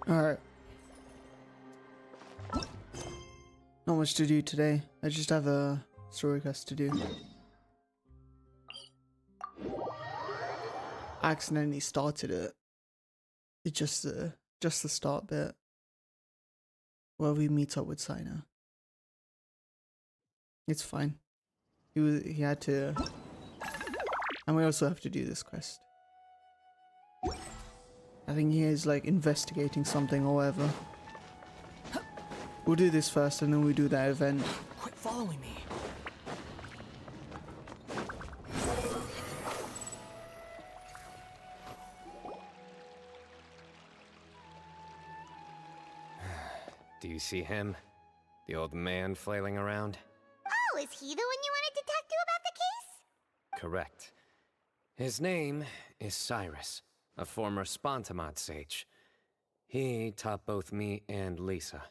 Alright. Not much to do today. I just have a story quest to do. I accidentally started it. It's just the start bit where we meet up with Sino. It's fine. He had to, and we also have to do this quest. I think he is like investigating something or whatever. We'll do this first and then we do that event. Quit following me. Do you see him? The old man flailing around? Oh, is he the one you wanted to talk to about the case? Correct. His name is Cyrus, a former Spontamod sage. He taught both me and Lisa.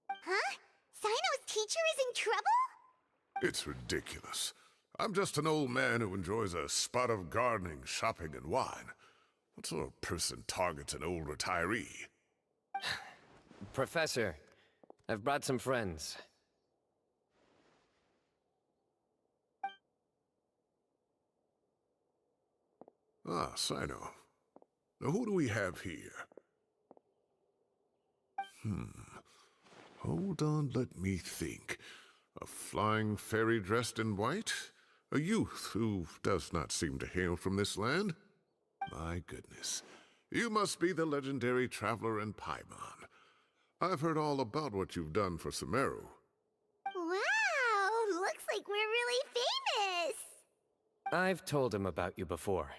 Huh? Sino's teacher is in trouble? It's ridiculous. I'm just an old man who enjoys a spot of gardening, shopping, and wine. What sort of person targets an old retiree? Professor, I've brought some friends. Ah, Sino. Now who do we have here? Hold on, let me think. A flying fairy dressed in white? A youth who does not seem to hail from this land? My goodness. You must be the legendary traveler in Paimon. I've heard all about what you've done for Sumeru. Wow, looks like we're really famous. I've told him about you before.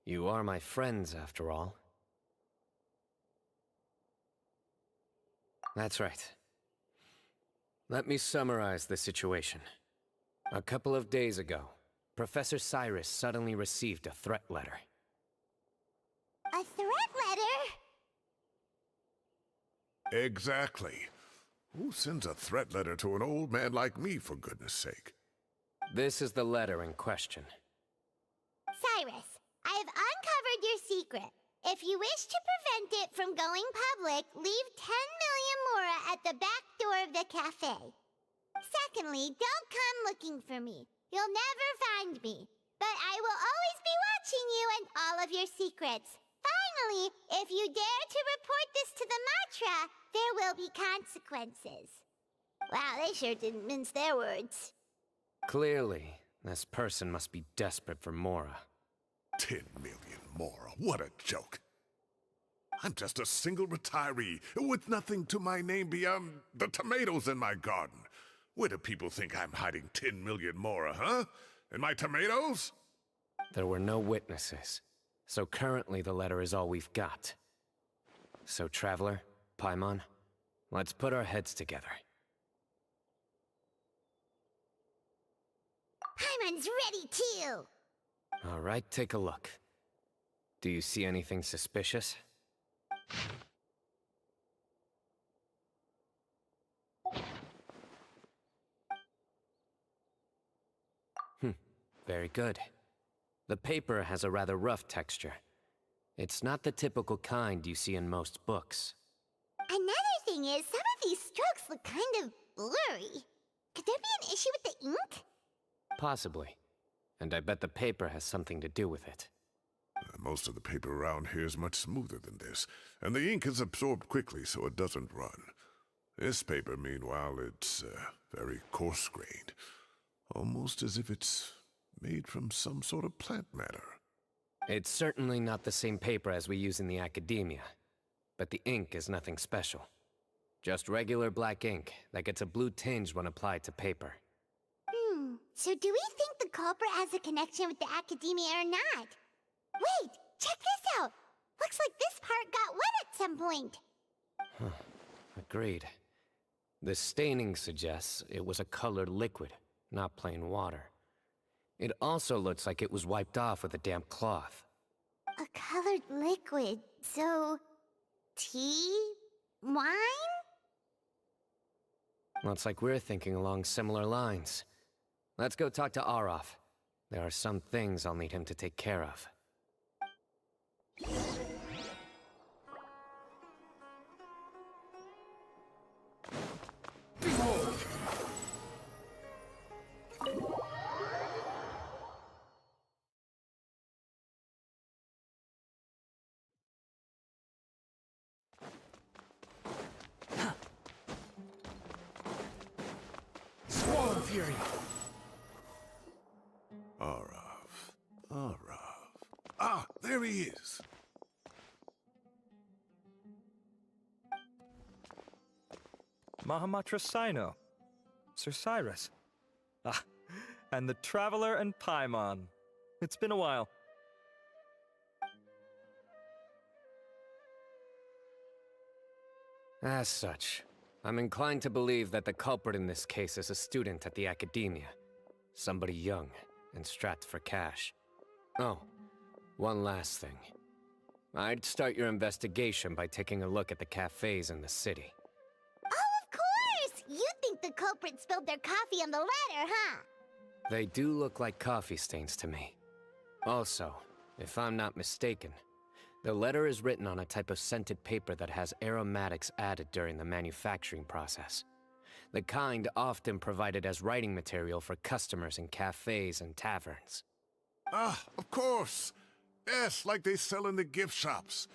You are my friends, after all. That's right. Let me summarize the situation. A couple of days ago, Professor Cyrus suddenly received a threat letter. A threat letter? Exactly. Who sends a threat letter to an old man like me, for goodness sake? This is the letter in question. Cyrus, I've uncovered your secret. If you wish to prevent it from going public, leave 10 million mora at the back door of the cafe. Secondly, don't come looking for me. You'll never find me. But I will always be watching you and all of your secrets. Finally, if you dare to report this to the Matra, there will be consequences. Wow, they sure didn't mince their words. Clearly, this person must be desperate for Mora. 10 million more. What a joke. I'm just a single retiree with nothing to my name beyond the tomatoes in my garden. Where do people think I'm hiding 10 million more, huh? In my tomatoes? There were no witnesses, so currently the letter is all we've got. So, Traveler, Paimon, let's put our heads together. Paimon's ready too. All right, take a look. Do you see anything suspicious? Very good. The paper has a rather rough texture. It's not the typical kind you see in most books. Another thing is, some of these strokes look kind of blurry. Could there be an issue with the ink? Possibly. And I bet the paper has something to do with it. Most of the paper around here is much smoother than this, and the ink is absorbed quickly so it doesn't run. This paper, meanwhile, it's very coarse-grained. Almost as if it's made from some sort of plant matter. It's certainly not the same paper as we use in the academia, but the ink is nothing special. Just regular black ink that gets a blue tinge when applied to paper. So do we think the culprit has a connection with the academia or not? Wait, check this out! Looks like this part got wet at some point. Agreed. The staining suggests it was a colored liquid, not plain water. It also looks like it was wiped off with a damp cloth. A colored liquid, so... tea? Wine? Looks like we're thinking along similar lines. Let's go talk to Arof. There are some things I'll need him to take care of. theory. Arav. Arav. Ah, there he is. Mahamatra Sino. Sir Cyrus. Ah, and the Traveler and Paimon. It's been a while. As such, I'm inclined to believe that the culprit in this case is a student at the academia. Somebody young and strapped for cash. Oh, one last thing. I'd start your investigation by taking a look at the cafes in the city. Oh, of course! You think the culprit spilled their coffee on the ladder, huh? They do look like coffee stains to me. Also, if I'm not mistaken, the letter is written on a type of scented paper that has aromatics added during the manufacturing process. The kind often provided as writing material for customers in cafes and taverns. Ah, of course. Yes, like they sell in the gift shops.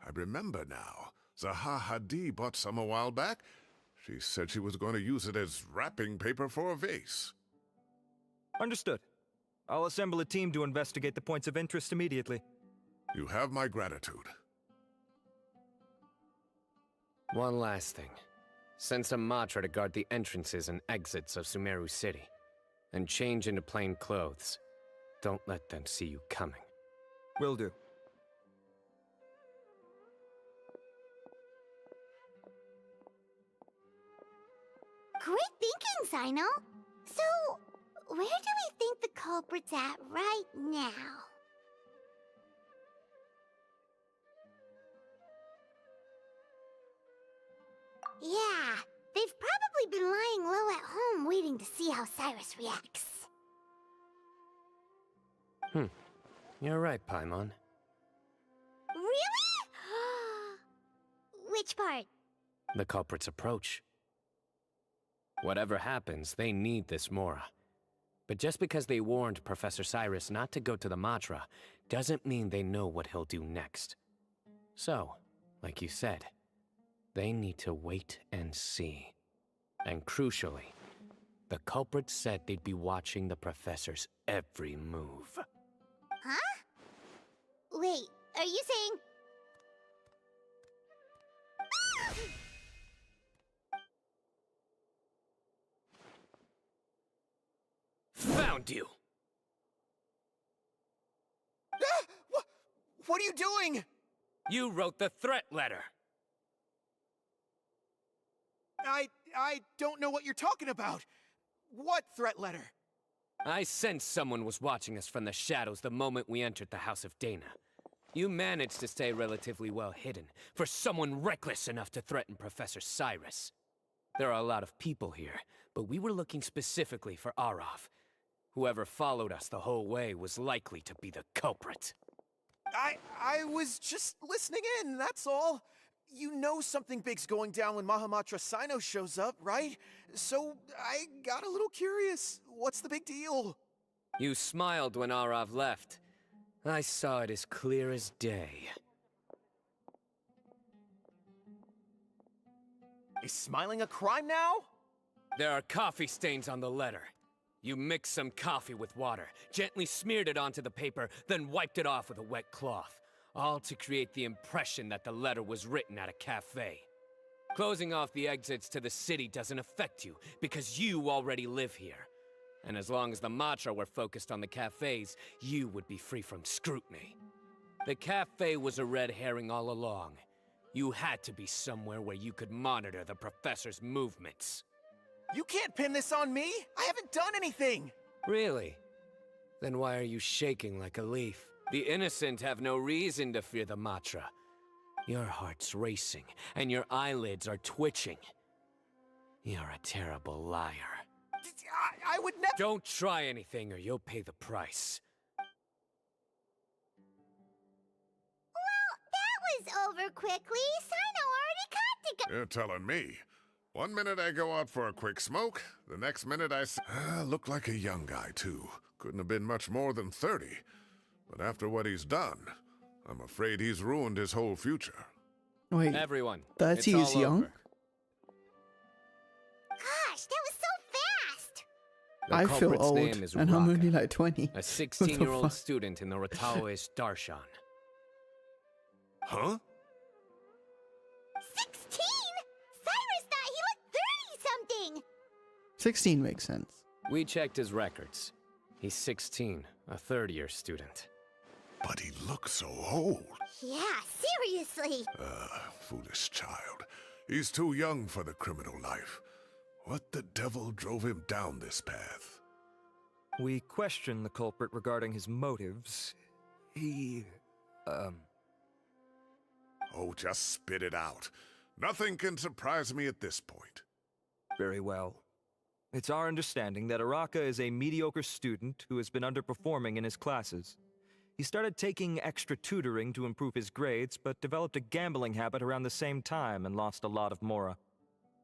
I remember now. Zaha Hadi bought some a while back. She said she was going to use it as wrapping paper for a vase. Understood. I'll assemble a team to investigate the points of interest immediately. You have my gratitude. One last thing. Send some Matra to guard the entrances and exits of Sumeru City. And change into plain clothes. Don't let them see you coming. Will do. Great thinking, Sino. So, where do we think the culprit's at right now? Yeah, they've probably been lying low at home waiting to see how Cyrus reacts. You're right, Paimon. Really? Which part? The culprit's approach. Whatever happens, they need this Mora. But just because they warned Professor Cyrus not to go to the Matra, doesn't mean they know what he'll do next. So, like you said, they need to wait and see. And crucially, the culprit said they'd be watching the Professor's every move. Huh? Wait, are you saying... Found you! What are you doing? You wrote the threat letter! I don't know what you're talking about. What threat letter? I sensed someone was watching us from the shadows the moment we entered the House of Dana. You managed to stay relatively well hidden for someone reckless enough to threaten Professor Cyrus. There are a lot of people here, but we were looking specifically for Arav. Whoever followed us the whole way was likely to be the culprit. I was just listening in, that's all. You know something big's going down when Mahamatra Sino shows up, right? So I got a little curious. What's the big deal? You smiled when Arav left. I saw it as clear as day. Is smiling a crime now? There are coffee stains on the letter. You mixed some coffee with water, gently smeared it onto the paper, then wiped it off with a wet cloth. All to create the impression that the letter was written at a cafe. Closing off the exits to the city doesn't affect you, because you already live here. And as long as the Matra were focused on the cafes, you would be free from scrutiny. The cafe was a red herring all along. You had to be somewhere where you could monitor the Professor's movements. You can't pin this on me! I haven't done anything! Really? Then why are you shaking like a leaf? The innocent have no reason to fear the Matra. Your heart's racing, and your eyelids are twitching. You're a terrible liar. I would never— Don't try anything or you'll pay the price. Well, that was over quickly. Sino already caught the You're telling me. 1 minute I go out for a quick smoke, the next minute look like a young guy, too. Couldn't have been much more than 30. But after what he's done, I'm afraid he's ruined his whole future. Wait, Everyone, 30 it's is all young? over. Gosh, that was so fast! The I feel culprit's old, name is and I'm only Raka, like 20. a What the 16-year-old fuck? student in the Rataoish Darshan. Huh? 16? Cyrus thought he looked 30-something! 16 makes sense. We checked his records. He's 16, a third-year student. But he looks so old. Yeah, seriously. Foolish child. He's too young for the criminal life. What the devil drove him down this path? We questioned the culprit regarding his motives. He, Oh, just spit it out. Nothing can surprise me at this point. Very well. It's our understanding that Araka is a mediocre student who has been underperforming in his classes. He started taking extra tutoring to improve his grades, but developed a gambling habit around the same time and lost a lot of mora.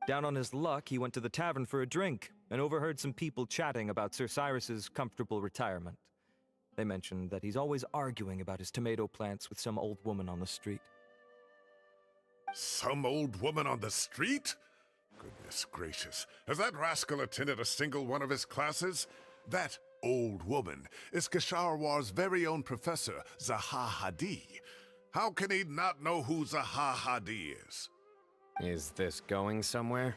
Down on his luck, he went to the tavern for a drink and overheard some people chatting about Sir Cyrus's comfortable retirement. They mentioned that he's always arguing about his tomato plants with some old woman on the street. Some old woman on the street? Goodness gracious. Has that rascal attended a single one of his classes? That old woman is Kasharwar's very own professor, Zaha Hadi. How can he not know who Zaha Hadi is? Is this going somewhere?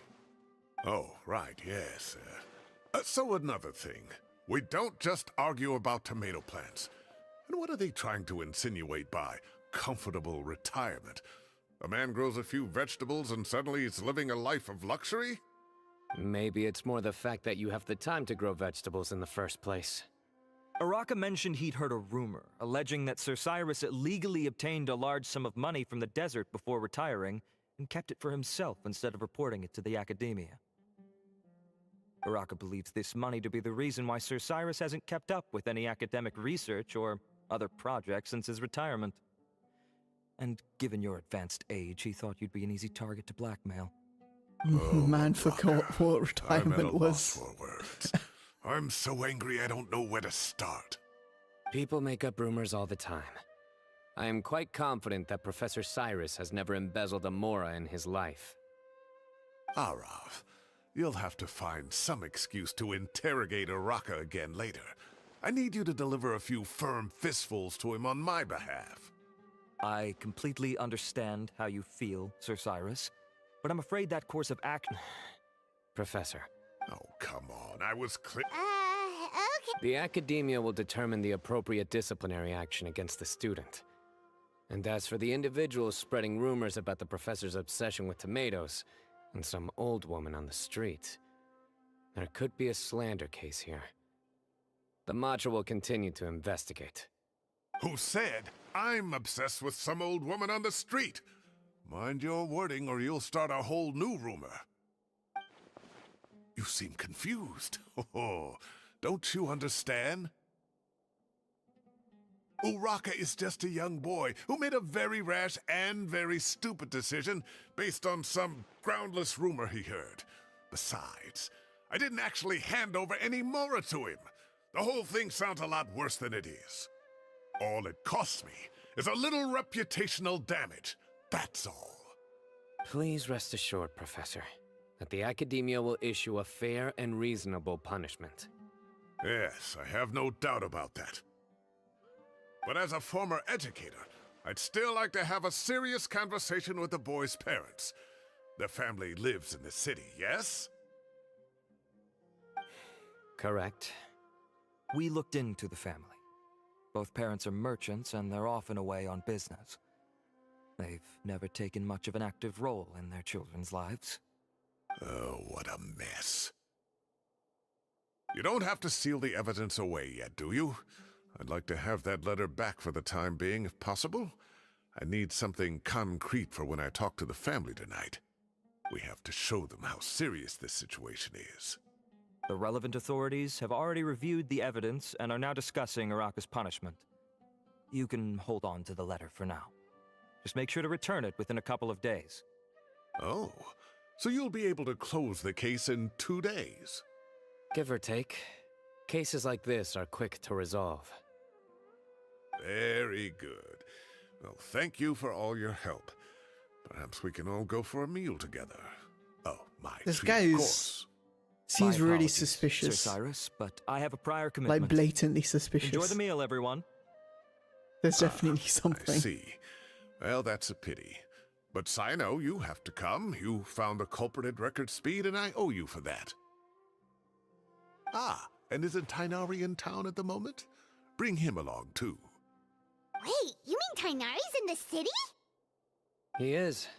Oh, right, yes. So another thing. We don't just argue about tomato plants. And what are they trying to insinuate by comfortable retirement? A man grows a few vegetables and suddenly he's living a life of luxury? Maybe it's more the fact that you have the time to grow vegetables in the first place. Araka mentioned he'd heard a rumor, alleging that Sir Cyrus illegally obtained a large sum of money from the desert before retiring, and kept it for himself instead of reporting it to the academia. Araka believes this money to be the reason why Sir Cyrus hasn't kept up with any academic research or other projects since his retirement. And given your advanced age, he thought you'd be an easy target to blackmail. Man forgot what I'm at a retirement loss was. for words. I'm so angry I don't know where to start. People make up rumors all the time. I am quite confident that Professor Cyrus has never embezzled a mora in his life. Arav, you'll have to find some excuse to interrogate Araka again later. I need you to deliver a few firm fistfuls to him on my behalf. I completely understand how you feel, Sir Cyrus, but I'm afraid that course of action... Professor, Oh, come on, I was clear. Okay. the academia will determine the appropriate disciplinary action against the student. And as for the individuals spreading rumors about the professor's obsession with tomatoes and some old woman on the street, there could be a slander case here. The Matra will continue to investigate. Who said I'm obsessed with some old woman on the street? Mind your wording or you'll start a whole new rumor. You seem confused. Oh, don't you understand? Uraka is just a young boy who made a very rash and very stupid decision based on some groundless rumor he heard. Besides, I didn't actually hand over any mora to him. The whole thing sounds a lot worse than it is. All it costs me is a little reputational damage. That's all. Please rest assured, Professor, that the academia will issue a fair and reasonable punishment. Yes, I have no doubt about that. But as a former educator, I'd still like to have a serious conversation with the boy's parents. Their family lives in the city, yes? Correct. We looked into the family. Both parents are merchants, and they're often away on business. They've never taken much of an active role in their children's lives. Oh, what a mess. You don't have to seal the evidence away yet, do you? I'd like to have that letter back for the time being, if possible. I need something concrete for when I talk to the family tonight. We have to show them how serious this situation is. The relevant authorities have already reviewed the evidence and are now discussing Araka's punishment. You can hold on to the letter for now. Just make sure to return it within a couple of days. Oh, so you'll be able to close the case in 2 days? Give or take. Cases like this are quick to resolve. Very good. Well, thank you for all your help. Perhaps we can all go for a meal together. Oh, my This treat, guy of is course. Seems My really apologies, Sir suspicious. Cyrus, but I have a prior commitment. Like blatantly Enjoy suspicious. the meal, everyone. There's definitely I something. see. Well, that's a pity. But Sino, you have to come. You found the culprit at record speed, and I owe you for that. Ah, and isn't Tainari in town at the moment? Bring him along, too. Wait, you mean Tainari's in the city? He is.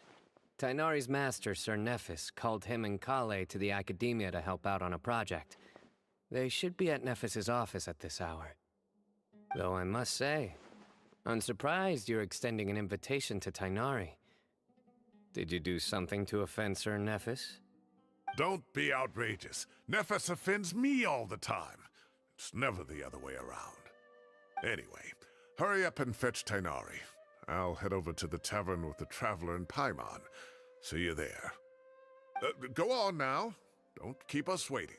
Tainari's master, Sir Nephis, called him and Kale to the Academia to help out on a project. They should be at Nephis's office at this hour. Though I must say, I'm surprised you're extending an invitation to Tainari. Did you do something to offend Sir Nephis? Don't be outrageous. Nephis offends me all the time. It's never the other way around. Anyway, hurry up and fetch Tainari. I'll head over to the tavern with the Traveler and Paimon. See you there. Go on now. Don't keep us waiting.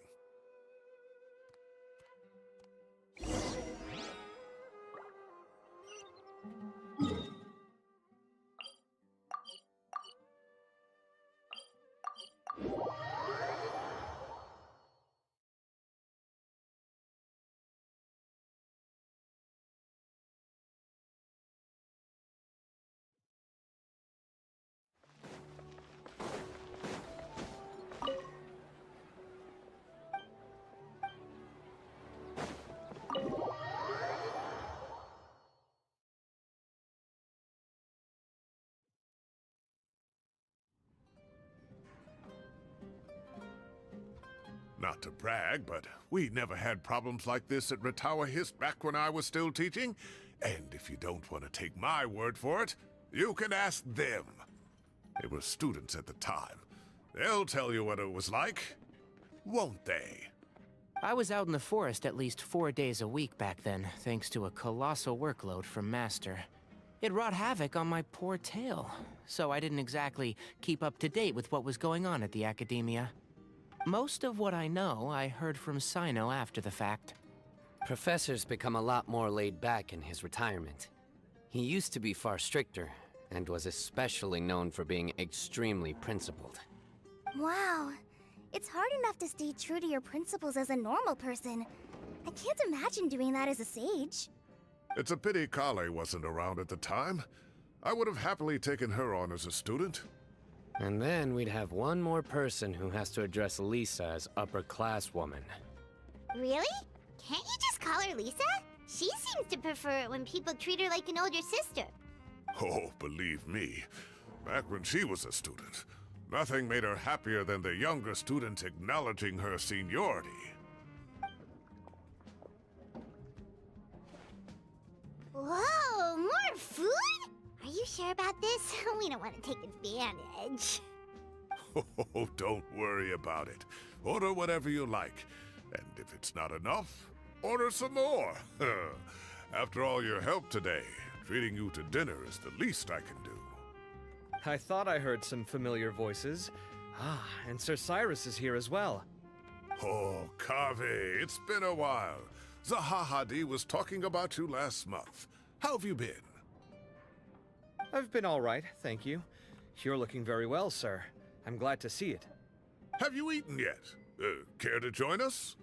Not to brag, but we never had problems like this at Ratawa Hist back when I was still teaching. And if you don't want to take my word for it, you can ask them. They were students at the time. They'll tell you what it was like, won't they? I was out in the forest at least 4 days a week back then, thanks to a colossal workload from Master. It wrought havoc on my poor tail, so I didn't exactly keep up to date with what was going on at the Academia. Most of what I know, I heard from Sino after the fact. Professor's become a lot more laid back in his retirement. He used to be far stricter, and was especially known for being extremely principled. Wow. It's hard enough to stay true to your principles as a normal person. I can't imagine doing that as a sage. It's a pity Kale wasn't around at the time. I would have happily taken her on as a student. And then we'd have one more person who has to address Lisa as upper-class woman. Really? Can't you just call her Lisa? She seems to prefer it when people treat her like an older sister. Oh, believe me, back when she was a student, nothing made her happier than the younger students acknowledging her seniority. Whoa, more food? Are you sure about this? We don't want to take advantage. Oh, don't worry about it. Order whatever you like. And if it's not enough, order some more. After all your help today, treating you to dinner is the least I can do. I thought I heard some familiar voices. Ah, and Sir Cyrus is here as well. Oh, Kaveh, it's been a while. Zahahadi was talking about you last month. How have you been? I've been all right, thank you. You're looking very well, sir. I'm glad to see it. Have you eaten yet? Care to join us?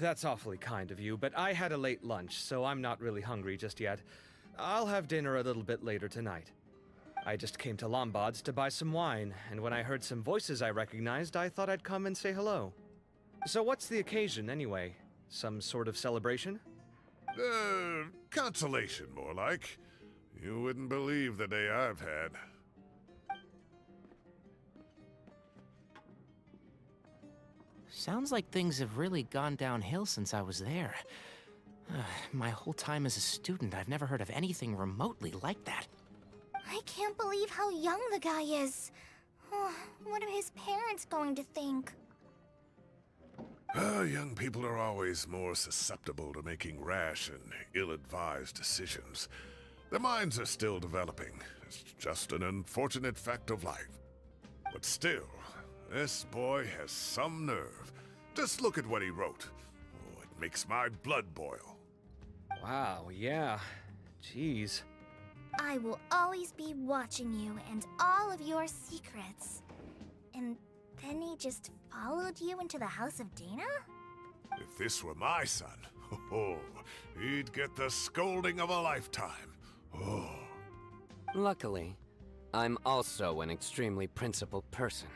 That's awfully kind of you, but I had a late lunch, so I'm not really hungry just yet. I'll have dinner a little bit later tonight. I just came to Lombard's to buy some wine, and when I heard some voices I recognized, I thought I'd come and say hello. So what's the occasion, anyway? Some sort of celebration? Consolation, more like. You wouldn't believe the day I've had. Sounds like things have really gone downhill since I was there. My whole time as a student, I've never heard of anything remotely like that. I can't believe how young the guy is. What are his parents going to think? Young people are always more susceptible to making rash and ill-advised decisions. Their minds are still developing. It's just an unfortunate fact of life. But still, this boy has some nerve. Just look at what he wrote. Oh, it makes my blood boil. Wow, yeah. Jeez. I will always be watching you and all of your secrets. And Then he just followed you into the house of Dana? If this were my son, oh, he'd get the scolding of a lifetime. Oh. Luckily, I'm also an extremely principled person.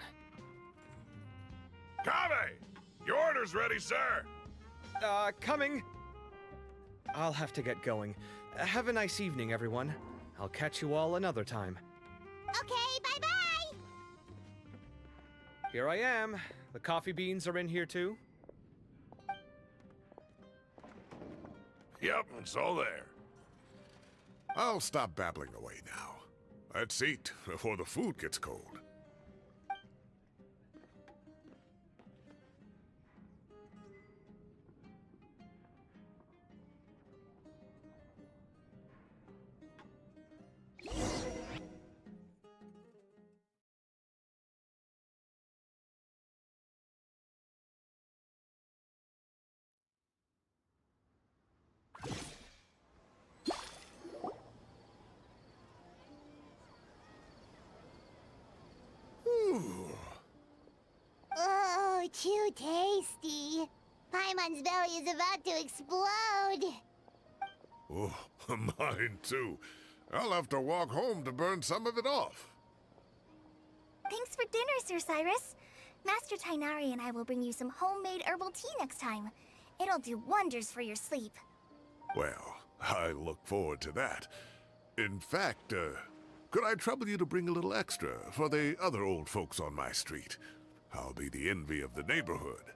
Kave! Your order's ready, sir! Coming. I'll have to get going. Have a nice evening, everyone. I'll catch you all another time. Okay, bye-bye! Here I am. The coffee beans are in here too. Yep, it's all there. I'll stop babbling away now. Let's eat before the food gets cold. Oh, too tasty. Paimon's belly is about to explode. Oh, mine too. I'll have to walk home to burn some of it off. Thanks for dinner, Sir Cyrus. Master Tainari and I will bring you some homemade herbal tea next time. It'll do wonders for your sleep. Well, I look forward to that. In fact, could I trouble you to bring a little extra for the other old folks on my street? I'll be the envy of the neighborhood.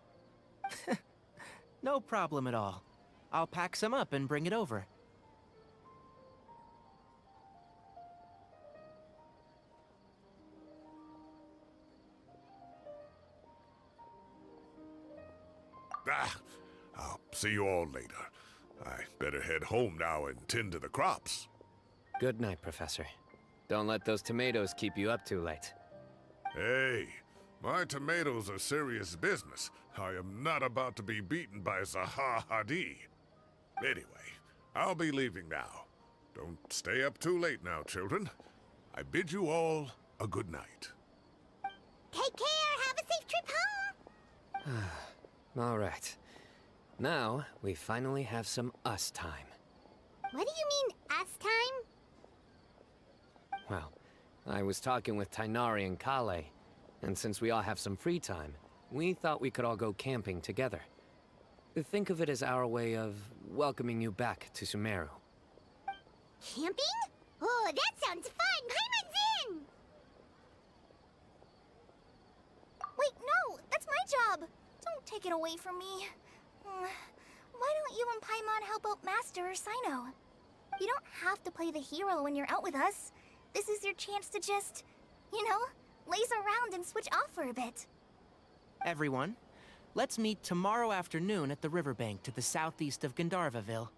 No problem at all. I'll pack some up and bring it over. I'll see you all later. I better head home now and tend to the crops. Good night, Professor. Don't let those tomatoes keep you up too late. Hey, my tomatoes are serious business. I am not about to be beaten by Zaha Hadi. Anyway, I'll be leaving now. Don't stay up too late now, children. I bid you all a good night. Take care, have a safe trip home! All right. Now, we finally have some us time. What do you mean, us time? Well, I was talking with Tainari and Kale, and since we all have some free time, we thought we could all go camping together. Think of it as our way of welcoming you back to Sumeru. Camping? Oh, that sounds fun! Paimon's in! Wait, no! That's my job! Don't take it away from me. Why don't you and Paimon help out Master or Sino? You don't have to play the hero when you're out with us. This is your chance to just, you know, laze around and switch off for a bit. Everyone, let's meet tomorrow afternoon at the riverbank to the southeast of Gandharvaville.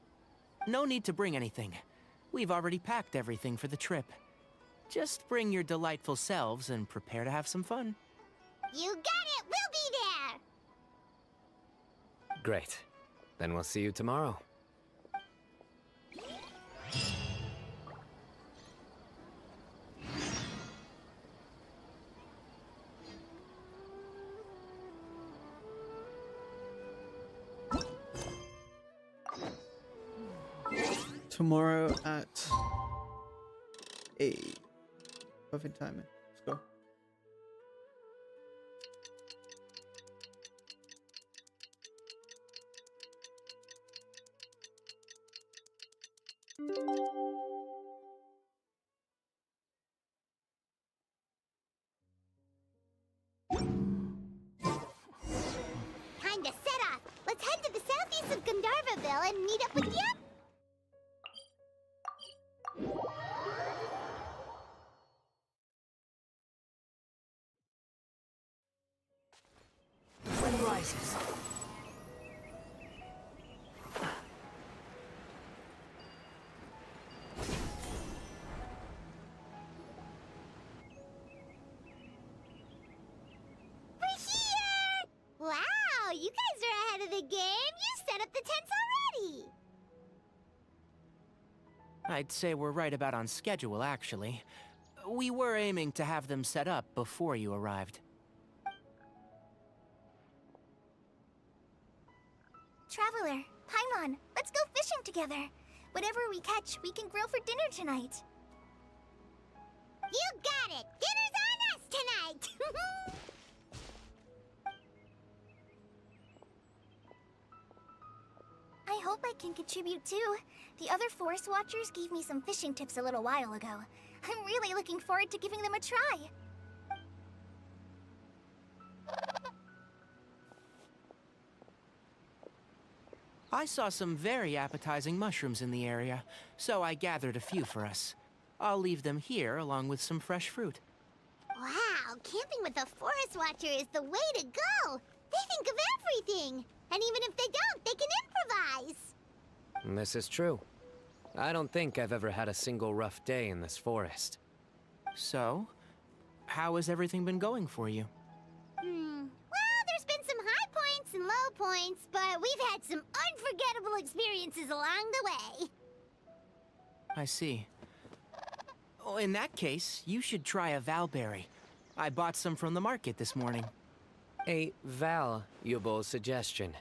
No need to bring anything. We've already packed everything for the trip. Just bring your delightful selves and prepare to have some fun. You got it! We'll be there! Great. Then we'll see you tomorrow. Tomorrow at 8. Perfect timing. Let's go. Time to set off! Let's head to the southeast of Gandharvaville and meet up with you! Sun rises. We're here! Wow, you guys are ahead of the game! You set up the tents already! I'd say we're right about on schedule, actually. We were aiming to have them set up before you arrived. Traveler, Paimon, let's go fishing together. Whatever we catch, we can grill for dinner tonight. You got it! Dinner's on us tonight! I hope I can contribute too. The other Forest Watchers gave me some fishing tips a little while ago. I'm really looking forward to giving them a try. I saw some very appetizing mushrooms in the area, so I gathered a few for us. I'll leave them here along with some fresh fruit. Wow, camping with a Forest Watcher is the way to go! They think of everything! And even if they don't, they can improvise! This is true. I don't think I've ever had a single rough day in this forest. So, how has everything been going for you? Well, there's been some high points and low points, but we've had some unforgettable experiences along the way. I see. Oh, in that case, you should try a valberry. I bought some from the market this morning. A valuable suggestion.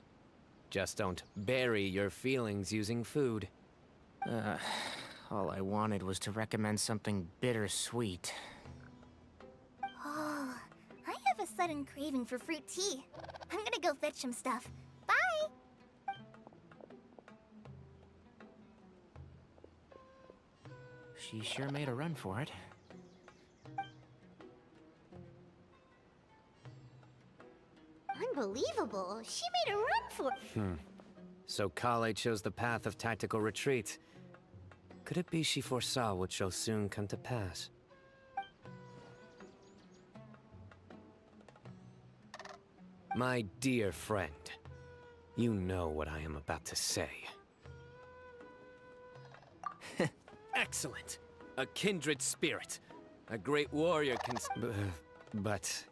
Just don't bury your feelings using food. All I wanted was to recommend something bittersweet. Oh, I have a sudden craving for fruit tea. I'm gonna go fetch some stuff. Bye! She sure made a run for it. Unbelievable. She made a run for... So Kale chose the path of tactical retreat. Could it be she foresaw what shall soon come to pass? My dear friend, you know what I am about to say. Excellent! A kindred spirit. A great warrior can... but...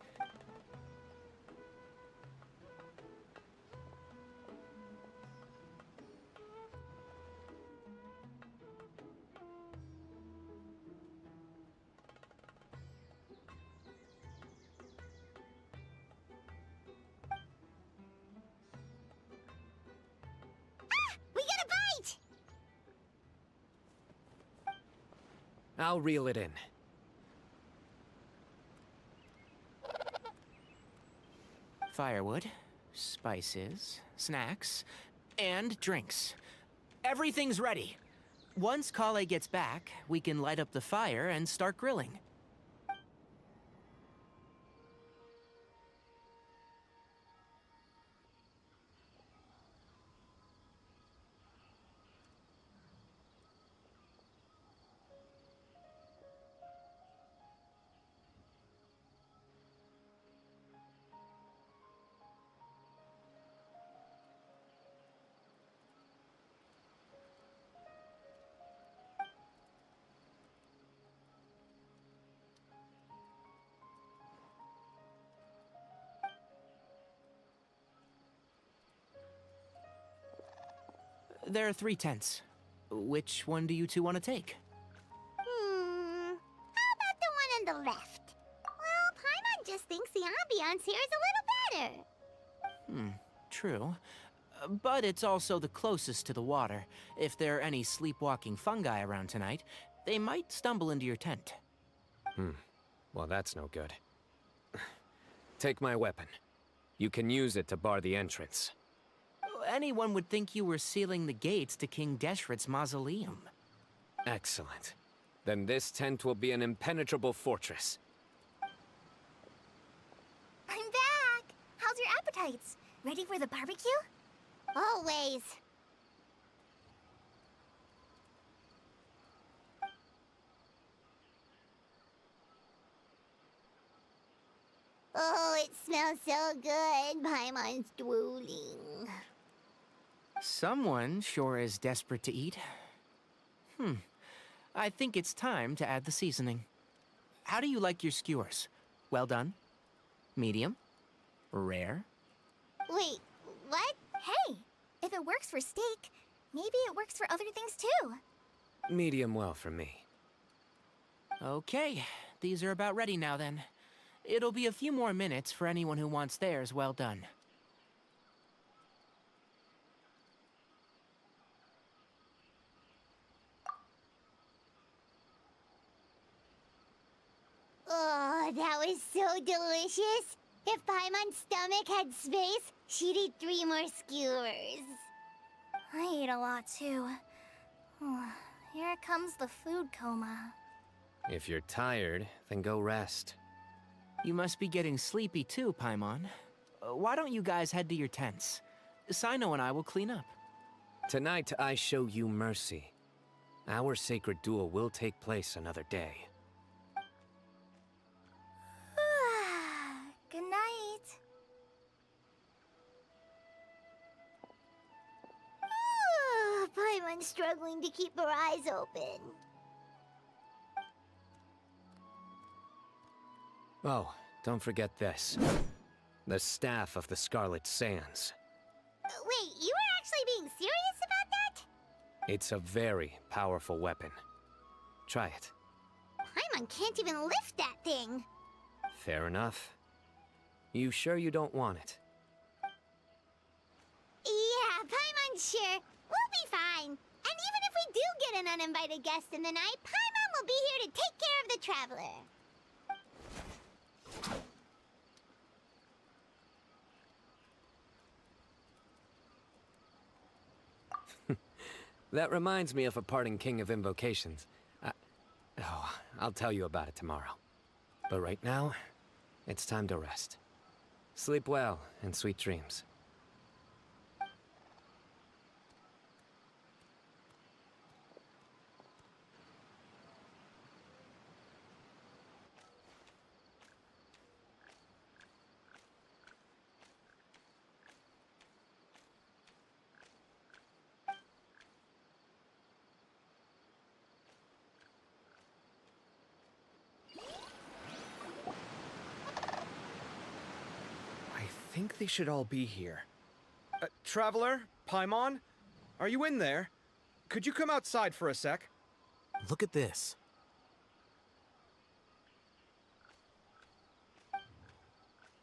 We got a bite! I'll reel it in. Firewood, spices, snacks, and drinks. Everything's ready. Once Kale gets back, we can light up the fire and start grilling. There are 3 tents. Which one do you two want to take? How about the one on the left? Well, Paimon just thinks the ambiance here is a little better. True. But it's also the closest to the water. If there are any sleepwalking fungi around tonight, they might stumble into your tent. Well, that's no good. Take my weapon. You can use it to bar the entrance. Anyone would think you were sealing the gates to King Deshret's mausoleum. Excellent. Then this tent will be an impenetrable fortress. I'm back! How's your appetites? Ready for the barbecue? Always. Oh, it smells so good. Paimon's drooling. Someone sure is desperate to eat. I think it's time to add the seasoning. How do you like your skewers? Well done? Medium? Rare? Wait, what? Hey, if it works for steak, maybe it works for other things too. Medium well for me. Okay, these are about ready now then. It'll be a few more minutes for anyone who wants theirs well done. Oh, that was so delicious. If Paimon's stomach had space, she'd eat 3 more skewers. I ate a lot too. Here comes the food coma. If you're tired, then go rest. You must be getting sleepy too, Paimon. Why don't you guys head to your tents? Sino and I will clean up. Tonight, I show you mercy. Our sacred duel will take place another day. Good night. Paimon's struggling to keep her eyes open. Oh, don't forget this. The staff of the Scarlet Sands. Wait, you were actually being serious about that? It's a very powerful weapon. Try it. Paimon can't even lift that thing. Fair enough. You sure you don't want it? Yeah, Paimon's sure. We'll be fine. And even if we do get an uninvited guest in the night, Paimon will be here to take care of the traveler. That reminds me of a parting king of invocations. I'll tell you about it tomorrow. But right now, it's time to rest. Sleep well and sweet dreams. I think they should all be here. Traveler? Paimon? Are you in there? Could you come outside for a sec? Look at this.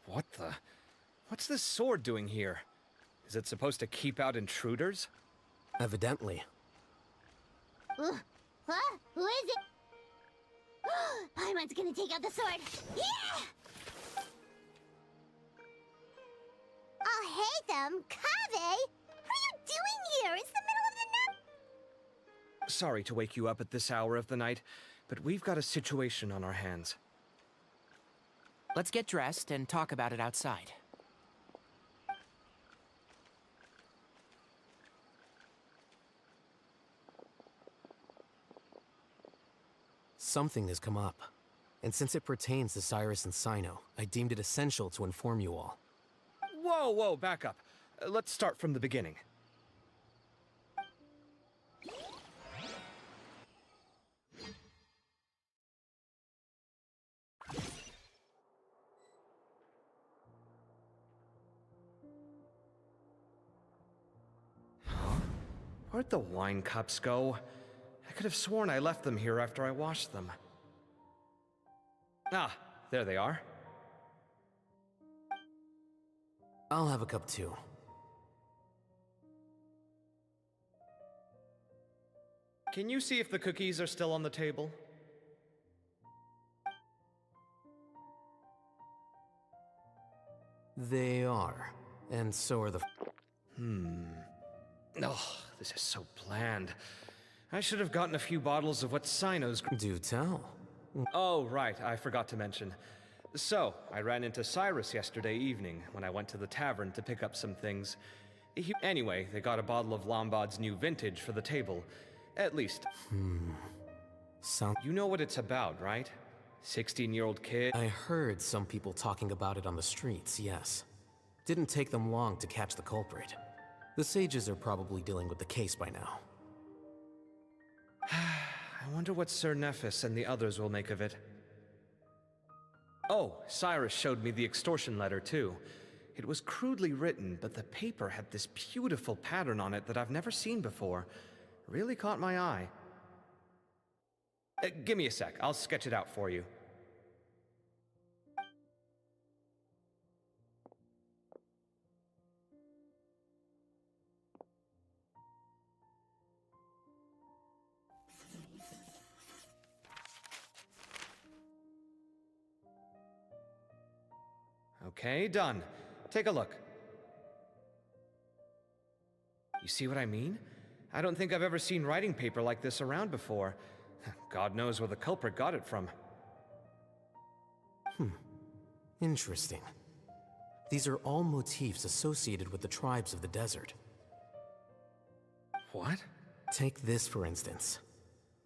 What the? What's this sword doing here? Is it supposed to keep out intruders? Evidently. Huh? Who is it? Paimon's gonna take out the sword. Yeah! Oh, hey them, Kave! What are you doing here? It's the middle of the night. Sorry to wake you up at this hour of the night, but we've got a situation on our hands. Let's get dressed and talk about it outside. Something has come up. And since it pertains to Cyrus and Sino, I deemed it essential to inform you all. Whoa, back up. Let's start from the beginning. Where'd the wine cups go? I could have sworn I left them here after I washed them. Ah, there they are. I'll have a cup too. Can you see if the cookies are still on the table? They are. And so are the... Oh, this is so bland. I should have gotten a few bottles of what Sino's... Do tell. Oh, right, I forgot to mention. So, I ran into Cyrus yesterday evening when I went to the tavern to pick up some things. Anyway, they got a bottle of Lombard's new vintage for the table. At least. You know what it's about, right? 16-year-old kid. I heard some people talking about it on the streets, yes. Didn't take them long to catch the culprit. The sages are probably dealing with the case by now. I wonder what Sir Nephis and the others will make of it. Oh, Cyrus showed me the extortion letter, too. It was crudely written, but the paper had this beautiful pattern on it that I've never seen before. Really caught my eye. Give me a sec, I'll sketch it out for you. Okay, done. Take a look. You see what I mean? I don't think I've ever seen writing paper like this around before. God knows where the culprit got it from. Interesting. These are all motifs associated with the tribes of the desert. What? Take this, for instance.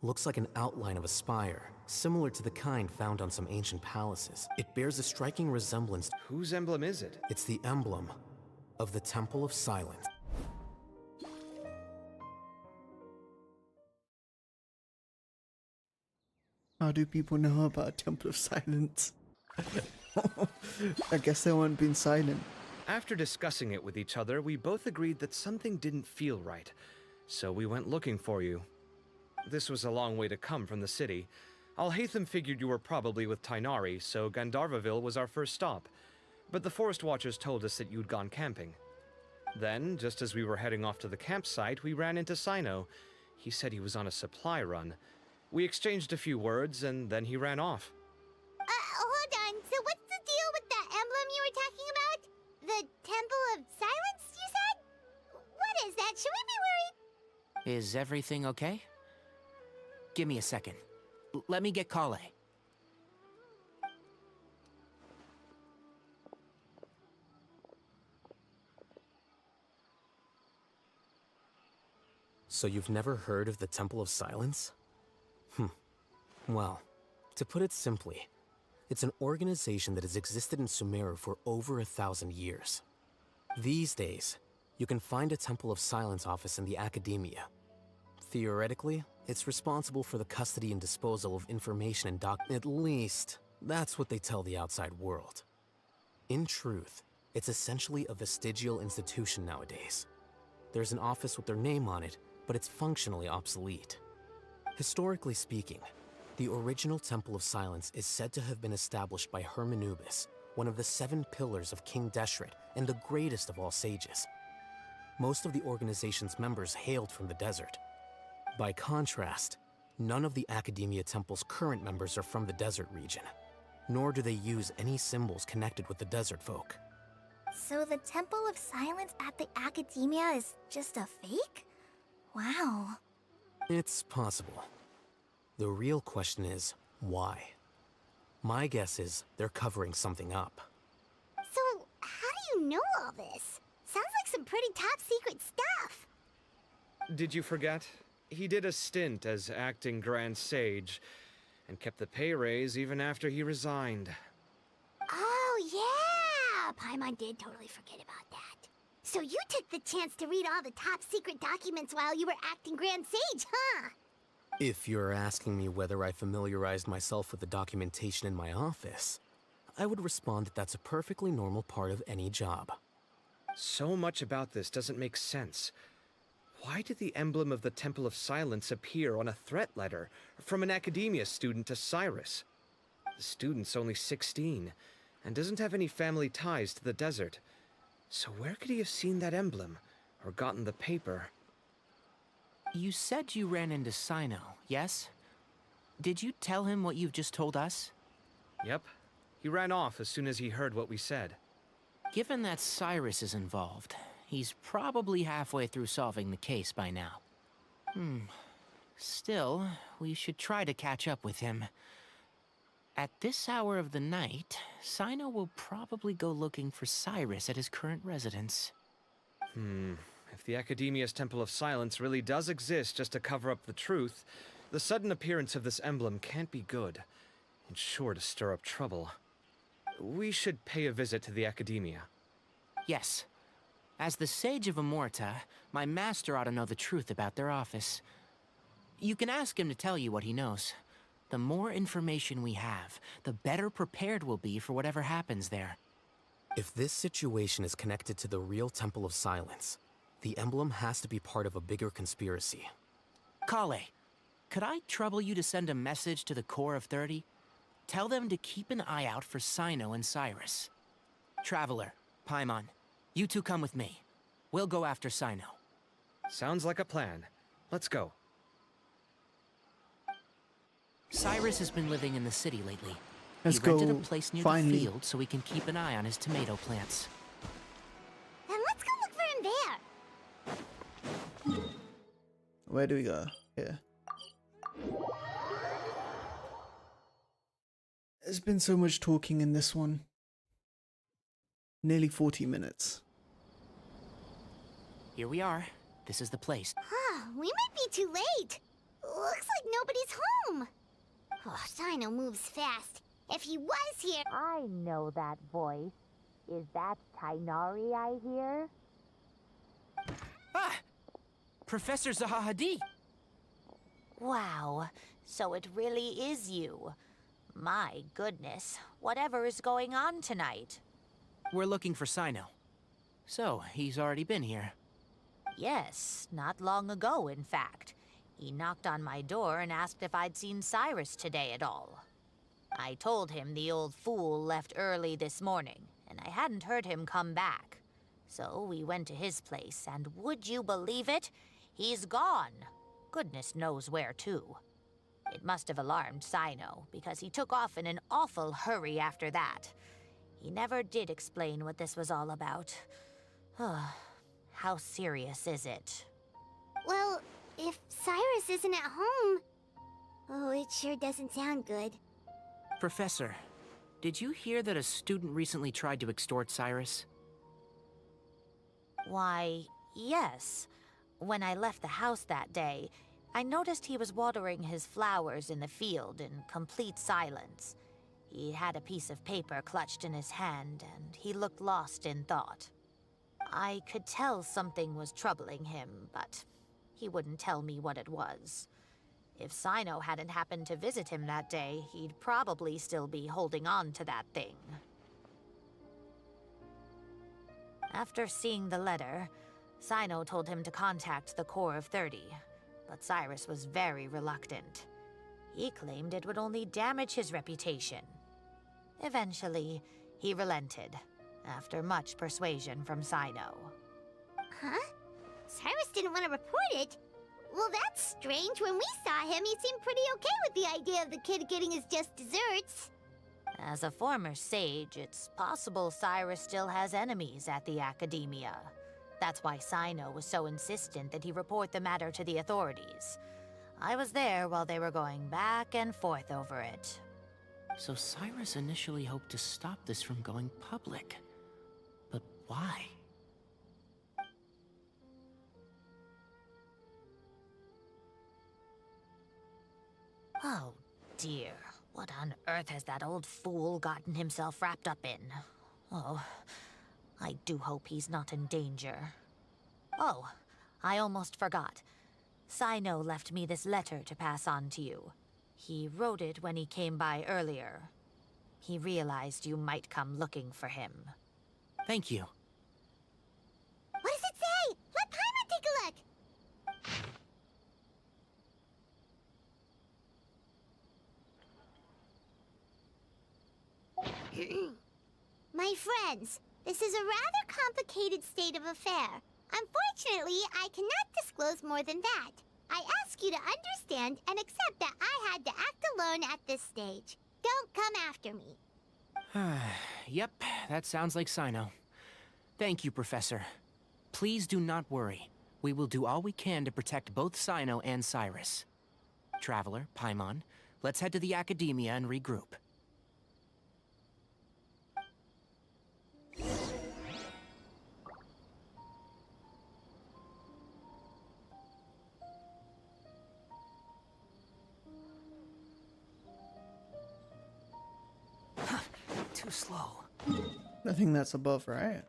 Looks like an outline of a spire, similar to the kind found on some ancient palaces. It bears a striking resemblance. Whose emblem is it? It's the emblem of the Temple of Silence. How do people know about Temple of Silence? I guess they weren't being silent. After discussing it with each other, we both agreed that something didn't feel right. So we went looking for you. This was a long way to come from the city. Alhaitham figured you were probably with Tainari, so Gandharvaville was our first stop. But the Forest Watchers told us that you'd gone camping. Then, just as we were heading off to the campsite, we ran into Sino. He said he was on a supply run. We exchanged a few words, and then he ran off. Hold on. So what's the deal with that emblem you were talking about? The Temple of Silence, you said? What is that? Should we be worried? Is everything okay? Give me a second. Let me get Kale. So you've never heard of the Temple of Silence? Well, to put it simply, it's an organization that has existed in Sumeru for over 1,000 years. These days, you can find a Temple of Silence office in the academia. Theoretically, it's responsible for the custody and disposal of information and at least, that's what they tell the outside world. In truth, it's essentially a vestigial institution nowadays. There's an office with their name on it, but it's functionally obsolete. Historically speaking, the original Temple of Silence is said to have been established by Hermanubis, one of the 7 pillars of King Deshret and the greatest of all sages. Most of the organization's members hailed from the desert. By contrast, none of the Academia Temple's current members are from the desert region, nor do they use any symbols connected with the desert folk. So the Temple of Silence at the Academia is just a fake? Wow. It's possible. The real question is, why? My guess is they're covering something up. So, how do you know all this? Sounds like some pretty top secret stuff. Did you forget? He did a stint as acting Grand Sage, and kept the pay raise even after he resigned. Oh, yeah! Paimon did totally forget about that. So you took the chance to read all the top secret documents while you were acting Grand Sage, huh? If you're asking me whether I familiarized myself with the documentation in my office, I would respond that that's a perfectly normal part of any job. So much about this doesn't make sense. Why did the emblem of the Temple of Silence appear on a threat letter from an academia student to Cyrus? The student's only 16, and doesn't have any family ties to the desert. So where could he have seen that emblem, or gotten the paper? You said you ran into Sino, yes? Did you tell him what you've just told us? Yep. He ran off as soon as he heard what we said. Given that Cyrus is involved, he's probably halfway through solving the case by now. Still, we should try to catch up with him. At this hour of the night, Sino will probably go looking for Cyrus at his current residence. If the Academia's Temple of Silence really does exist just to cover up the truth, the sudden appearance of this emblem can't be good, and sure to stir up trouble. We should pay a visit to the Academia. Yes. As the Sage of Amorta, my master ought to know the truth about their office. You can ask him to tell you what he knows. The more information we have, the better prepared we'll be for whatever happens there. If this situation is connected to the real Temple of Silence, the emblem has to be part of a bigger conspiracy. Kale, could I trouble you to send a message to the Core of 30? Tell them to keep an eye out for Sino and Cyrus. Traveler, Paimon, you two come with me. We'll go after Sino. Sounds like a plan. Let's go. Cyrus has been living in the city lately. Let's he rented a go. place near Finally. the field so he can keep an eye on his tomato plants. Then let's go look for him there. Where do we go? Here. There's been so much talking in this one. Nearly 40 minutes. Here we are. This is the place. We might be too late. Looks like nobody's home. Oh, Sino moves fast. If he was here... I know that voice. Is that Tainari I hear? Ah! Professor Zaha Hadid! Wow, so it really is you. My goodness, whatever is going on tonight? We're looking for Sino. So, he's already been here. Yes, not long ago, in fact. He knocked on my door and asked if I'd seen Cyrus today at all. I told him the old fool left early this morning, and I hadn't heard him come back. So we went to his place, and would you believe it? He's gone. Goodness knows where to. It must have alarmed Sino, because he took off in an awful hurry after that. He never did explain what this was all about. How serious is it? Well, if Cyrus isn't at home... Oh, it sure doesn't sound good. Professor, did you hear that a student recently tried to extort Cyrus? Why, yes. When I left the house that day, I noticed he was watering his flowers in the field in complete silence. He had a piece of paper clutched in his hand, and he looked lost in thought. I could tell something was troubling him, but he wouldn't tell me what it was. If Sino hadn't happened to visit him that day, he'd probably still be holding on to that thing. After seeing the letter, Sino told him to contact the Corps of 30, but Cyrus was very reluctant. He claimed it would only damage his reputation. Eventually, he relented, after much persuasion from Sino. Huh? Cyrus didn't want to report it? Well, that's strange. When we saw him, he seemed pretty okay with the idea of the kid getting his just desserts. As a former sage, it's possible Cyrus still has enemies at the Academia. That's why Sino was so insistent that he report the matter to the authorities. I was there while they were going back and forth over it. So Cyrus initially hoped to stop this from going public. But why? Oh dear, what on earth has that old fool gotten himself wrapped up in? Oh, I do hope he's not in danger. Oh, I almost forgot. Sino left me this letter to pass on to you. He wrote it when he came by earlier. He realized you might come looking for him. Thank you. What does it say? Let Paimon take a look. My friends, this is a rather complicated state of affair. Unfortunately, I cannot disclose more than that. I ask you to understand and accept that I had to act alone at this stage. Don't come after me. Yep, that sounds like Sino. Thank you, Professor. Please do not worry. We will do all we can to protect both Sino and Cyrus. Traveler, Paimon, let's head to the Academia and regroup. Too slow. I think that's above, right?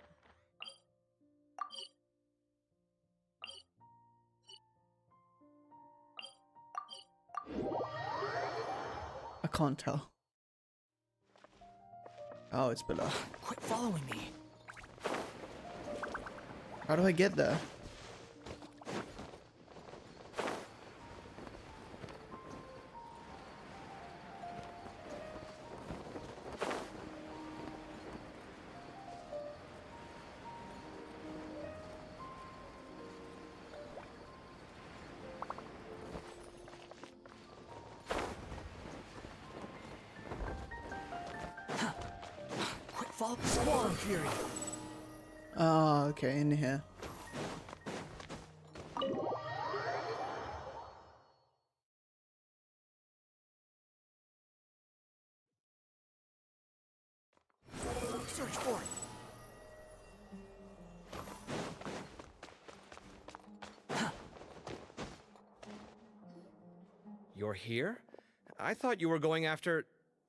I can't tell. Oh, it's below. Quit following me. How do I get there? Swarm Fury. Oh, okay, in here. Search for it. You're here? I thought you were going after...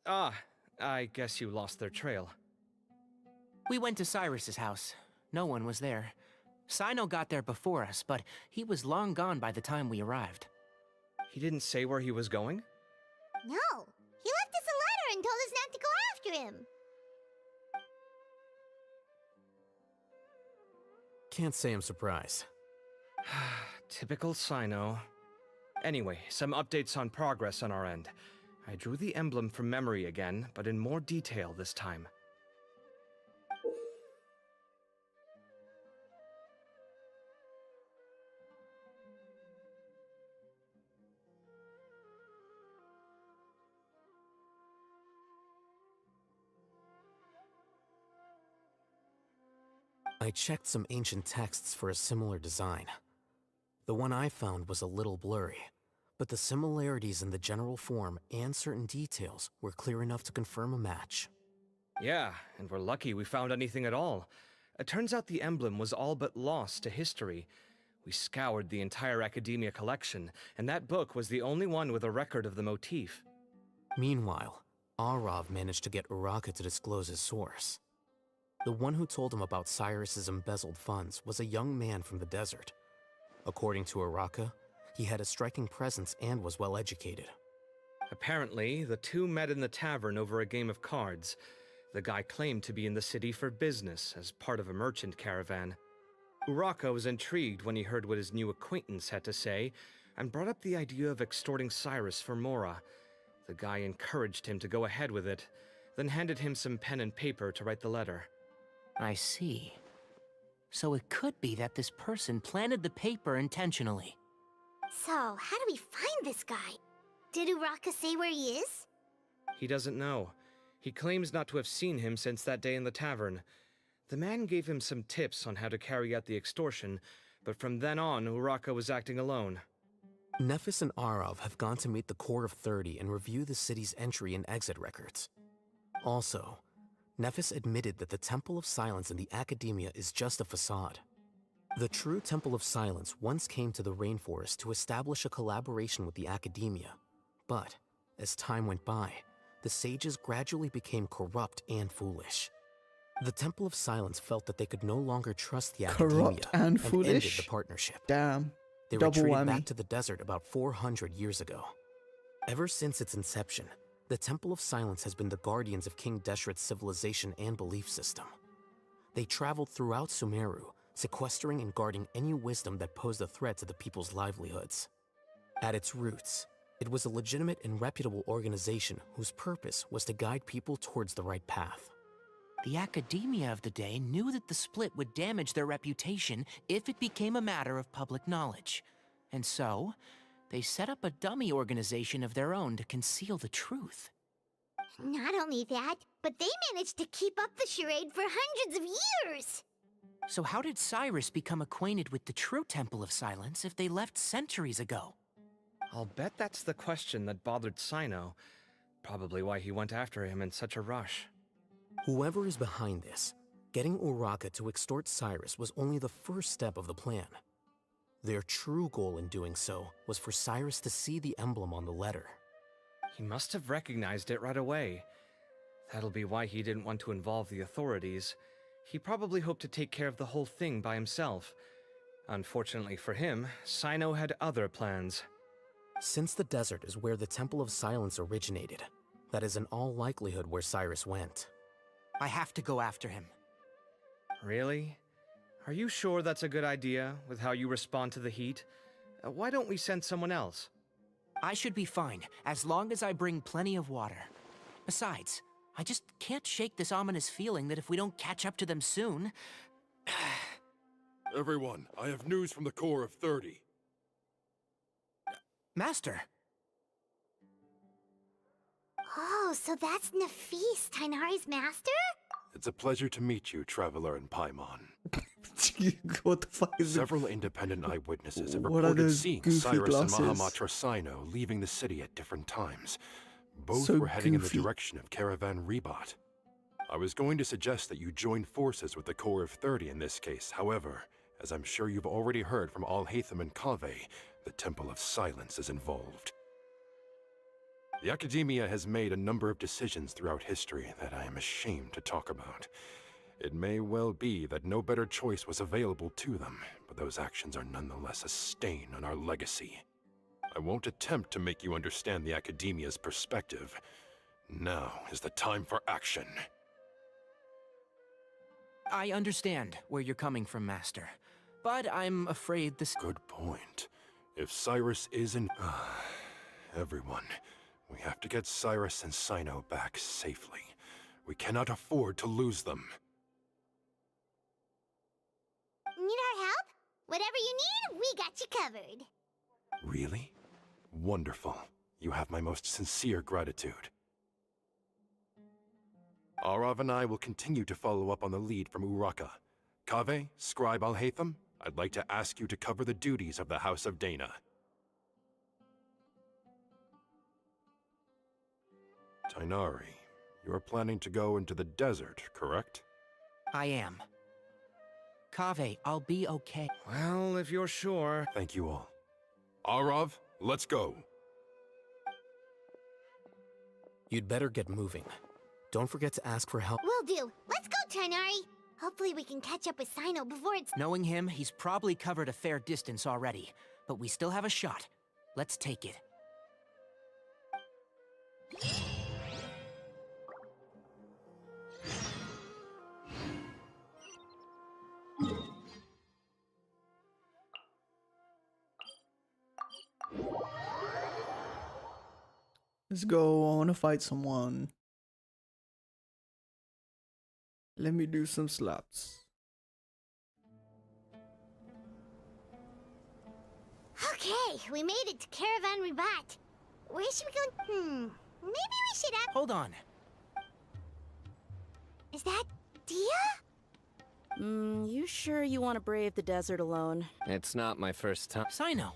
Ah, I guess you lost their trail. We went to Cyrus's house. No one was there. Sino got there before us, but he was long gone by the time we arrived. He didn't say where he was going? No, he left us a letter and told us not to go after him. Can't say I'm surprised. Typical Sino. Anyway, some updates on progress on our end. I drew the emblem from memory again, but in more detail this time. I checked some ancient texts for a similar design. The one I found was a little blurry, but the similarities in the general form and certain details were clear enough to confirm a match. Yeah, and we're lucky we found anything at all. It turns out the emblem was all but lost to history. We scoured the entire Academia collection, and that book was the only one with a record of the motif. Meanwhile, Arav managed to get Uraka to disclose his source. The one who told him about Cyrus's embezzled funds was a young man from the desert. According to Uraka, he had a striking presence and was well educated. Apparently, the two met in the tavern over a game of cards. The guy claimed to be in the city for business, as part of a merchant caravan. Uraka was intrigued when he heard what his new acquaintance had to say, and brought up the idea of extorting Cyrus for Mora. The guy encouraged him to go ahead with it, then handed him some pen and paper to write the letter. I see. So it could be that this person planted the paper intentionally. So, how do we find this guy? Did Uraka say where he is? He doesn't know. He claims not to have seen him since that day in the tavern. The man gave him some tips on how to carry out the extortion, but from then on, Uraka was acting alone. Nephis and Arav have gone to meet the Core of 30 and review the city's entry and exit records. Also, Nephis admitted that the Temple of Silence in the Academia is just a facade. The true Temple of Silence once came to the rainforest to establish a collaboration with the Academia, but as time went by, the sages gradually became corrupt and foolish. The Temple of Silence felt that they could no longer trust the Academia Corrupt and ended foolish? the partnership. Damn. They Double retreated whammy. back to the desert about 400 years ago. Ever since its inception, the Temple of Silence has been the guardians of King Deshret's civilization and belief system. They traveled throughout Sumeru, sequestering and guarding any wisdom that posed a threat to the people's livelihoods. At its roots, it was a legitimate and reputable organization whose purpose was to guide people towards the right path. The Academia of the day knew that the split would damage their reputation if it became a matter of public knowledge. And so, they set up a dummy organization of their own to conceal the truth. Not only that, but they managed to keep up the charade for hundreds of years! So how did Cyrus become acquainted with the true Temple of Silence if they left centuries ago? I'll bet that's the question that bothered Sino. Probably why he went after him in such a rush. Whoever is behind this, getting Uraka to extort Cyrus was only the first step of the plan. Their true goal in doing so was for Cyrus to see the emblem on the letter. He must have recognized it right away. That'll be why he didn't want to involve the authorities. He probably hoped to take care of the whole thing by himself. Unfortunately for him, Sino had other plans. Since the desert is where the Temple of Silence originated, that is in all likelihood where Cyrus went. I have to go after him. Really? Are you sure that's a good idea, with how you respond to the heat? Why don't we send someone else? I should be fine, as long as I bring plenty of water. Besides, I just can't shake this ominous feeling that if we don't catch up to them soon... Everyone, I have news from the Core of 30. Master! Oh, so that's Nafis, Tainari's master? It's a pleasure to meet you, Traveler in Paimon. What the fuck is it? Several independent eyewitnesses have What are reported those seeing goofy Cyrus glasses? and Mahamatra Sino leaving the city at different times. Both So were heading in goofy. the direction of Caravan Rebot. I was going to suggest that you join forces with the Corps of 30 in this case. However, as I'm sure you've already heard from Alhaitham and Kaveh, the Temple of Silence is involved. The Academia has made a number of decisions throughout history that I am ashamed to talk about. It may well be that no better choice was available to them, but those actions are nonetheless a stain on our legacy. I won't attempt to make you understand the Academia's perspective. Now is the time for action. I understand where you're coming from, Master. But I'm afraid this... Good point. If Cyrus isn't... everyone, we have to get Cyrus and Sino back safely. We cannot afford to lose them. Need our help? Whatever you need, we got you covered. Really? Wonderful. You have my most sincere gratitude. Arav and I will continue to follow up on the lead from Uraka. Kaveh, Scribe Alhaitham, I'd like to ask you to cover the duties of the House of Dana. Tainari, you are planning to go into the desert, correct? I am. Kaveh, I'll be okay. Well, if you're sure. Thank you all. Arav, let's go. You'd better get moving. Don't forget to ask for help. Will do. Let's go, Tainari. Hopefully we can catch up with Sino before it's... Knowing him, he's probably covered a fair distance already. But we still have a shot. Let's take it. Let's go. I want to fight someone. Let me do some slaps. Okay, we made it to Caravan Ribat. Where should we go? Maybe we should have... Hold on. Is that Dia? You sure you want to brave the desert alone? It's not my first time. Sino.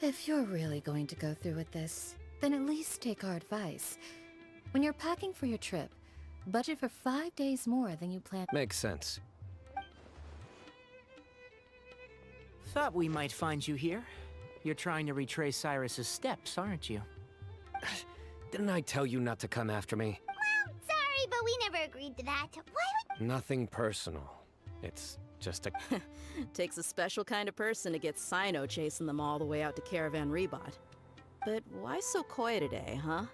If you're really going to go through with this, then at least take our advice. When you're packing for your trip, budget for 5 days more than you planned. Makes sense. Thought we might find you here. You're trying to retrace Cyrus's steps, aren't you? Didn't I tell you not to come after me? Well, sorry, but we never agreed to that. Why would... Nothing personal. It's just a... Takes a special kind of person to get Sino chasing them all the way out to Caravan Rebot. But why so coy today, huh?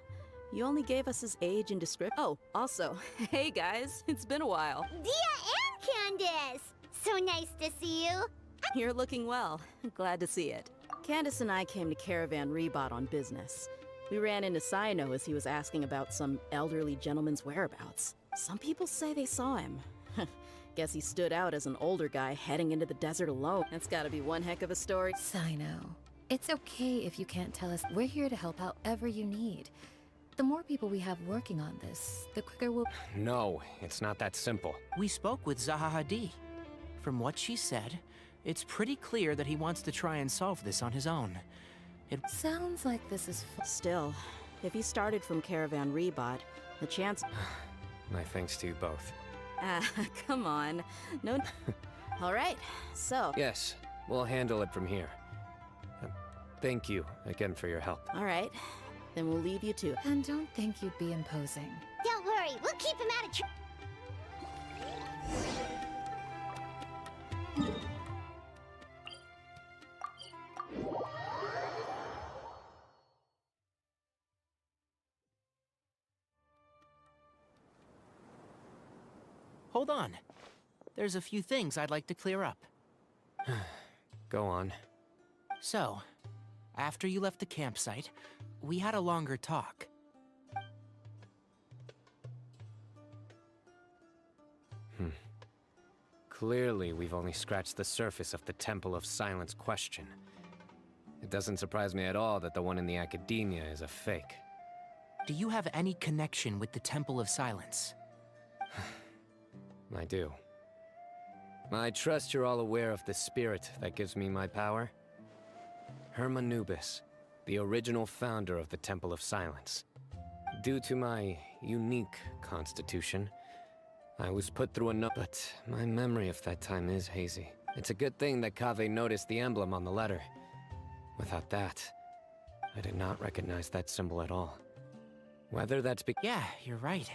You only gave us his age and description. Oh, also, hey guys, it's been a while. Dia and Candace! So nice to see you. You're looking well. Glad to see it. Candace and I came to Caravan Rebot on business. We ran into Sino as he was asking about some elderly gentleman's whereabouts. Some people say they saw him. Guess he stood out as an older guy heading into the desert alone. That's gotta be one heck of a story. Sino, it's okay if you can't tell us. We're here to help however you need. The more people we have working on this, the quicker we'll... No, it's not that simple. We spoke with Zaha Hadid. From what she said, it's pretty clear that he wants to try and solve this on his own. It sounds like this is... Still, if he started from Caravan Rebot, the chance... My thanks to you both. Come on. No... All right, so... Yes, we'll handle it from here. Thank you again for your help. All right, then we'll leave you to it. And don't think you'd be imposing. Don't worry, we'll keep him out of trouble. Hold on. There's a few things I'd like to clear up. Go on. So, after you left the campsite, we had a longer talk. Clearly, we've only scratched the surface of the Temple of Silence question. It doesn't surprise me at all that the one in the Academia is a fake. do you have any connection with the Temple of Silence? I do. I trust you're all aware of the spirit that gives me my power. Hermanubis, the original founder of the Temple of Silence. Due to my unique constitution, I was put through but my memory of that time is hazy. It's a good thing that Kaveh noticed the emblem on the letter. Without that, I did not recognize that symbol at all. Whether that's Yeah, you're right.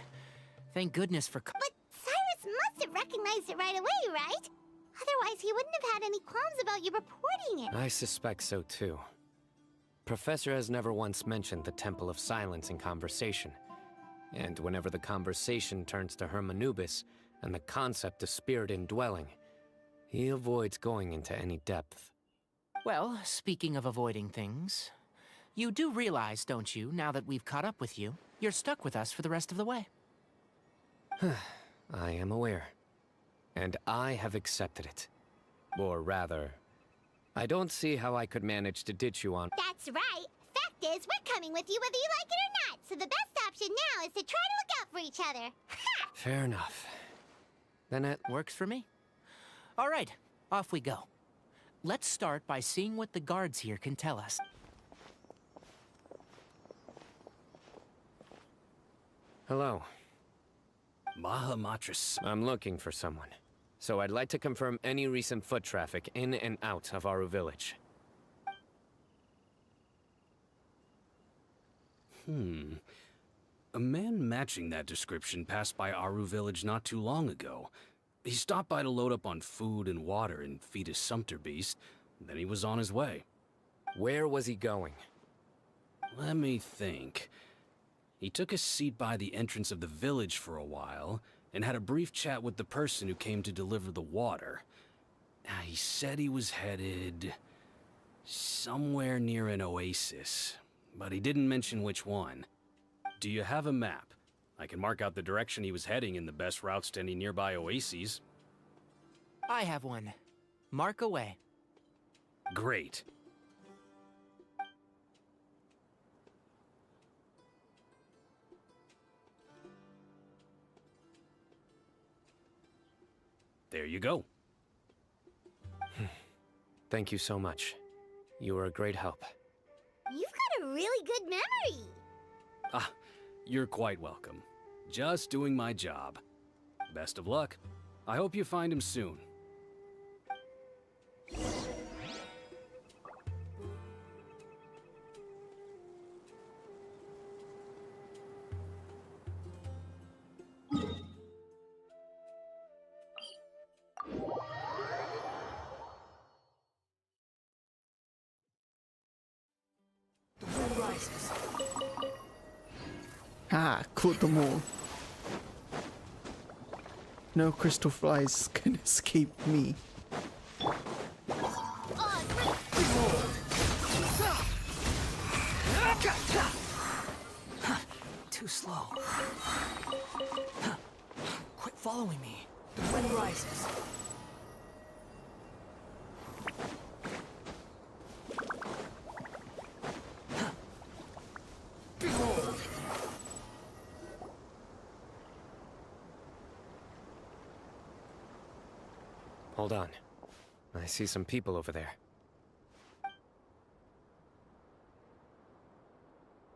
Thank goodness for... But Cyrus must have recognized it right away, right? Otherwise, he wouldn't have had any qualms about you reporting it. I suspect so too. Professor has never once mentioned the Temple of Silence in conversation. And whenever the conversation turns to Hermanubis and the concept of spirit indwelling, he avoids going into any depth. Well, speaking of avoiding things, you do realize, don't you, now that we've caught up with you, you're stuck with us for the rest of the way. I am aware. And I have accepted it. Or rather, I don't see how I could manage to ditch you on... That's right. Fact is, we're coming with you whether you like it or not, so the best option now is to try to look out for each other. Ha! Fair enough. Then it works for me. All right, off we go. Let's start by seeing what the guards here can tell us. Hello. Mahamatras. I'm looking for someone. So I'd like to confirm any recent foot traffic in and out of Aru Village. A man matching that description passed by Aru Village not too long ago. He stopped by to load up on food and water and feed his sumpter beast, then he was on his way. Where was he going? Let me think. He took a seat by the entrance of the village for a while, and had a brief chat with the person who came to deliver the water. He said he was headed... somewhere near an oasis, but he didn't mention which one. Do you have a map? I can mark out the direction he was heading and the best routes to any nearby oases. I have one. Mark away. Great. There you go. Thank you so much. You were a great help. You've got a really good memory. Ah, you're quite welcome. Just doing my job. Best of luck. I hope you find him soon. Ah, caught them all. No crystal flies can escape me. Too slow. Quit following me. The wind rises. Hold on. I see some people over there.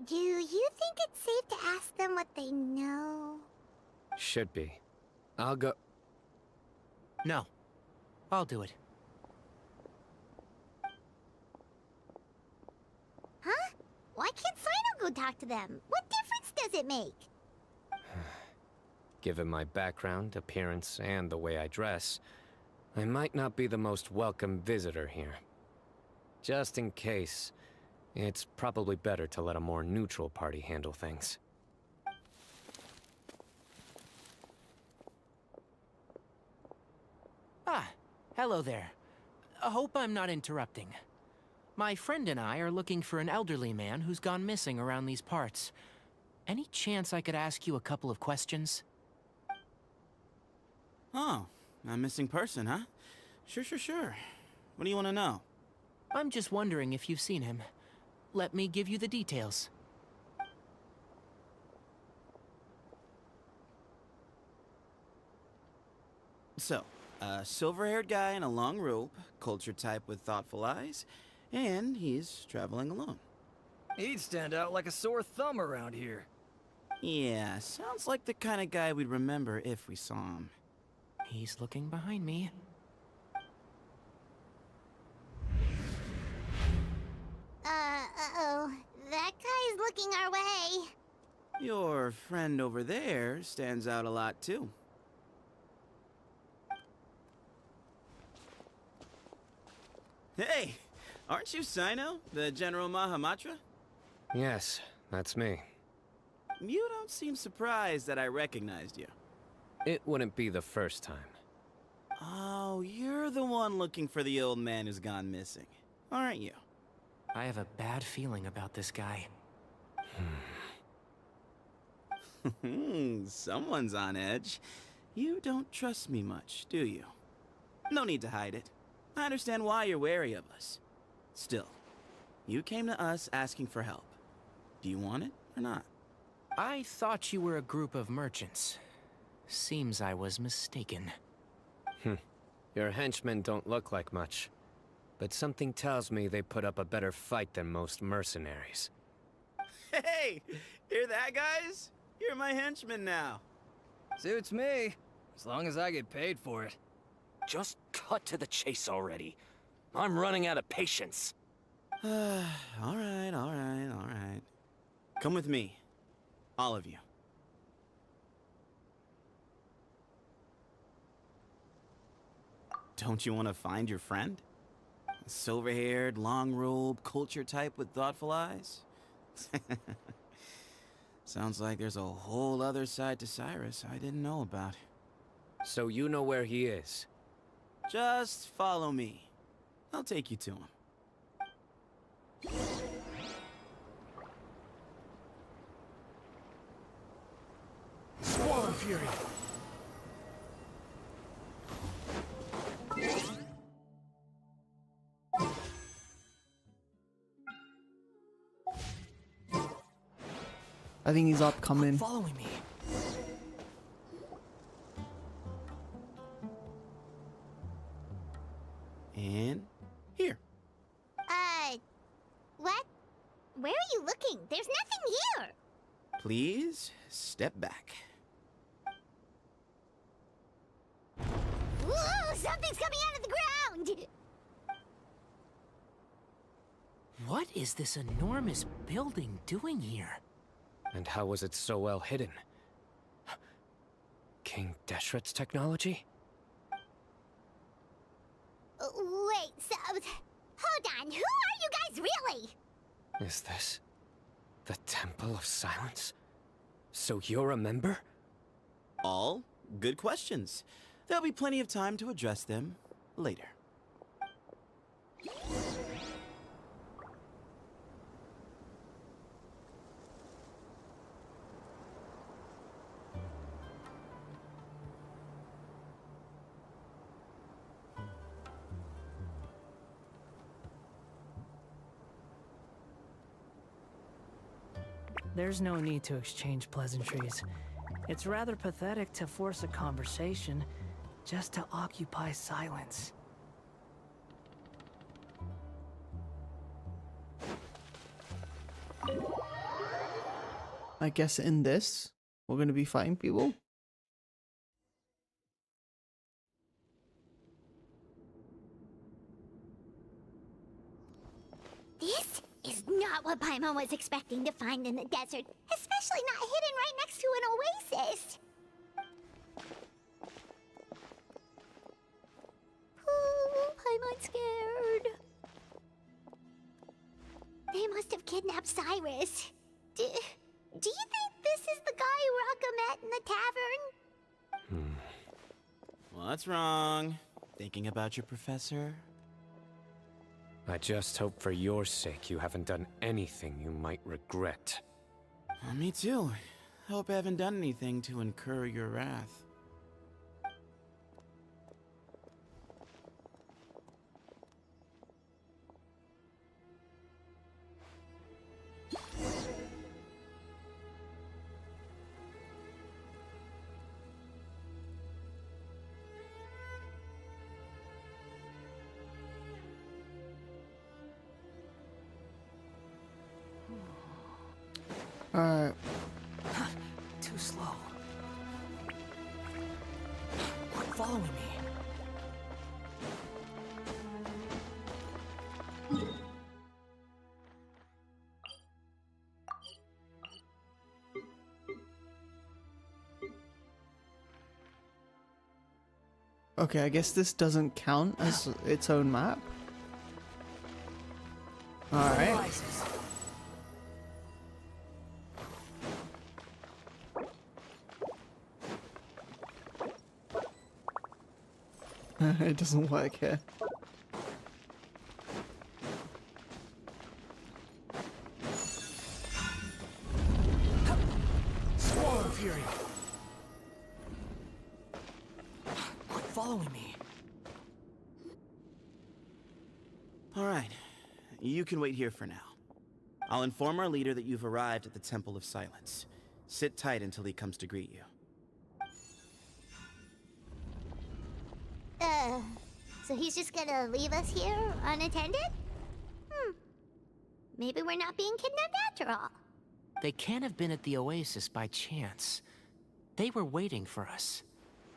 Do you think it's safe to ask them what they know? Should be. I'll go... No. I'll do it. Huh? Why can't Sino go talk to them? What difference does it make? Given my background, appearance, and the way I dress, I might not be the most welcome visitor here. Just in case, it's probably better to let a more neutral party handle things. Ah, hello there. I hope I'm not interrupting. My friend and I are looking for an elderly man who's gone missing around these parts. Any chance I could ask you a couple of questions? Oh, a missing person, huh? Sure. What do you want to know? I'm just wondering if you've seen him. Let me give you the details. So, a silver-haired guy in a long robe, culture type with thoughtful eyes, and he's traveling alone. He'd stand out like a sore thumb around here. Yeah, sounds like the kind of guy we'd remember if we saw him. He's looking behind me. Uh-oh. That guy's looking our way. Your friend over there stands out a lot, too. Hey! Aren't you Sino, the General Mahamatra? Yes, that's me. You don't seem surprised that I recognized you. It wouldn't be the first time. Oh, you're the one looking for the old man who's gone missing, aren't you? I have a bad feeling about this guy. Someone's on edge. You don't trust me much, do you? No need to hide it. I understand why you're wary of us. Still, you came to us asking for help. Do you want it or not? I thought you were a group of merchants. Seems I was mistaken. Your henchmen don't look like much, but something tells me they put up a better fight than most mercenaries. Hey! Hear that, guys? You're my henchmen now. Suits me, as long as I get paid for it. Just cut to the chase already. I'm running out of patience. All right. Come with me. All of you. Don't you want to find your friend? Silver-haired, long-robed, culture type with thoughtful eyes? Sounds like there's a whole other side to Cyrus I didn't know about. So you know where he is? Just follow me. I'll take you to him. Swallow Fury! I think he's upcoming. Following me. And here. What? Where are you looking? There's nothing here. Please step back. Whoa, something's coming out of the ground! What is this enormous building doing here? And how was it so well hidden? King Deshret's technology? Wait, so... Hold on, who are you guys really? Is this the Temple of Silence? So you're a member? All good questions. There'll be plenty of time to address them later. There's no need to exchange pleasantries. It's rather pathetic to force a conversation just to occupy silence. I guess in this, we're gonna be fighting people. This is not what Paimon was expecting to find in the desert, especially not hidden right next to an oasis. Oh, Paimon's scared. They must have kidnapped Cyrus. Do you think this is the guy Raka met in the tavern? What's wrong? Thinking about your professor? I just hope for your sake you haven't done anything you might regret. Me too. Hope I haven't done anything to incur your wrath. Alright. Too slow. Quit following me. Okay, I guess this doesn't count as its own map. Alright. It doesn't work here. Squall of Fury. Quit following me. All right. You can wait here for now. I'll inform our leader that you've arrived at the Temple of Silence. Sit tight until he comes to greet you. So he's just gonna leave us here unattended? Maybe we're not being kidnapped after all. They can't have been at the Oasis by chance. They were waiting for us.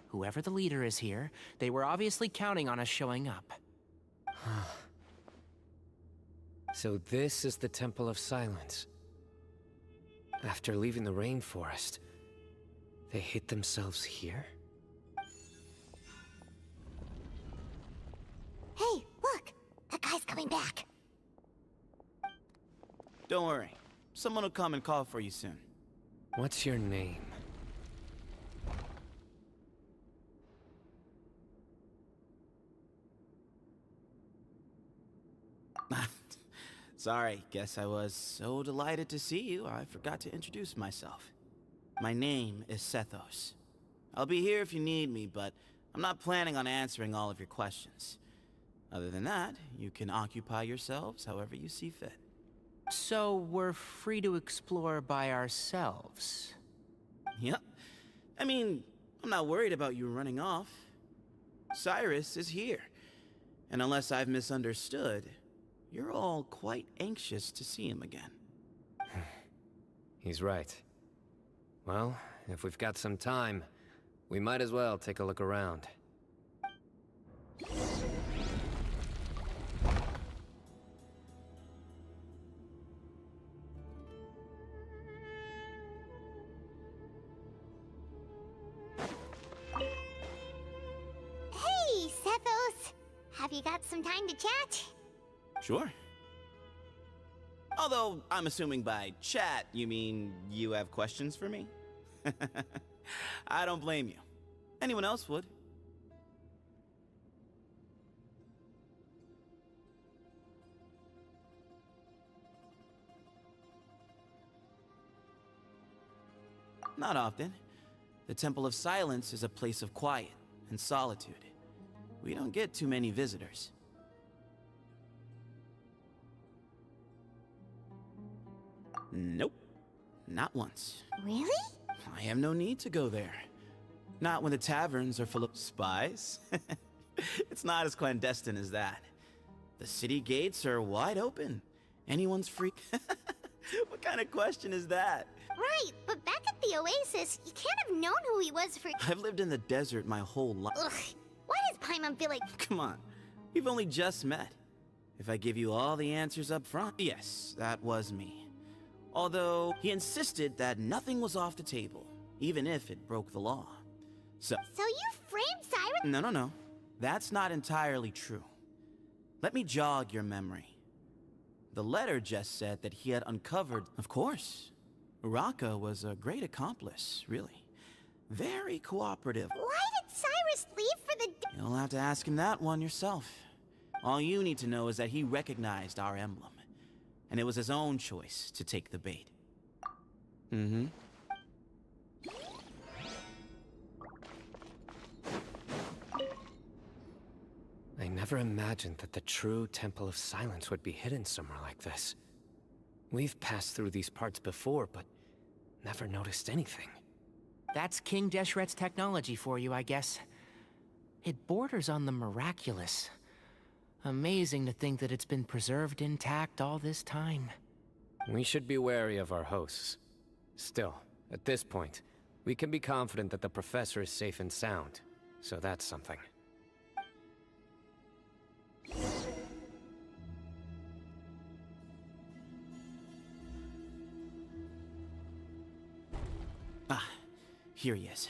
Whoever the leader is here, they were obviously counting on us showing up. So this is the Temple of Silence. After leaving the rainforest, they hid themselves here? Hey, look! That guy's coming back. Don't worry. Someone will come and call for you soon. What's your name? Sorry, guess I was so delighted to see you, I forgot to introduce myself. My name is Sethos. I'll be here if you need me, but I'm not planning on answering all of your questions. Other than that, you can occupy yourselves however you see fit. So we're free to explore by ourselves? Yep. I mean, I'm not worried about you running off. Cyrus is here. And unless I've misunderstood, you're all quite anxious to see him again. He's right. Well, if we've got some time, we might as well take a look around. Hey, Sethos! Have you got some time to chat? Sure. Although, I'm assuming by chat, you mean you have questions for me? I don't blame you. Anyone else would. Not often. The Temple of Silence is a place of quiet and solitude. We don't get too many visitors. Nope. Not once. Really? I have no need to go there. Not when the taverns are full of spies. It's not as clandestine as that. The city gates are wide open. Anyone's free. What kind of question is that? Right, but back at the Oasis, you can't have known who he was for— I've lived in the desert my whole life. Ugh, why does Paimon feel like— Come on, we've only just met. If I give you all the answers up front, yes, that was me. Although, he insisted that nothing was off the table, even if it broke the law. So you framed Cyrus? No. That's not entirely true. Let me jog your memory. The letter just said that he had uncovered— Of course. Uraka was a great accomplice, really. Very cooperative. Why did Cyrus leave for the— You'll have to ask him that one yourself. All you need to know is that he recognized our emblem. And it was his own choice to take the bait. Mm-hmm. I never imagined that the true Temple of Silence would be hidden somewhere like this. We've passed through these parts before, but never noticed anything. That's King Deshret's technology for you, I guess. It borders on the miraculous. Amazing to think that it's been preserved intact all this time. We should be wary of our hosts. Still, at this point, we can be confident that the professor is safe and sound. So that's something. Ah, here he is.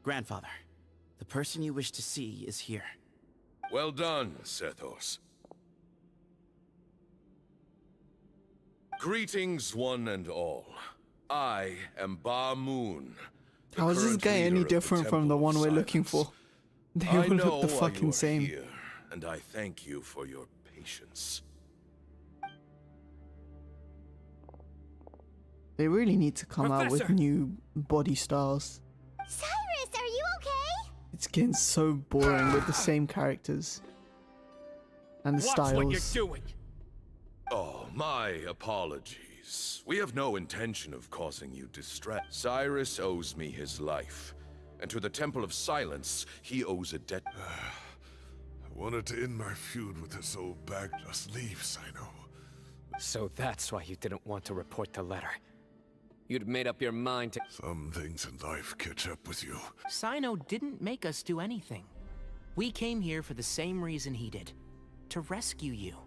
Grandfather, the person you wish to see is here. Well done, Sethos. Greetings, one and all. I am Ba Moon. How is this guy any different from the one we're looking for? They all look the fucking same. Here, and I thank you for your patience. They really need to come out with new body styles. Cyrus, are you okay? It's getting so boring with the same characters. And the styles. Watch what you're doing! Oh, my apologies. We have no intention of causing you distress. Cyrus owes me his life. And to the Temple of Silence, he owes a debt. I wanted to end my feud with this old bag. Just leave, Sino. So that's why you didn't want to report the letter. You'd made up your mind to— Some things in life catch up with you. Sino didn't make us do anything. We came here for the same reason he did. To rescue you.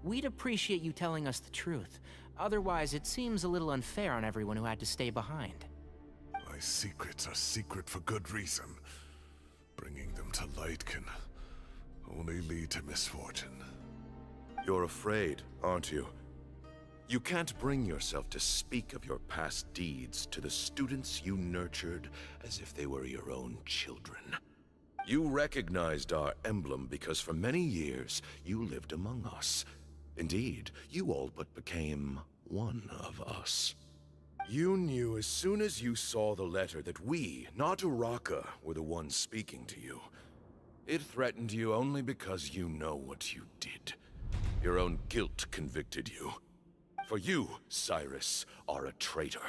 We'd appreciate you telling us the truth. Otherwise, it seems a little unfair on everyone who had to stay behind. My secrets are secret for good reason. Bringing them to light can only lead to misfortune. You're afraid, aren't you? You can't bring yourself to speak of your past deeds to the students you nurtured as if they were your own children. You recognized our emblem because for many years you lived among us. Indeed, you all but became one of us. You knew as soon as you saw the letter that we, not Uraka, were the ones speaking to you. It threatened you only because you know what you did. Your own guilt convicted you. For you, Cyrus, are a traitor.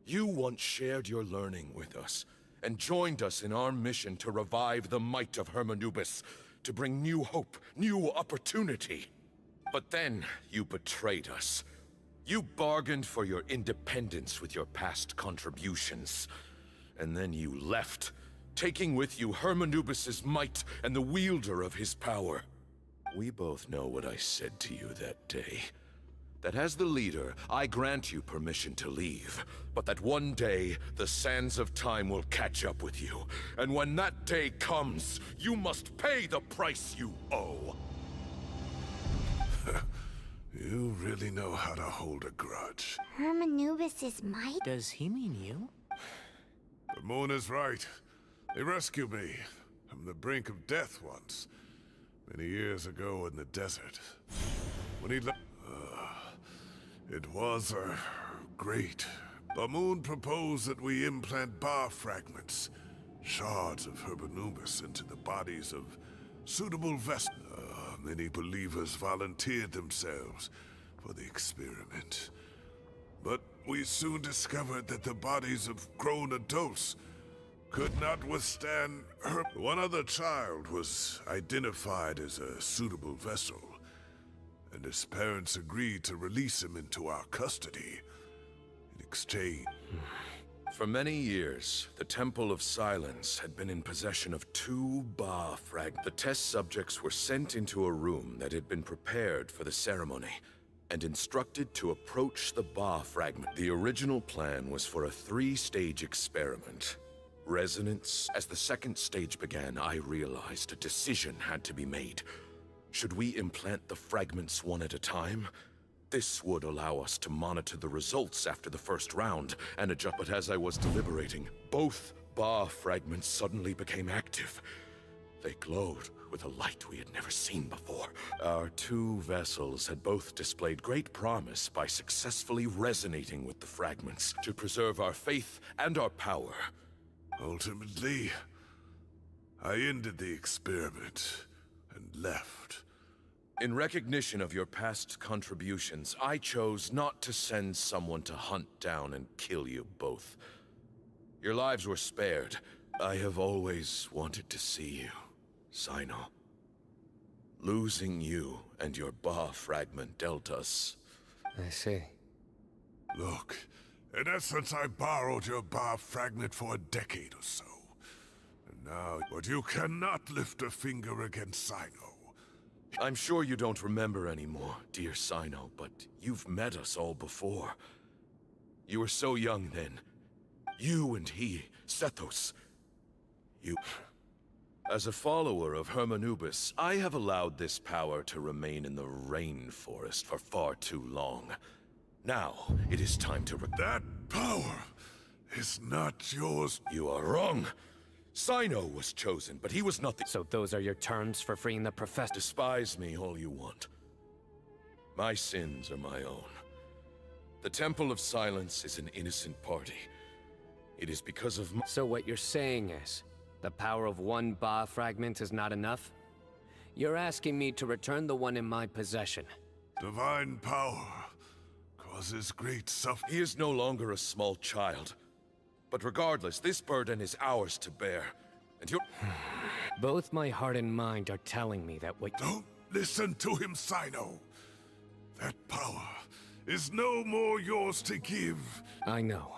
You once shared your learning with us, and joined us in our mission to revive the might of Hermanubis, to bring new hope, new opportunity. But then, you betrayed us. You bargained for your independence with your past contributions. And then you left, taking with you Hermanubis' might and the wielder of his power. We both know what I said to you that day. That as the leader, I grant you permission to leave, but that one day, the sands of time will catch up with you. And when that day comes, you must pay the price you owe. You really know how to hold a grudge. Hermanubis' might? Does he mean you? The moon is right. They rescued me from the brink of death once, many years ago in the desert. When he it was great. Bamoon proposed that we implant bar fragments, shards of Hermanubis, into the bodies of suitable vessels. Many believers volunteered themselves for the experiment. But we soon discovered that the bodies of grown adults could not withstand her. One other child was identified as a suitable vessel, and his parents agreed to release him into our custody in exchange. For many years, the Temple of Silence had been in possession of 2 Ba fragments. The test subjects were sent into a room that had been prepared for the ceremony and instructed to approach the Ba fragment. The original plan was for a 3-stage experiment. Resonance. As the second stage began, I realized a decision had to be made. Should we implant the fragments one at a time? This would allow us to monitor the results after the first round and adjust. But as I was deliberating, both Ba fragments suddenly became active. They glowed with a light we had never seen before. Our two vessels had both displayed great promise by successfully resonating with the fragments to preserve our faith and our power. Ultimately, I ended the experiment and left. In recognition of your past contributions, I chose not to send someone to hunt down and kill you both. Your lives were spared. I have always wanted to see you, Sino. Losing you and your Ba fragment dealt us. I see. Look, in essence, I borrowed your Ba fragment for a decade or so. And now, but you cannot lift a finger against Sino. I'm sure you don't remember anymore, dear Sino, but you've met us all before. You were so young then. You and he, Sethos. You... As a follower of Hermanubis, I have allowed this power to remain in the rainforest for far too long. Now, it is time to... That power is not yours. You are wrong. Sino was chosen, but he was nothing. So those are your terms for freeing the professor? Despise me all you want. My sins are my own. The Temple of Silence is an innocent party. It is because of my... So what you're saying is, the power of one Ba fragment is not enough? You're asking me to return the one in my possession. Divine power causes great suffering. He is no longer a small child. But regardless, this burden is ours to bear. And you're... Both my heart and mind are telling me that what... Don't listen to him, Sino. That power is no more yours to give. I know.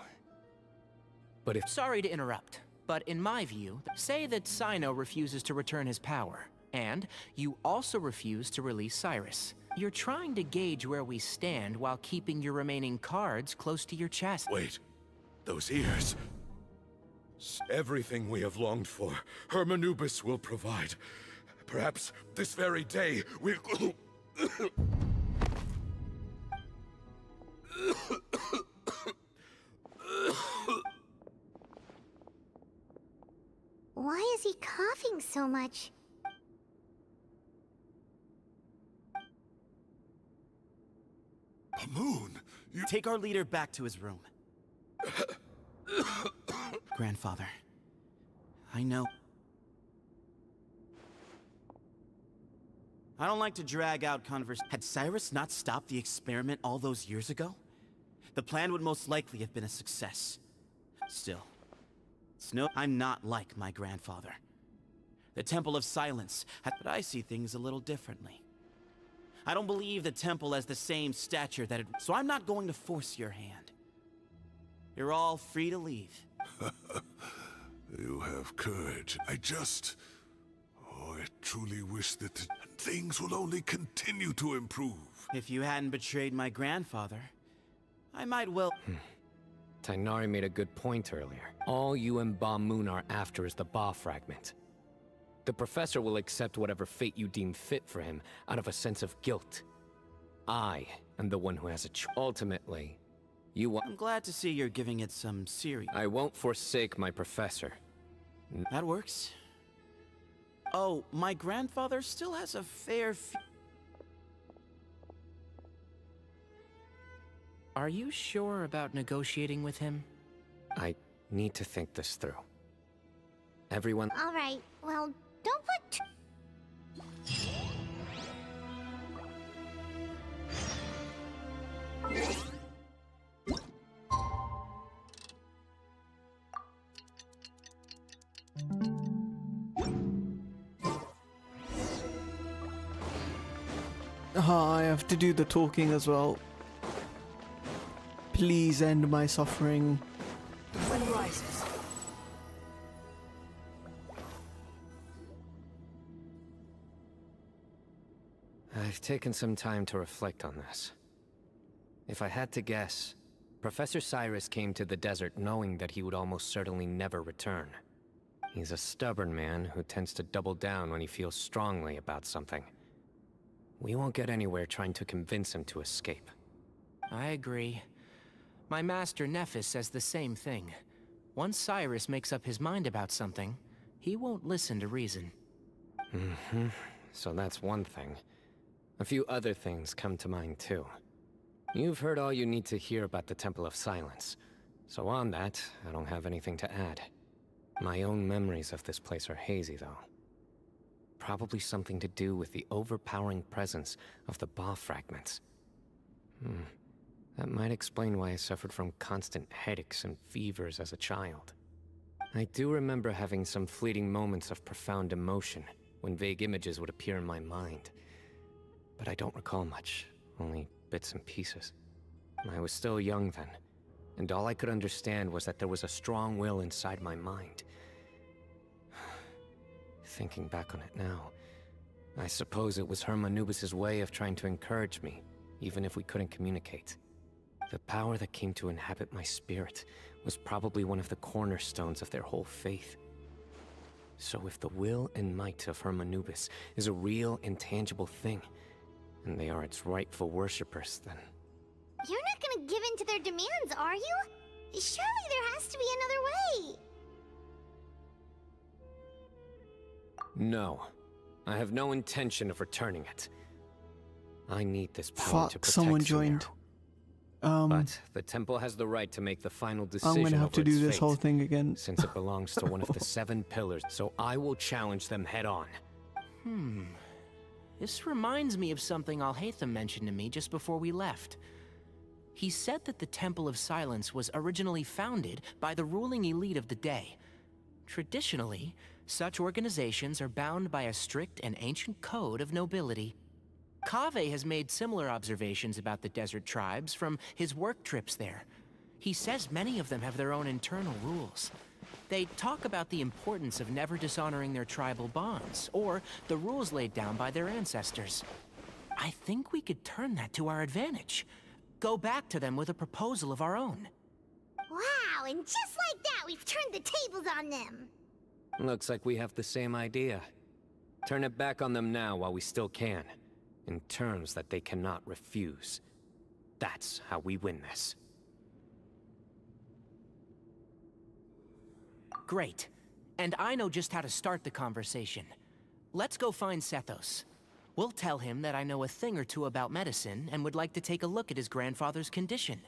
But if... Sorry to interrupt, but in my view, say that Sino refuses to return his power, and you also refuse to release Cyrus. You're trying to gauge where we stand while keeping your remaining cards close to your chest. Wait. Those ears. Everything we have longed for, Hermanubis will provide. Perhaps this very day we'll... Why is he coughing so much? Pamoon, you... Take our leader back to his room. Grandfather, I know. I don't like to drag out conversation. Had Cyrus not stopped the experiment all those years ago, the plan would most likely have been a success. Still, I'm not like my grandfather. The Temple of Silence, but I see things a little differently. I don't believe the temple has the same stature that it... So I'm not going to force your hand. You're all free to leave. You have courage. I truly wish that things will only continue to improve. If you hadn't betrayed my grandfather, I might well... Tainari made a good point earlier. All you and Ba Moon are after is the Ba fragment. The professor will accept whatever fate you deem fit for him out of a sense of guilt. I am the one who has a choice. Ultimately, you want... I'm glad to see you're giving it some serious... I won't forsake my professor. That works. Oh, my grandfather still has a fair Are you sure about negotiating with him? I need to think this through. Everyone... All right, well, don't put... I have to do the talking as well. Please end my suffering. Sun rises. I've taken some time to reflect on this. If I had to guess, Professor Cyrus came to the desert knowing that he would almost certainly never return. He's a stubborn man who tends to double down when he feels strongly about something. We won't get anywhere trying to convince him to escape. I agree. My master Nephis says the same thing. Once Cyrus makes up his mind about something, he won't listen to reason. Mm-hmm. So that's one thing. A few other things come to mind, too. You've heard all you need to hear about the Temple of Silence. So on that, I don't have anything to add. My own memories of this place are hazy, though. Probably something to do with the overpowering presence of the Ba fragments. That might explain why I suffered from constant headaches and fevers as a child. I do remember having some fleeting moments of profound emotion when vague images would appear in my mind. But I don't recall much, only bits and pieces. I was still young then, and all I could understand was that there was a strong will inside my mind. Thinking back on it now, I suppose it was Herm Anubis' way of trying to encourage me, even if we couldn't communicate. The power that came to inhabit my spirit was probably one of the cornerstones of their whole faith. So if the will and might of Herm Anubis is a real, intangible thing, and they are its rightful worshippers, then... You're not gonna give in to their demands, are you? Surely there has to be another way. No. I have no intention of returning it. I need this power to Fuck, protect someone Sumeru. joined. But the temple has the right to make the final decision I'm gonna have over to do its this fate, whole thing again. since it belongs to one of the 7 pillars, so I will challenge them head on. This reminds me of something Alhaitham mentioned to me just before we left. He said that the Temple of Silence was originally founded by the ruling elite of the day. Traditionally, such organizations are bound by a strict and ancient code of nobility. Kaveh has made similar observations about the desert tribes from his work trips there. He says many of them have their own internal rules. They talk about the importance of never dishonoring their tribal bonds, or the rules laid down by their ancestors. I think we could turn that to our advantage. Go back to them with a proposal of our own. Wow, and just like that, we've turned the tables on them. Looks like we have the same idea. Turn it back on them now while we still can, in terms that they cannot refuse. That's how we win this. Great. And I know just how to start the conversation. Let's go find Sethos. We'll tell him that I know a thing or two about medicine and would like to take a look at his grandfather's condition.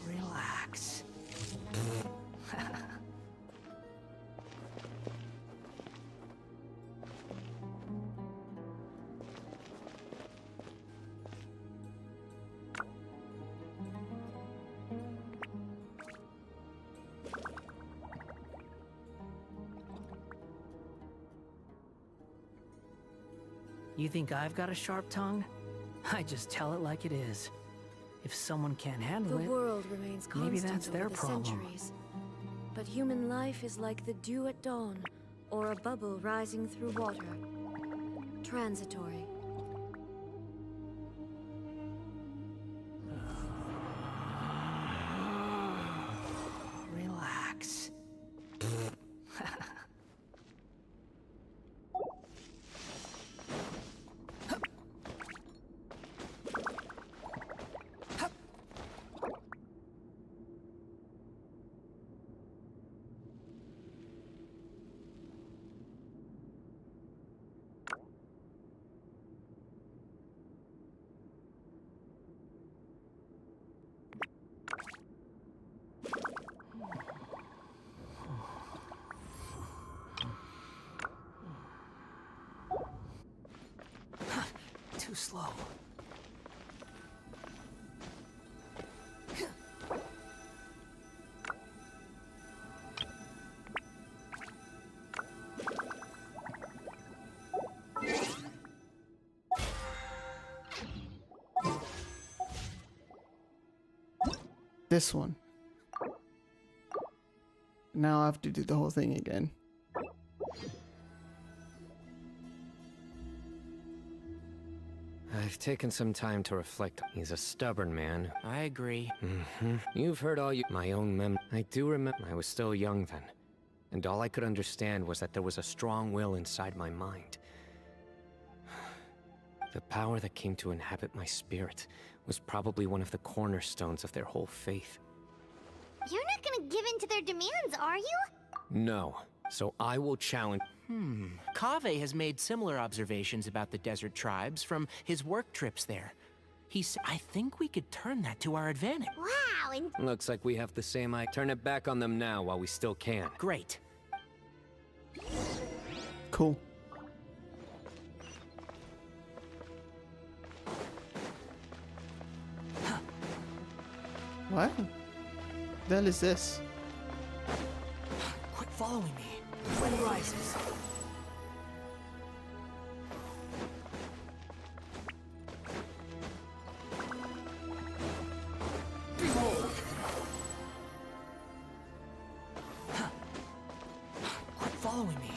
Relax. You think I've got a sharp tongue? I just tell it like it is. If someone can't handle The it, world remains constant maybe that's over their the problem. centuries. But human life is like the dew at dawn, or a bubble rising through water. Transitory. Relax. Too slow. This one. Now I have to do the whole thing again. I've taken some time to reflect. He's a stubborn man. I agree. You've heard my own I do remember I was still young then, and all I could understand was that there was a strong will inside my mind. The power that came to inhabit my spirit was probably one of the cornerstones of their whole faith. You're not gonna give in to their demands, are you? No, so I will challenge. Kaveh has made similar observations about the desert tribes from his work trips there. I think we could turn that to our advantage. Wow, and Looks like we have the same Turn it back on them now while we still can. Great. Cool. What? The hell is this? Quit following me. The wind rises. Behold! Quit following me.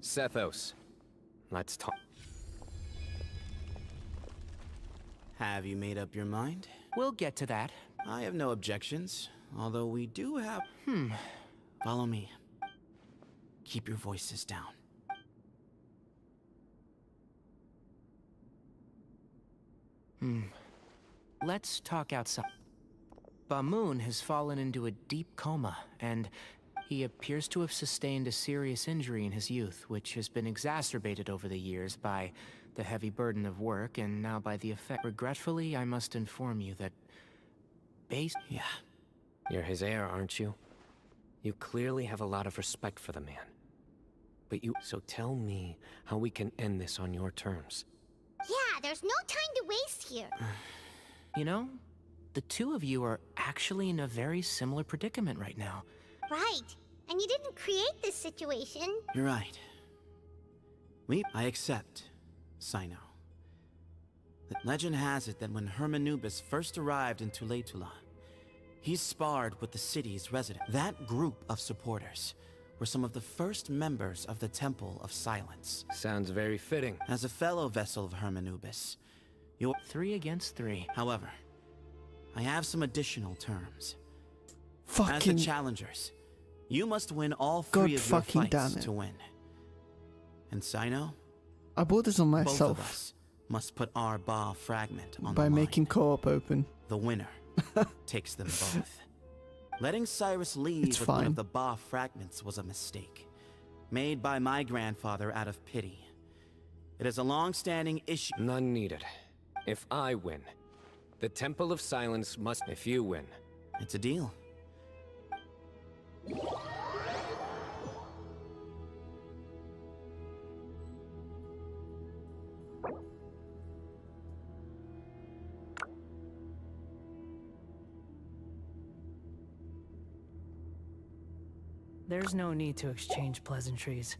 Sethos, let's talk. Have you made up your mind? We'll get to that. I have no objections, although we do have... Follow me. Keep your voices down. Let's talk outside. Bamoon has fallen into a deep coma, and he appears to have sustained a serious injury in his youth, which has been exacerbated over the years by the heavy burden of work and now by the effect. Regretfully, I must inform you that Yeah. You're his heir, aren't you? You clearly have a lot of respect for the man. So tell me how we can end this on your terms. yeah, there's no time to waste here. You know, the two of you are actually in a very similar predicament right now. Right, and you didn't create this situation. You're right. I accept, Sino. The legend has it that when Hermanubis first arrived in Tuletula, he sparred with the city's residents. That group of supporters were some of the first members of the Temple of Silence. Sounds very fitting. As a fellow vessel of Hermanubis, you're 3 against 3. However, I have some additional terms. Fucking... As the challengers, you must win all 3 of your fights to win. And Sino, I bought this on both myself of us must put our Ba fragment on by the line. making co-op open. The winner takes them both. Letting Cyrus leave It's with one fine. of the Ba fragments was a mistake, made by my grandfather out of pity. It is a long-standing issue. None needed. If I win, the Temple of Silence must... If you win. It's a deal. There's no need to exchange pleasantries.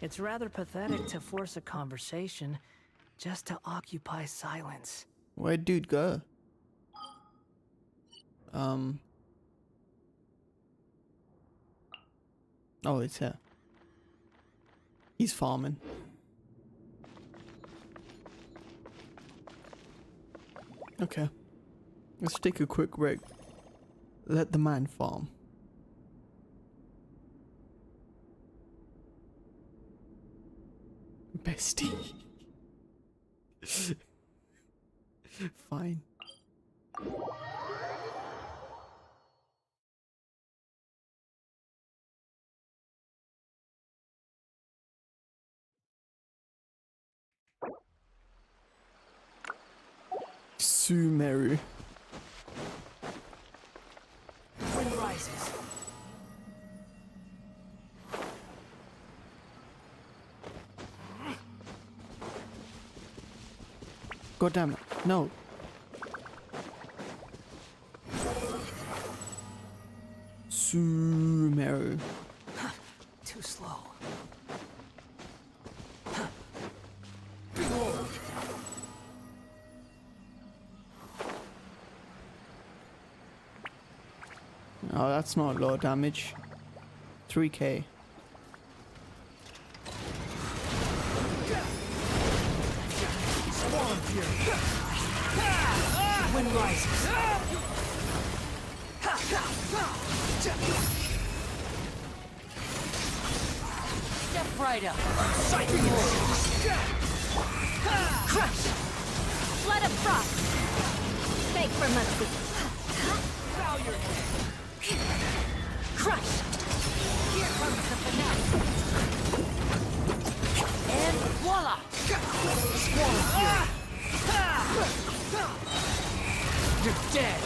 It's rather pathetic to force a conversation just to occupy silence. Where'd dude go? Oh, it's here. He's farming. Okay. Let's take a quick break. Let the man farm. Bestie. Fine. Sumeru. Wind rises. God damn it. No. Sumeru. Too slow. That's not a lot of damage. 3k. Squall Fury. Wind rises. Step right up. Cycling Crush. Flood of frost. Beg for mercy. Bow your head. Crush. Here comes the finale. And voila! Squall Fury. You're dead.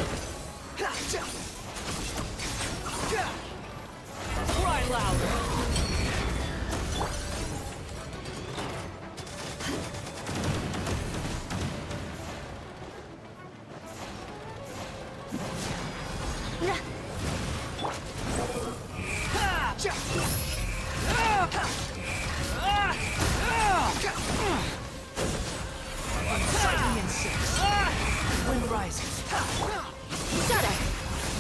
Cry louder. Cycling insects. Wind rises. Shudder.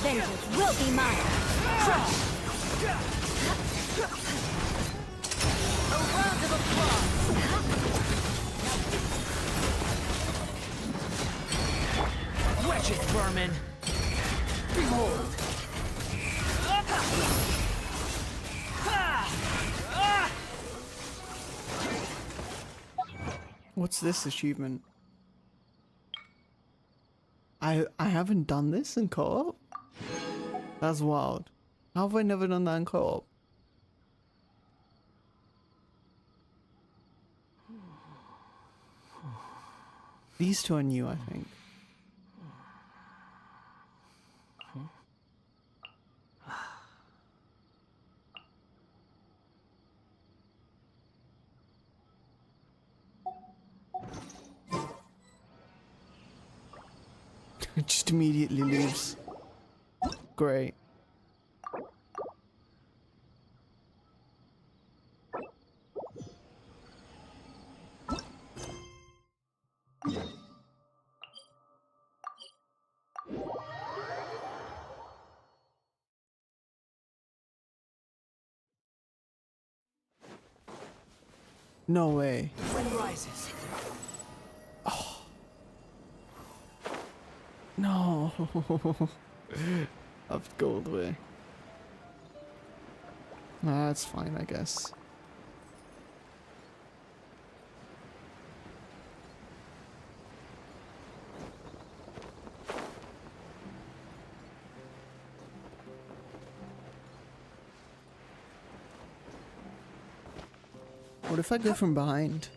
Vengeance will be mine. Crush. A round of applause. Wedge it, vermin. Behold. What's this achievement? I haven't done this in co-op? That's wild. How have I never done that in co-op? These two are new, I think. Just immediately leaves. Great. No way. Wind rises. No. I have to go all the way. Nah, that's fine, I guess. What if I go from behind?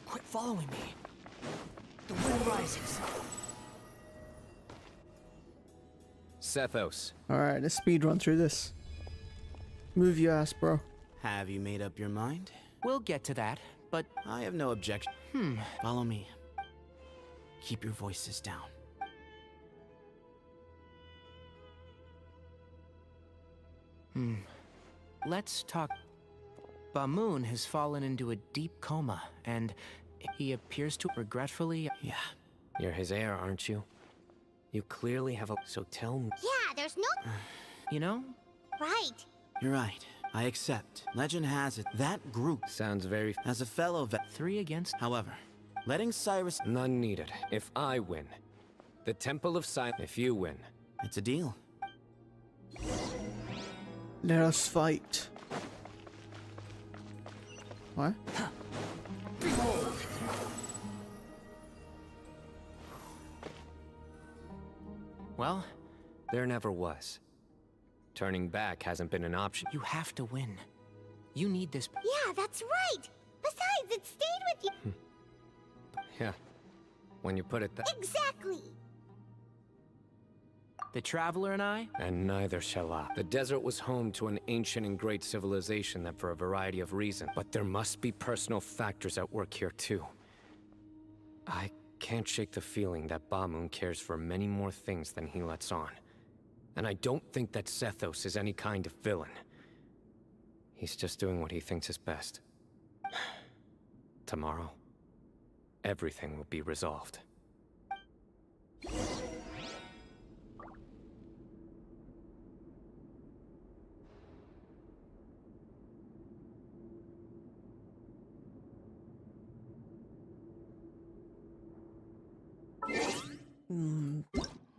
Quit following me. The wind rises. Sethos. Alright, let's speed run through this. Move your ass, bro. Have you made up your mind? We'll get to that, but I have no objection. Follow me. Keep your voices down. let's talk. Bamoon has fallen into a deep coma, and he appears to regretfully... Yeah. You're his heir, aren't you? You clearly have a... So tell me... Yeah, there's no... You know? Right. You're right. I accept. Legend has it, that group... Sounds very... As a fellow vet... 3 against... However, letting Cyrus... None needed. If I win. The Temple of Silence... If you win. It's a deal. Let us fight. What? Well, there never was. Turning back hasn't been an option. You have to win. You need this. Yeah, that's right. Besides, it stayed with you. Yeah. When you put it that... Exactly. The Traveler and I? And neither shall I. The desert was home to an ancient and great civilization that for a variety of reasons. But there must be personal factors at work here too. I can't shake the feeling that Bamoon cares for many more things than he lets on. And I don't think that Sethos is any kind of villain. He's just doing what he thinks is best. Tomorrow, everything will be resolved.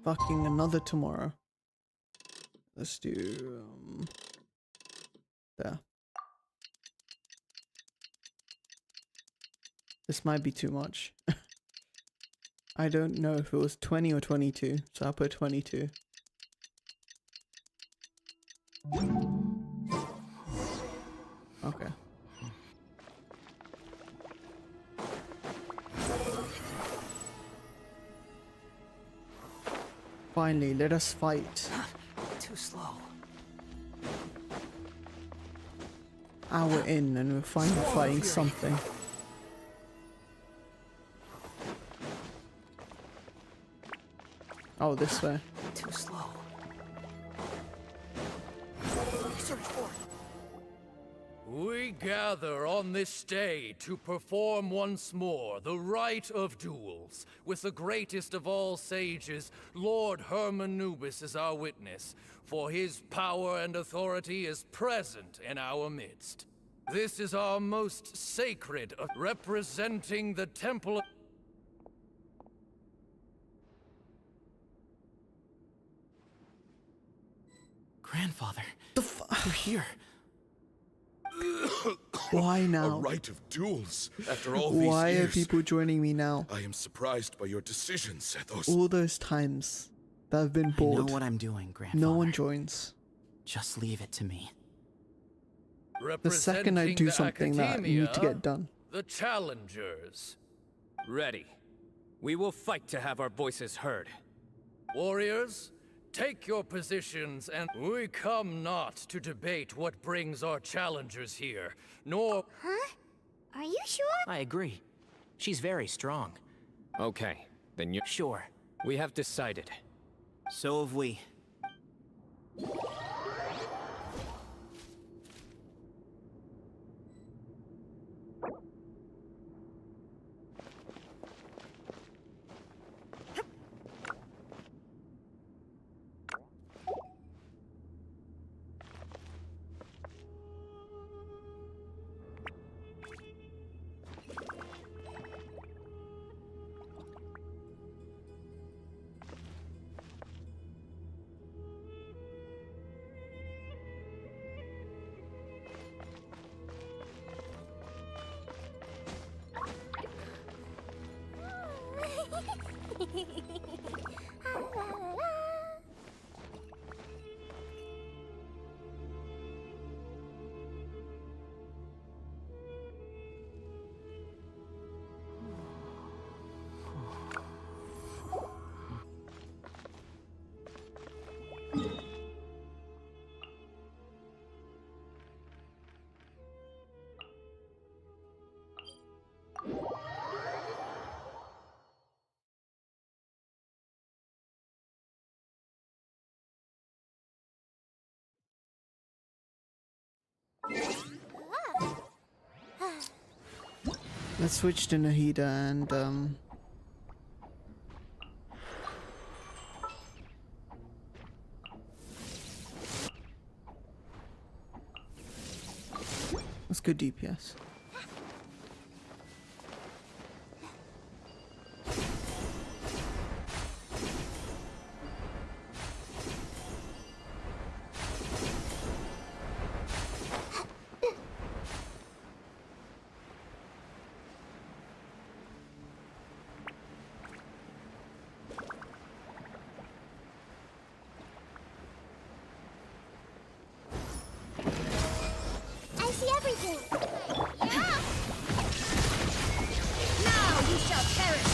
Fucking another tomorrow. Let's do there. This might be too much. I don't know if it was 20 or 22, so I'll put 22. Okay. Finally, let us fight. Too slow. Hour in and we're finally fighting something. Oh, this way. Too slow. Search for it. We gather on this day to perform once more the rite of duels, with the greatest of all sages, Lord Hermanubis, as our witness, for his power and authority is present in our midst. This is our most sacred, representing the temple. Grandfather, you're here. Why now? A rite of duels after all Why these years. are people joining me now? I am surprised by your decision, Sethos. All those times that I've been bored. I know what I'm doing, Grandfather. No one joins. Just leave it to me. The second I do the something that you need to Academia, get done. The challengers. Ready. We will fight to have our voices heard. Warriors, take your positions, and we come not to debate what brings our challengers here, nor... Huh? Are you sure? I agree. She's very strong. Okay, then you... Sure. We have decided. So have we. Let's switch to Nahida and let's go DPS. I see everything. Now you shall perish.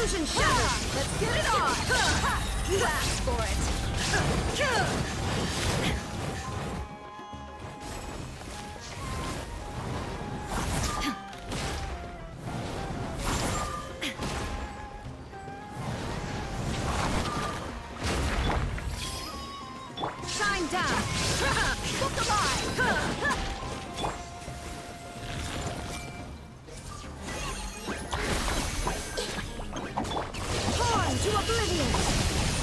Illusion shatter! Let's get it on! You asked for it! Shine down! Look alive! Torn to oblivion!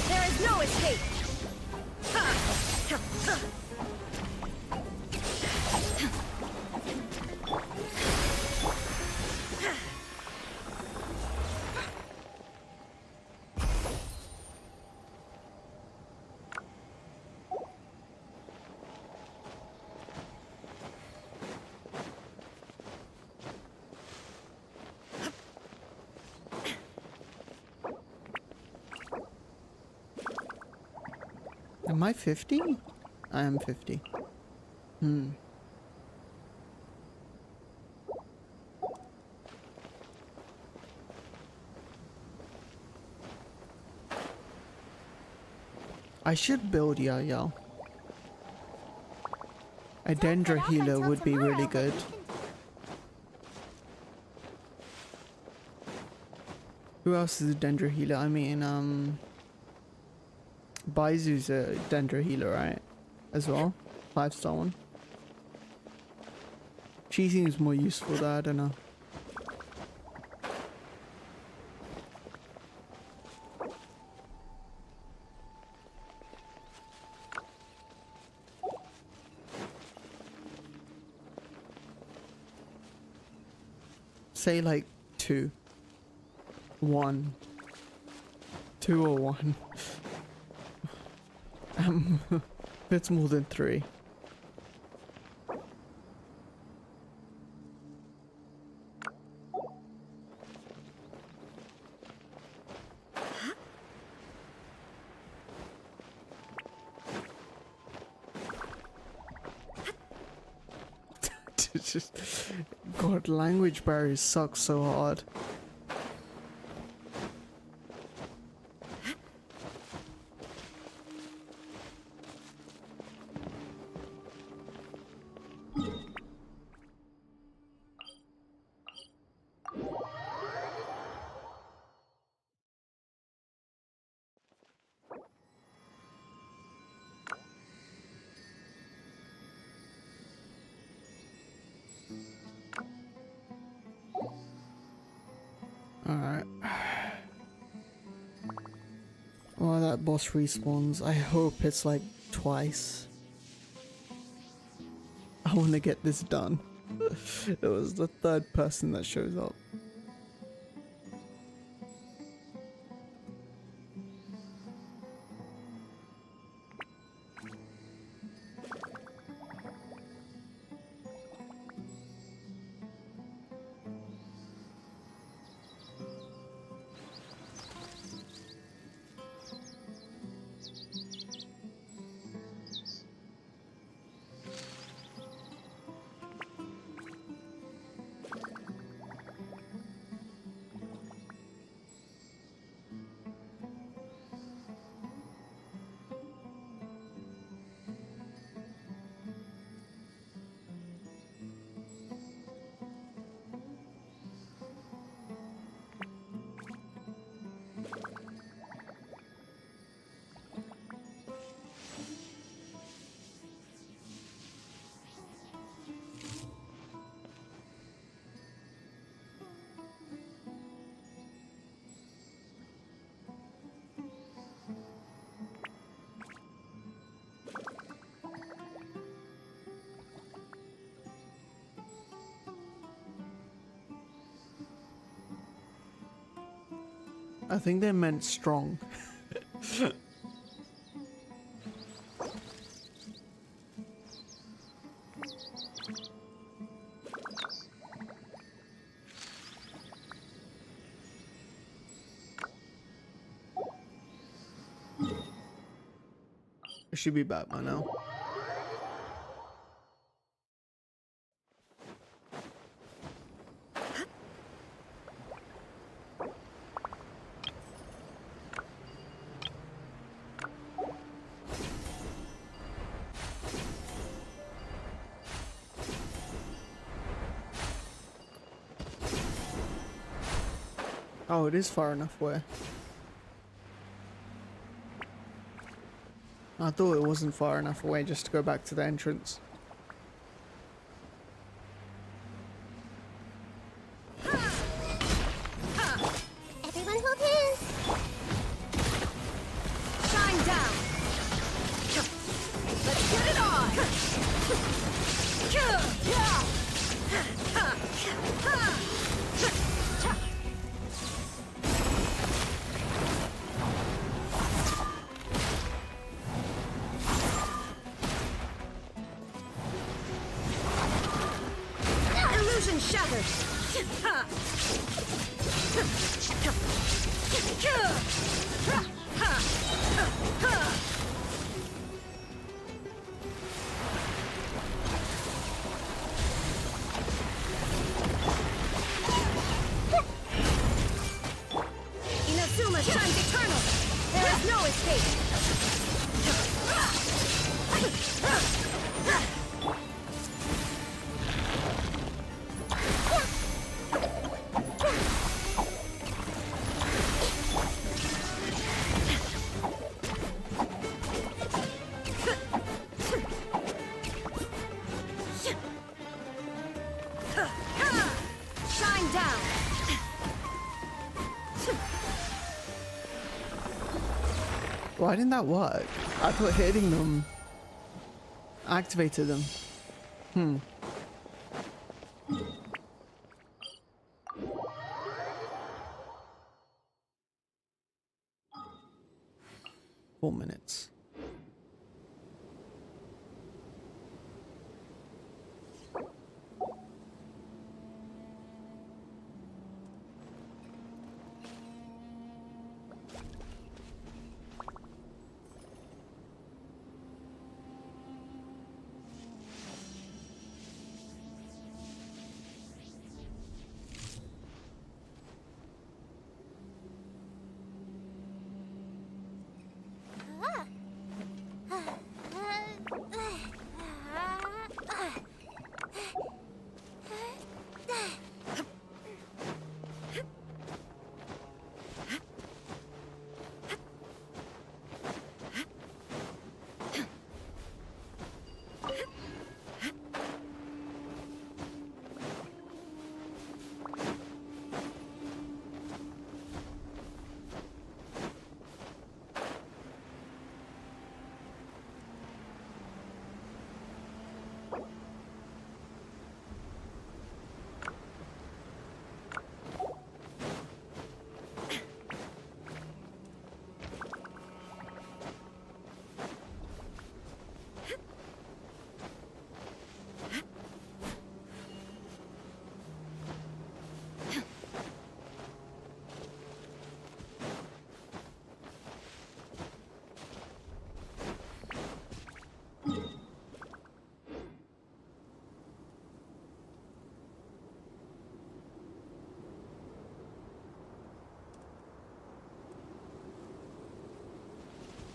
There is no escape! Am I 50? I am 50. I should build Yo-Yo. A Dendra healer would be really good. Who else is a Dendra healer? I mean, Baizu's a Dendra healer, right? As well? 5-star one. She seems more useful though, I don't know. Say like 2. 1. 2 or 1. It's more than 3. Just, God, language barriers suck so hard. Alright. Well, that boss respawns. I hope it's like twice. I want to get this done. It was the 3rd person that shows up. I think they meant strong. I should be back by now. Oh, it is far enough away. I thought it wasn't far enough away just to go back to the entrance. Everyone hold hands. Shine down! Let's get it on! Illusion shattered! Inazuma shines eternal! There is no escape! Shine down! Why didn't that work? I thought hitting them activated them. Hmm. Four minutes.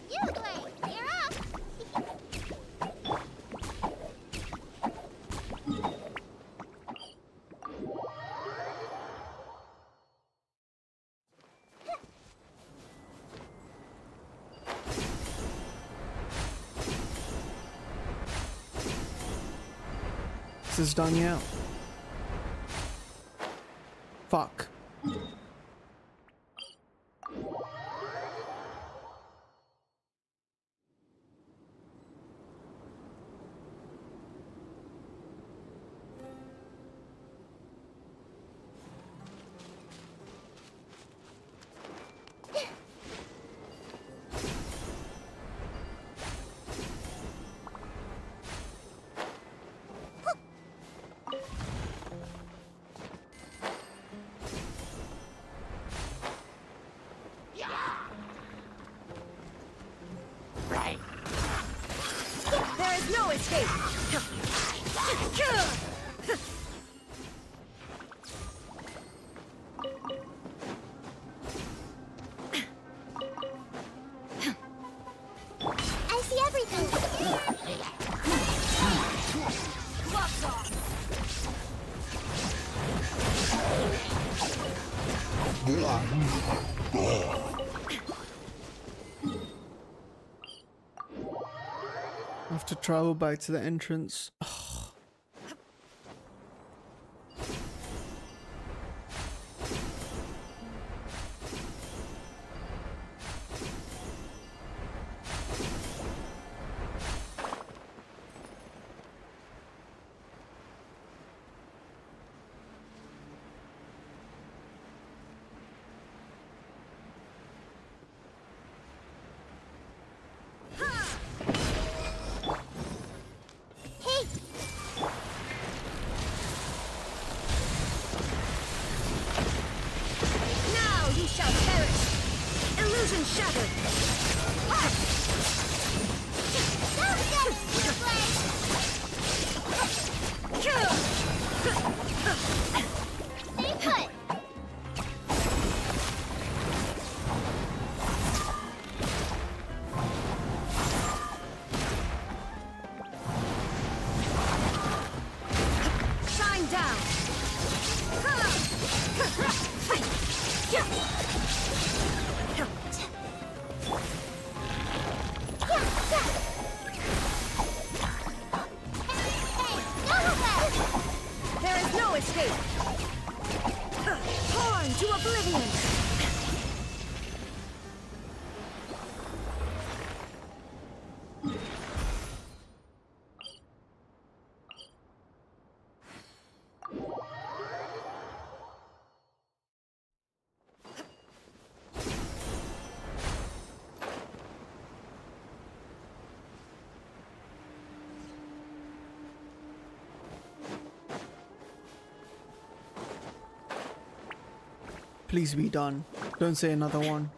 You, Dwayne, you're up. This is done yet. Fuck. I have to travel back to the entrance. Now you shall perish! Illusion shattered! Stay put! Shine down! There is no escape! Torn to oblivion! Please be done. Don't say another one.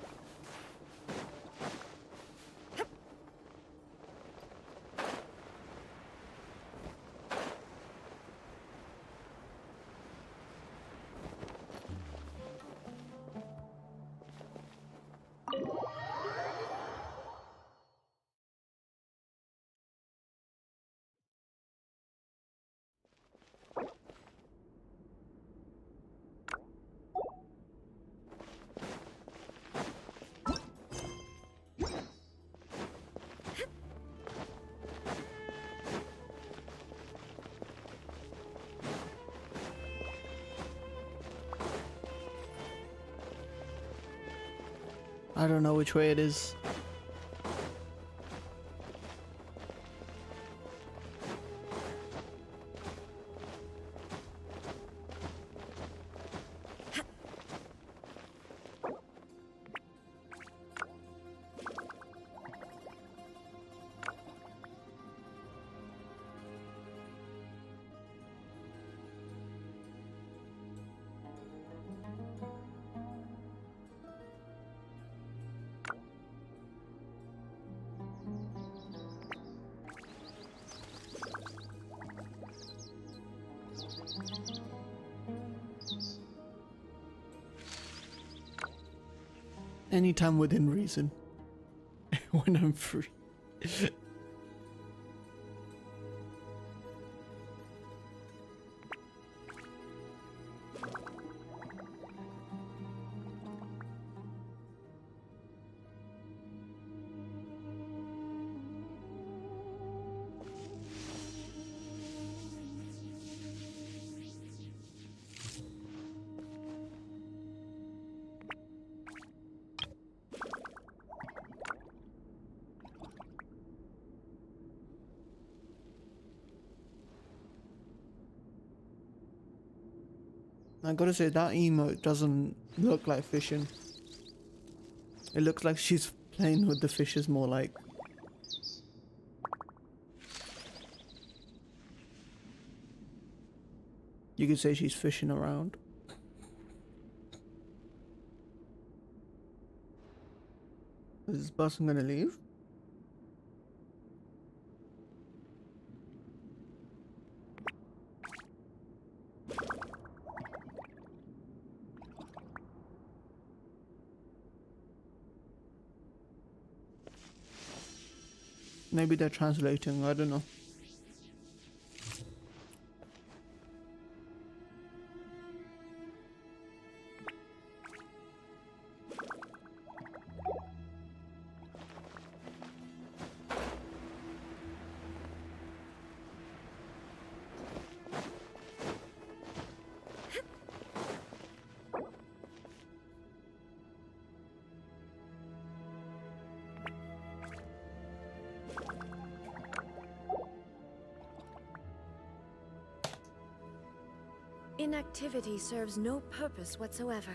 I don't know which way it is. Anytime within reason. When I'm free. I gotta say, that emote doesn't look like fishing. It looks like she's playing with the fishes more like. You could say she's fishing around. Is this person gonna leave? Maybe they're translating, I don't know. Inactivity serves no purpose whatsoever.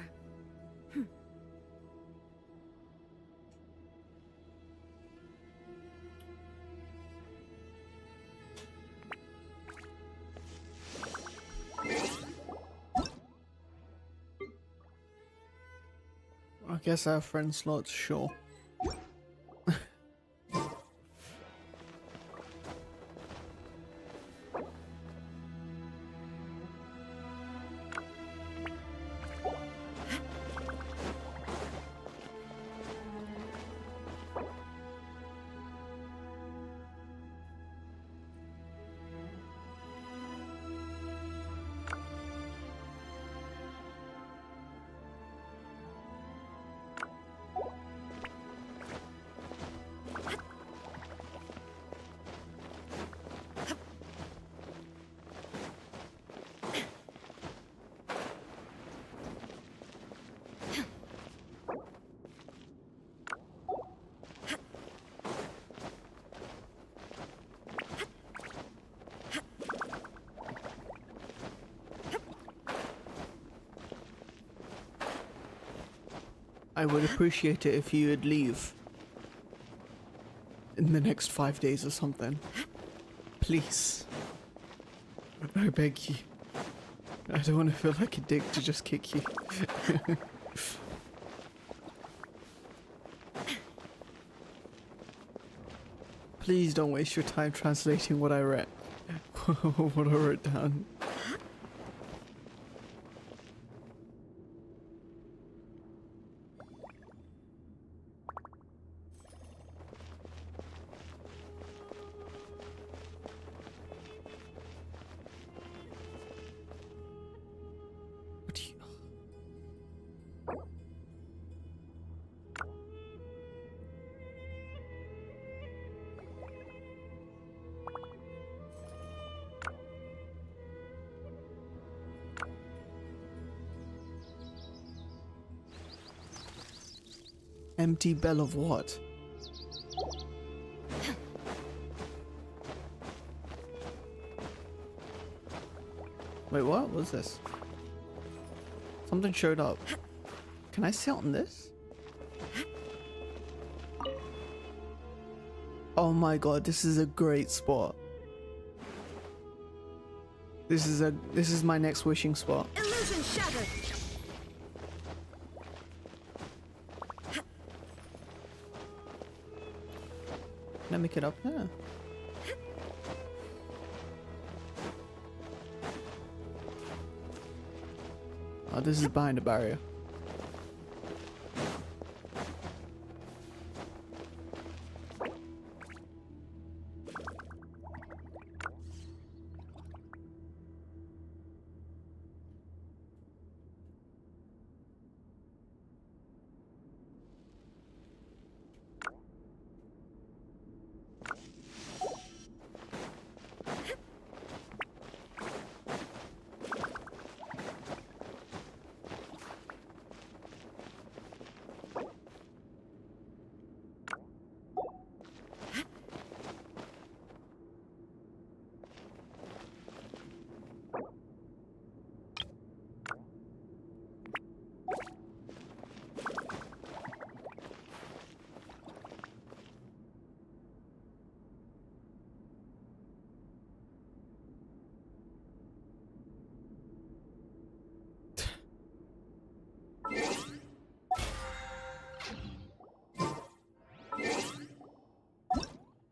I guess our friend slots, sure. I would appreciate it if you would leave in the next 5 days or something. Please. I beg you. I don't want to feel like a dick to just kick you. Please don't waste your time translating what I read. What I wrote down. Empty bell of what? Wait, what was this? Something showed up. Can I sit on this? Oh my god, this is a great spot. This is my next wishing spot. Illusion shattered. Can I make it up there? Oh, this is behind a barrier.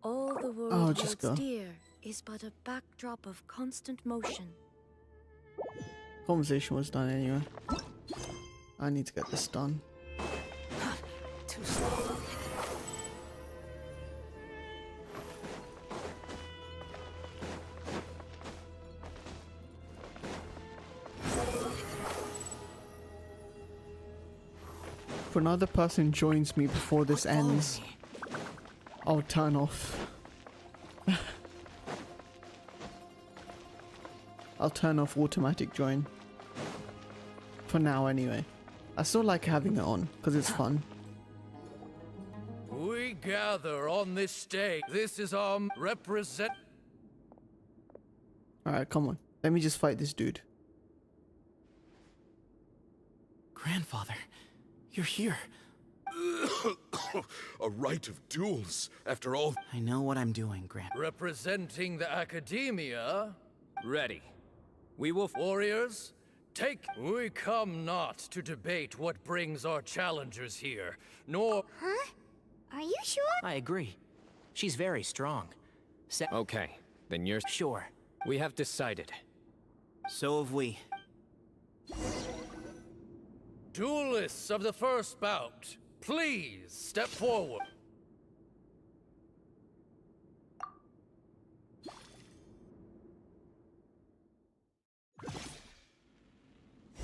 All the world Oh, just holds go. dear is but a backdrop of constant motion. Conversation was done anyway. I need to get this done. Too slow. If another person joins me before this ends, I'll turn off. I'll turn off automatic join. For now anyway. I still like having it on, because it's fun. We gather on this stage. This is our represent. Alright, come on. Let me just fight this dude. Grandfather, you're here. A rite of duels, after all. I know what I'm doing, Grand. Representing the academia, Ready. We will... warriors, take... We come not to debate what brings our challengers here, nor... Huh? Are you sure? I agree. She's very strong. Okay, then you're... Sure. We have decided. So have we. Duelists of the first bout, please step forward.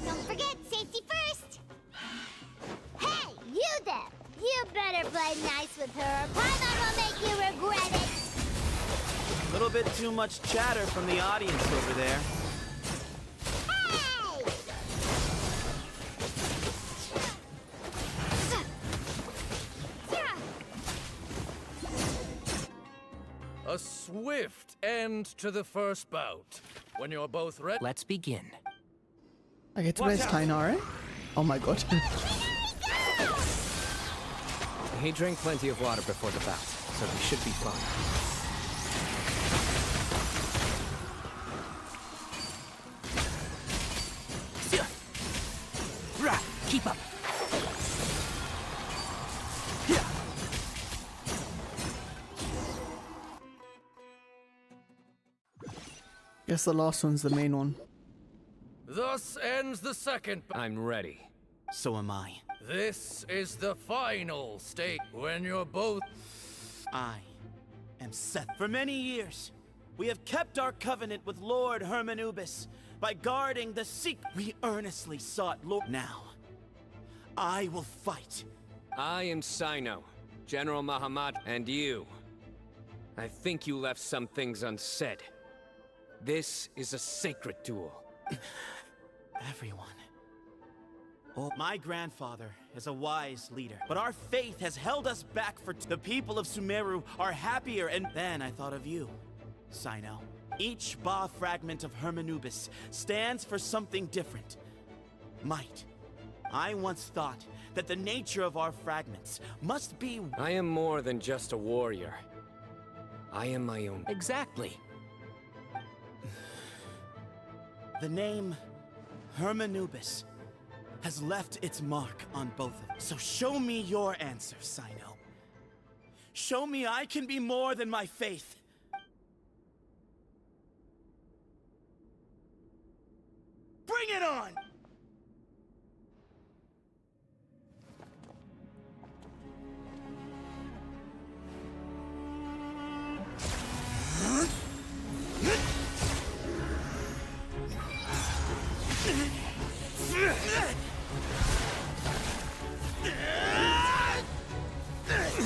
Don't forget, safety first! Hey, you there! You better play nice with her, or Paimon will make you regret it! A little bit too much chatter from the audience over there. Hey! A swift end to the first bout. When you're both ready... Let's begin. Okay, where's Tainare? Oh my god. He drank plenty of water before the bout, so he should be fine. Keep up. Guess the last one's the main one. Thus ends the second... I'm ready. So am I. This is the final stage. When you're both... I am Seth. For many years, we have kept our covenant with Lord Hermanubis by guarding the secret. We earnestly sought Lord. Now, I will fight. I am Sino, General Mahamat, and you. I think you left some things unsaid. This is a sacred duel. Everyone. Oh, my grandfather is a wise leader, but our faith has held us back for the people of Sumeru are happier, and then I thought of you, Sino. Each Ba fragment of Hermanubis stands for something different. Might. I once thought that the nature of our fragments must be... I am more than just a warrior. I am my own... Exactly. The name Hermanubis has left its mark on both of us. So show me your answer, Sino. Show me I can be more than my faith. Bring it on!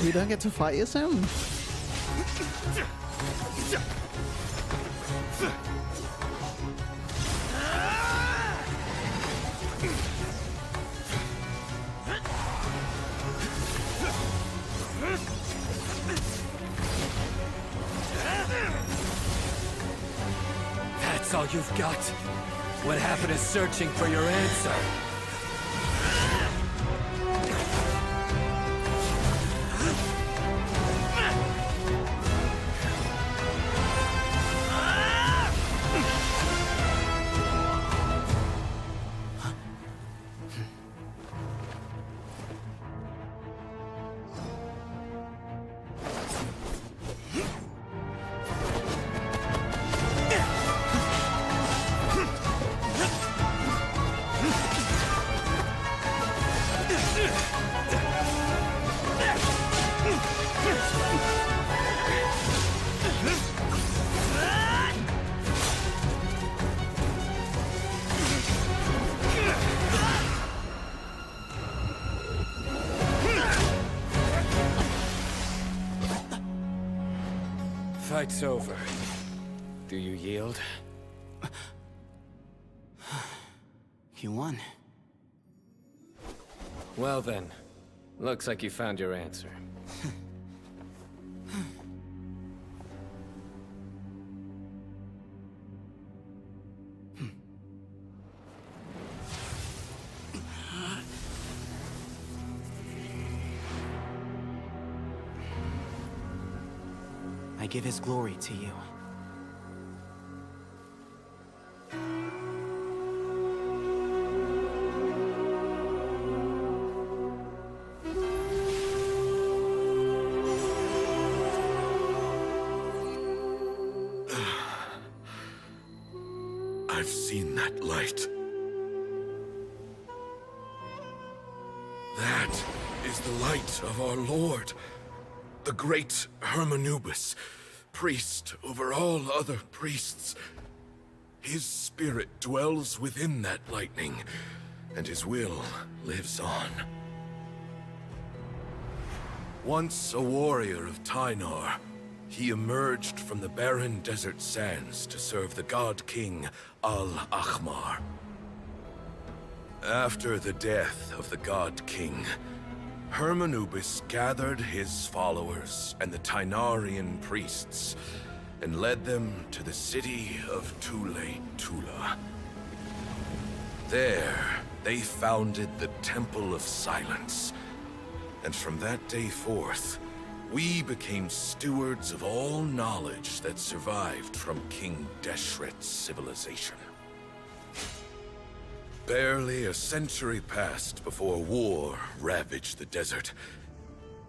You don't get to fight yourself? That's all you've got? What happened to searching for your answer? Fight's over. Do you yield? You won. Well then, looks like you found your answer. I give his glory to you. I've seen that light. That is the light of our Lord, the great Hermanubis, priest over all other priests. His spirit dwells within that lightning, and his will lives on. Once a warrior of Tynar, he emerged from the barren desert sands to serve the god king Al-Ahmar. After the death of the god king, Hermanubis gathered his followers and the Tynarian priests and led them to the city of Tule-Tula. There, they founded the Temple of Silence, and from that day forth, we became stewards of all knowledge that survived from King Deshret's civilization. Barely a century passed before war ravaged the desert.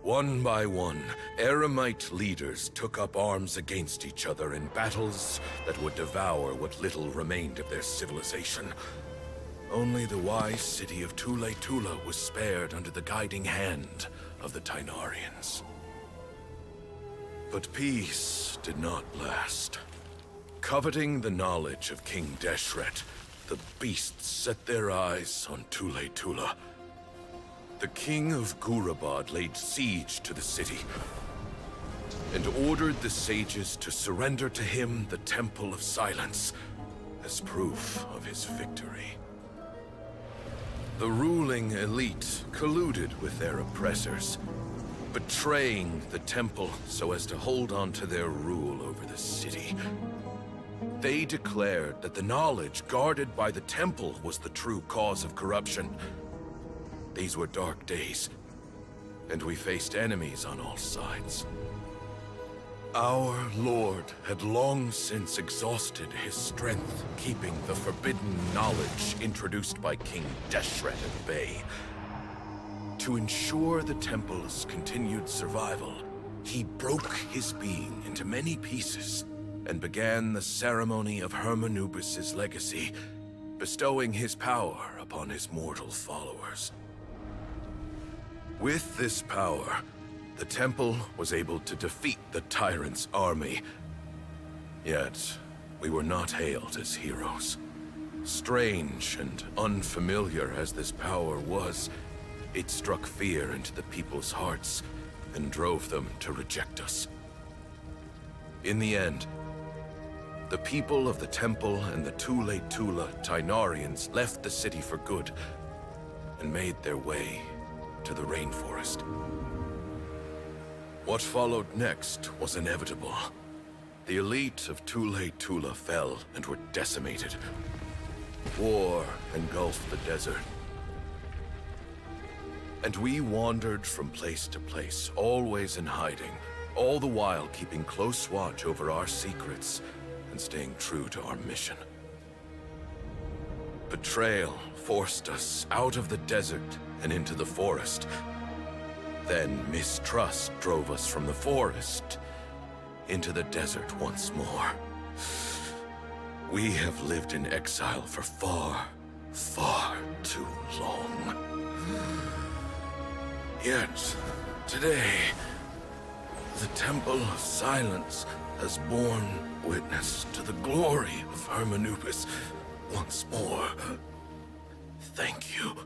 One by one, Eremite leaders took up arms against each other in battles that would devour what little remained of their civilization. Only the wise city of Tule-Tula was spared under the guiding hand of the Tynarians. But peace did not last. Coveting the knowledge of King Deshret, the beasts set their eyes on Tule-Tula. The king of Gurabad laid siege to the city and ordered the sages to surrender to him the Temple of Silence as proof of his victory. The ruling elite colluded with their oppressors, betraying the temple so as to hold on to their rule over the city. They declared that the knowledge guarded by the temple was the true cause of corruption. These were dark days, and we faced enemies on all sides. Our Lord had long since exhausted his strength, keeping the forbidden knowledge introduced by King Deshret at bay. To ensure the temple's continued survival, he broke his being into many pieces and began the ceremony of Hermanubis' legacy, bestowing his power upon his mortal followers. With this power, the temple was able to defeat the tyrant's army. Yet, we were not hailed as heroes. Strange and unfamiliar as this power was, it struck fear into the people's hearts and drove them to reject us. In the end, the people of the temple and the Tule-Tula Tynarians left the city for good and made their way to the rainforest. What followed next was inevitable. The elite of Tule-Tula fell and were decimated. War engulfed the desert. And we wandered from place to place, always in hiding, all the while keeping close watch over our secrets and staying true to our mission. Betrayal forced us out of the desert and into the forest. Then mistrust drove us from the forest into the desert once more. We have lived in exile for far, far too long. Yet, today, the Temple of Silence has borne witness to the glory of Hermanubis once more. Thank you.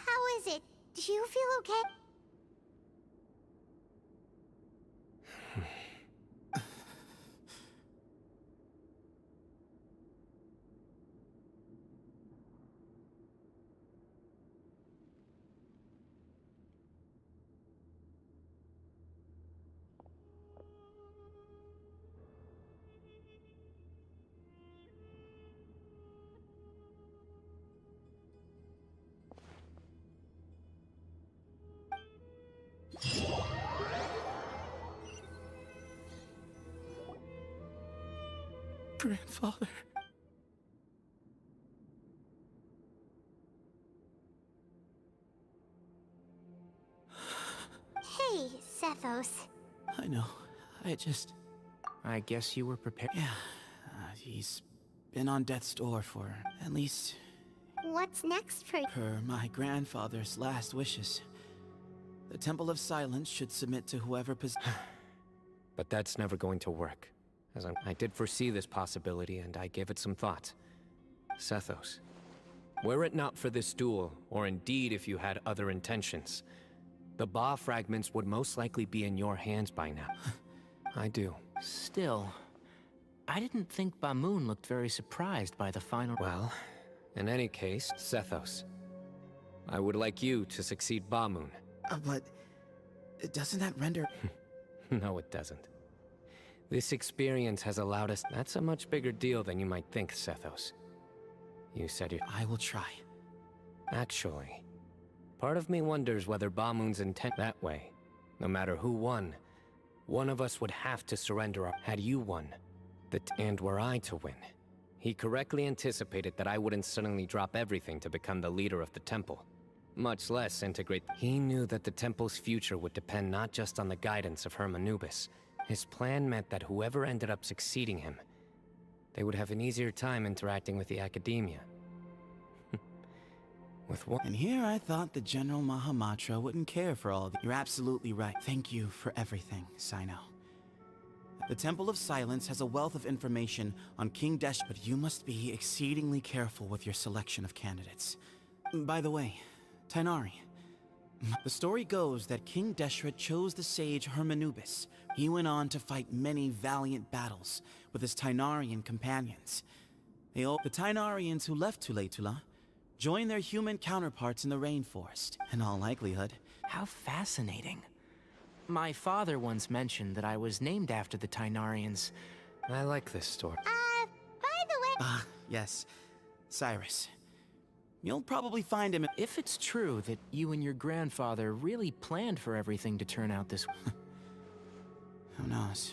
How is it? Do you feel okay? grandfather. Hey, Sethos. I know. I guess you were prepared. Yeah. He's been on death's door for at least What's next for per my grandfather's last wishes. The Temple of Silence should submit to whoever But that's never going to work. I did foresee this possibility, and I gave it some thought. Sethos, were it not for this duel, or indeed if you had other intentions, the Ba fragments would most likely be in your hands by now. I do. Still, I didn't think Bamoon looked very surprised by the final... Well, in any case, Sethos, I would like you to succeed Bamoon. But doesn't that render... No, it doesn't. This experience has allowed us... That's a much bigger deal than you might think, Sethos. You said you... I will try. Actually, part of me wonders whether Bamoon's intent that way. No matter who won, one of us would have to surrender. Had you won, and were I to win, he correctly anticipated that I wouldn't suddenly drop everything to become the leader of the temple. Much less integrate. He knew that the temple's future would depend not just on the guidance of Hermanubis. His plan meant that whoever ended up succeeding him, they would have an easier time interacting with the academia. With what? And here I thought the General Mahamatra wouldn't care for all the... You're absolutely right. Thank you for everything, Sino. The Temple of Silence has a wealth of information on King Desh, but you must be exceedingly careful with your selection of candidates. By the way, Tainari. The story goes that King Deshret chose the sage Hermanubis. He went on to fight many valiant battles with his Tainarian companions. The Tainarians who left Tuletula joined their human counterparts in the rainforest, in all likelihood. How fascinating. My father once mentioned that I was named after the Tainarians. I like this story. By the way... Yes. Cyrus. You'll probably find him... If it's true that you and your grandfather really planned for everything to turn out this way... Who knows?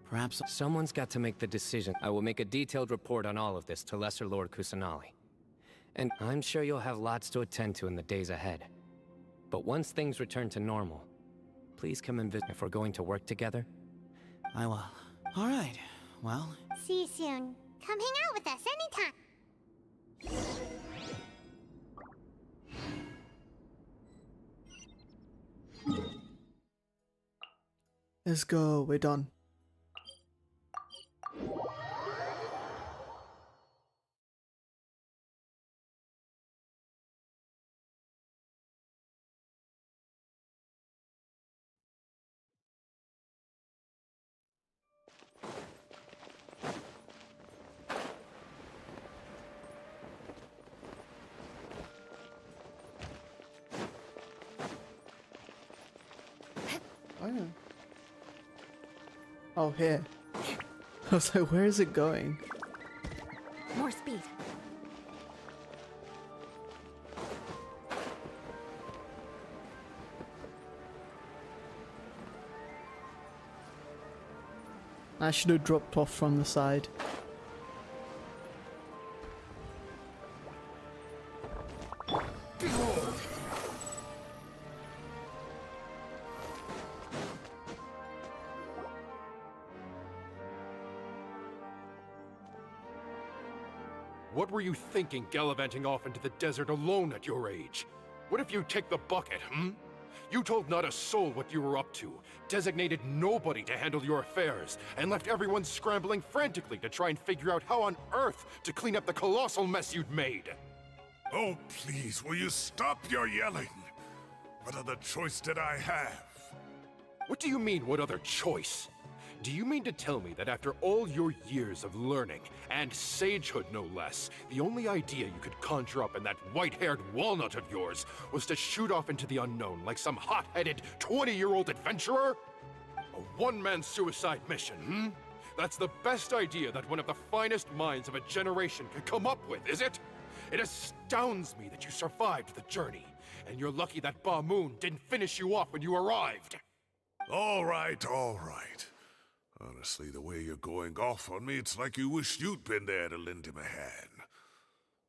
Perhaps... Someone's got to make the decision. I will make a detailed report on all of this to Lesser Lord Kusanali. And I'm sure you'll have lots to attend to in the days ahead. But once things return to normal, please come and visit if we're going to work together. I will. All right. Well... See you soon. Come hang out with us anytime. Let's go, we're done. Oh, yeah. Oh, here. I was like, where is it going? More speed. I should have dropped off from the side. What were you thinking, gallivanting off into the desert alone at your age? What if you take the bucket, You told not a soul what you were up to, designated nobody to handle your affairs, and left everyone scrambling frantically to try and figure out how on earth to clean up the colossal mess you'd made. Oh, please, will you stop your yelling? What other choice did I have? What do you mean, what other choice? Do you mean to tell me that after all your years of learning, and sagehood no less, the only idea you could conjure up in that white-haired walnut of yours was to shoot off into the unknown like some hot-headed 20-year-old adventurer? A one-man suicide mission, That's the best idea that one of the finest minds of a generation could come up with, is it? It astounds me that you survived the journey, and you're lucky that Ba Moon didn't finish you off when you arrived. All right, all right. Honestly, the way you're going off on me, it's like you wish you'd been there to lend him a hand.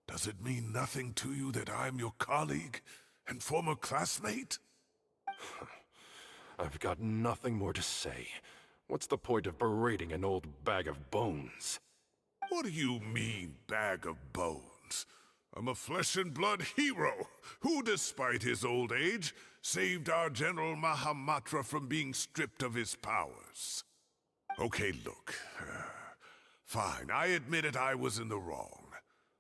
Does it mean nothing to you that I'm your colleague and former classmate? I've got nothing more to say. What's the point of berating an old bag of bones? What do you mean, bag of bones? I'm a flesh and blood hero who, despite his old age, saved our General Mahamatra from being stripped of his powers. Okay, look. Fine, I admit it, I was in the wrong.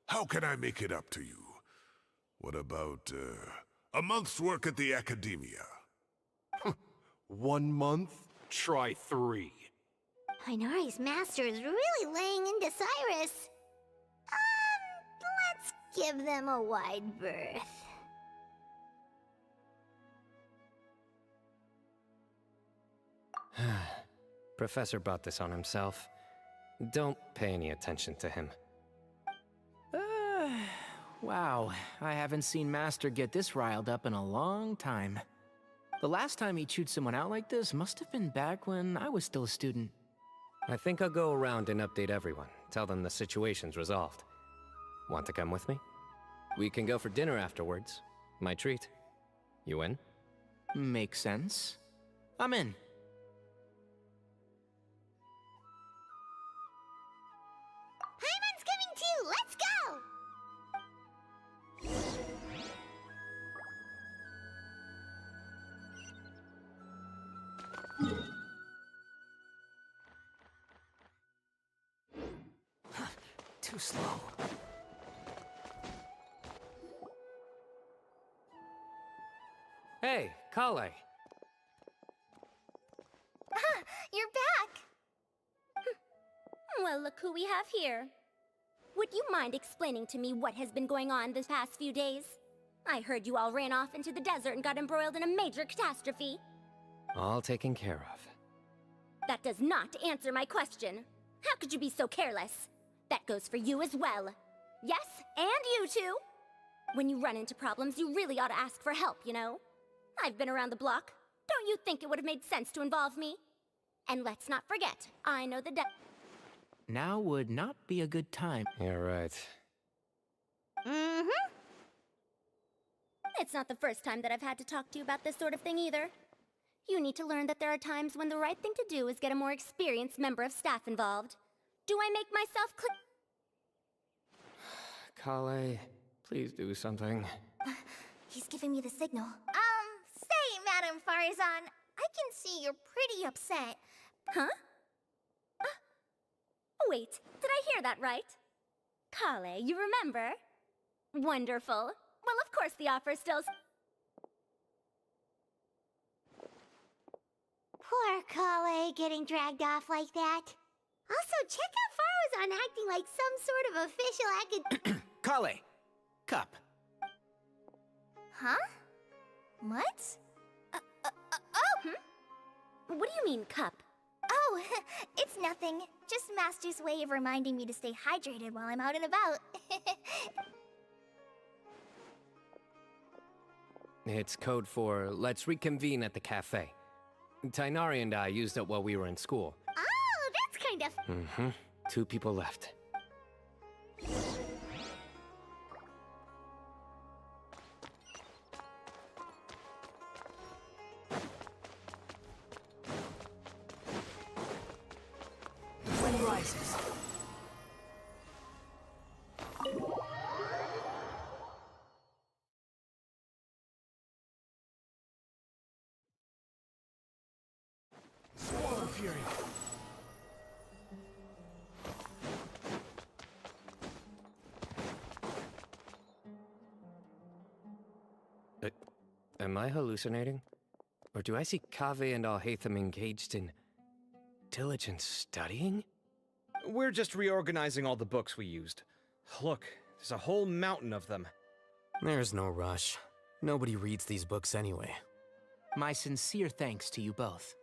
How can I make it up to you? What about, a month's work at the Academia? 1 month? Try 3. Inari's master is really laying into Cyrus. Let's give them a wide berth. Professor brought this on himself. Don't pay any attention to him. Wow, I haven't seen Master get this riled up in a long time. The last time he chewed someone out like this must have been back when I was still a student. I think I'll go around and update everyone. Tell them the situation's resolved. Want to come with me? We can go for dinner afterwards. My treat. You in? Makes sense. I'm in. Paimon's coming too! Let's go! Too slow. Hey, Kale. You're back! Well, look who we have here. Would you mind explaining to me what has been going on this past few days? I heard you all ran off into the desert and got embroiled in a major catastrophe. All taken care of. That does not answer my question. How could you be so careless? That goes for you as well. Yes, and you too. When you run into problems, you really ought to ask for help, you know? I've been around the block. Don't you think it would have made sense to involve me? And let's not forget, I know the Now would not be a good time. You're right. Mm-hmm. It's not the first time that I've had to talk to you about this sort of thing either. You need to learn that there are times when the right thing to do is get a more experienced member of staff involved. Do I make myself Kale, please do something. He's giving me the signal. Say, Madame Farazan, I can see you're pretty upset. Huh? Wait, did I hear that right? Kale, you remember? Wonderful. Well, of course the offer still... Poor Kale getting dragged off like that. Also, check out Farazan acting like some sort of official Kale! Cup. Huh? What? Oh! What do you mean, cup? Oh, it's nothing. Just Master's way of reminding me to stay hydrated while I'm out and about. It's code for let's reconvene at the cafe. Tainari and I used it while we were in school. Oh, that's kind of... 2 people left. Wind rises. Swallow Fury. Am I hallucinating? Or do I see Kaveh and Alhaitham engaged in diligent studying? We're just reorganizing all the books we used. Look, there's a whole mountain of them. There's no rush. Nobody reads these books anyway. My sincere thanks to you both.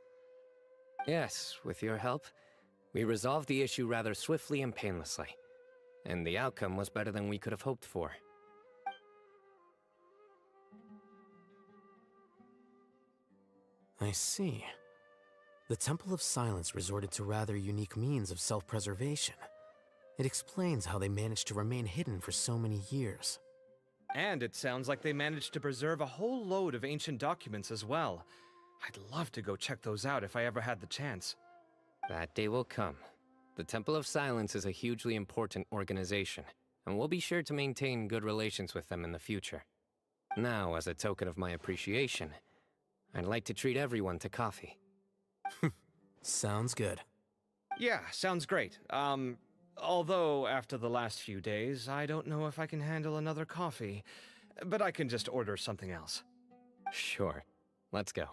Yes, with your help, we resolved the issue rather swiftly and painlessly. And the outcome was better than we could have hoped for. I see. The Temple of Silence resorted to rather unique means of self-preservation. It explains how they managed to remain hidden for so many years. And it sounds like they managed to preserve a whole load of ancient documents as well. I'd love to go check those out if I ever had the chance. That day will come. The Temple of Silence is a hugely important organization, and we'll be sure to maintain good relations with them in the future. Now, as a token of my appreciation, I'd like to treat everyone to coffee. Sounds good. Yeah, sounds great. Although after the last few days, I don't know if I can handle another coffee, but I can just order something else. Sure. Let's go.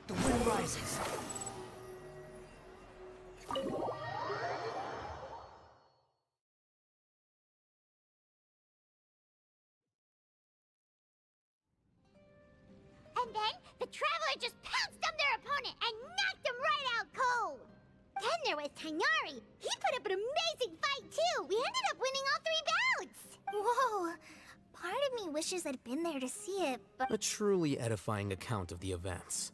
The wind rises. And then the Traveler just pounced on their opponent and knocked him right out cold. Then there was Tainari. He put up an amazing fight too. We ended up winning all 3 bouts. Whoa! Part of me wishes I'd been there to see it, but... A truly edifying account of the events.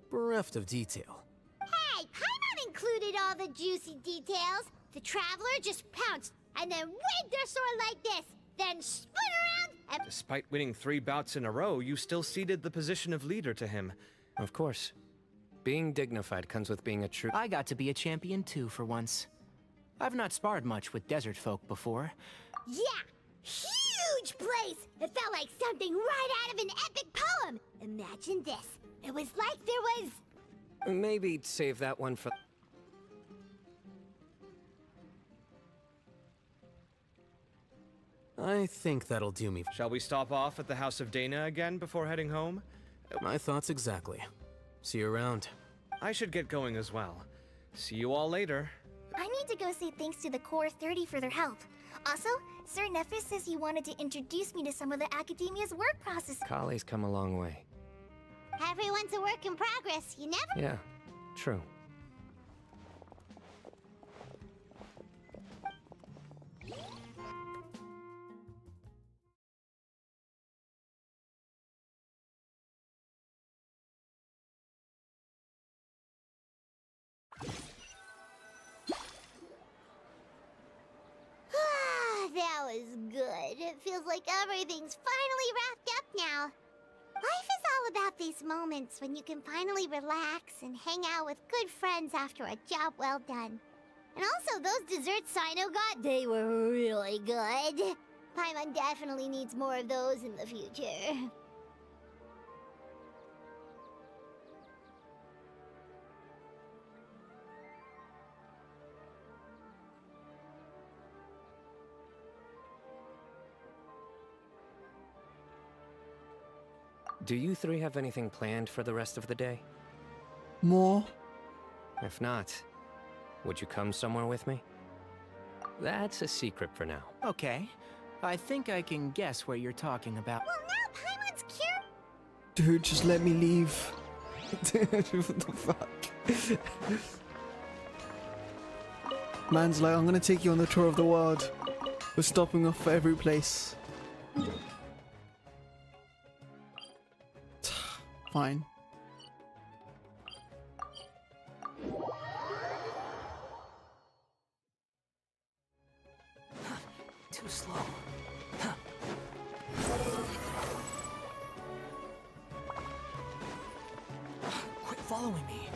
Bereft of detail. Hey, Paimon included all the juicy details. The Traveler just pounced and then waved their sword like this, then spun around and... Despite winning 3 bouts in a row, you still ceded the position of leader to him. Of course. Being dignified comes with being a true... I got to be a champion too for once. I've not sparred much with desert folk before. Yeah! Huge place! It felt like something right out of an epic poem! Imagine this. It was like there was... Maybe save that one for... I think that'll do me. Shall we stop off at the House of Dana again before heading home? My thoughts exactly. See you around. I should get going as well. See you all later. I need to go say thanks to the Core 30 for their help. Also, Sir Nephis says he wanted to introduce me to some of the Academia's work processes. Kali's come a long way. Everyone's a work in progress, you never... Yeah, true. That was good. It feels like everything's finally wrapped up now. Life is all about these moments when you can finally relax and hang out with good friends after a job well done. And also, those desserts Sino got, they were really good. Paimon definitely needs more of those in the future. Do you 3 have anything planned for the rest of the day? More? If not, would you come somewhere with me? That's a secret for now. Okay. I think I can guess what you're talking about. Well, now Paimon's cured. Dude, just let me leave. What the fuck? Man's like, I'm gonna take you on the tour of the world. We're stopping off for every place. Fine. Too slow. Quit following me.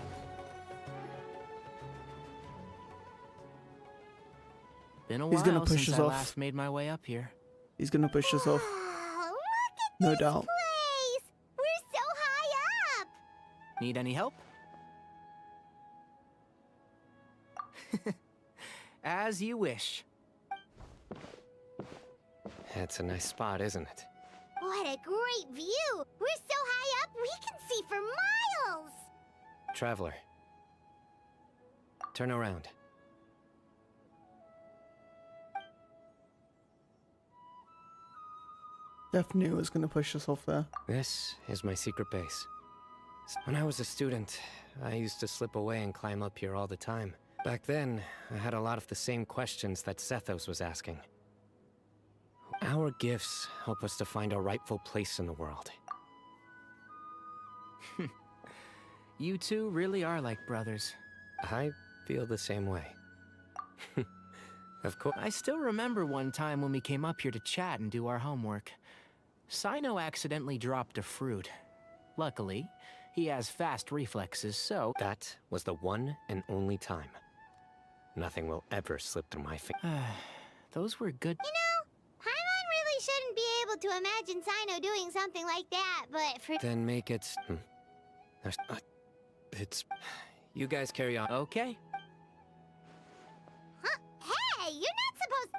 Been a He's gonna while push since us I off. last made my way up here. He's gonna push us off. No doubt. Place! We're so high up! Need any help? As you wish. It's a nice spot, isn't it? What a great view! We're so high up, we can see for miles! Traveler. Turn around. Definitely was going to push us off there. This is my secret base. When I was a student, I used to slip away and climb up here all the time. Back then, I had a lot of the same questions that Sethos was asking. Our gifts help us to find our rightful place in the world. You two really are like brothers. I feel the same way. Of course. I still remember one time when we came up here to chat and do our homework. Sino accidentally dropped a fruit. Luckily, he has fast reflexes, so... That was the one and only time. Nothing will ever slip through my fingers. Those were good... You know, Paimon really shouldn't be able to imagine Sino doing something like that, but for... Then make it... It's... You guys carry on. Okay. Huh? Hey, you're not supposed...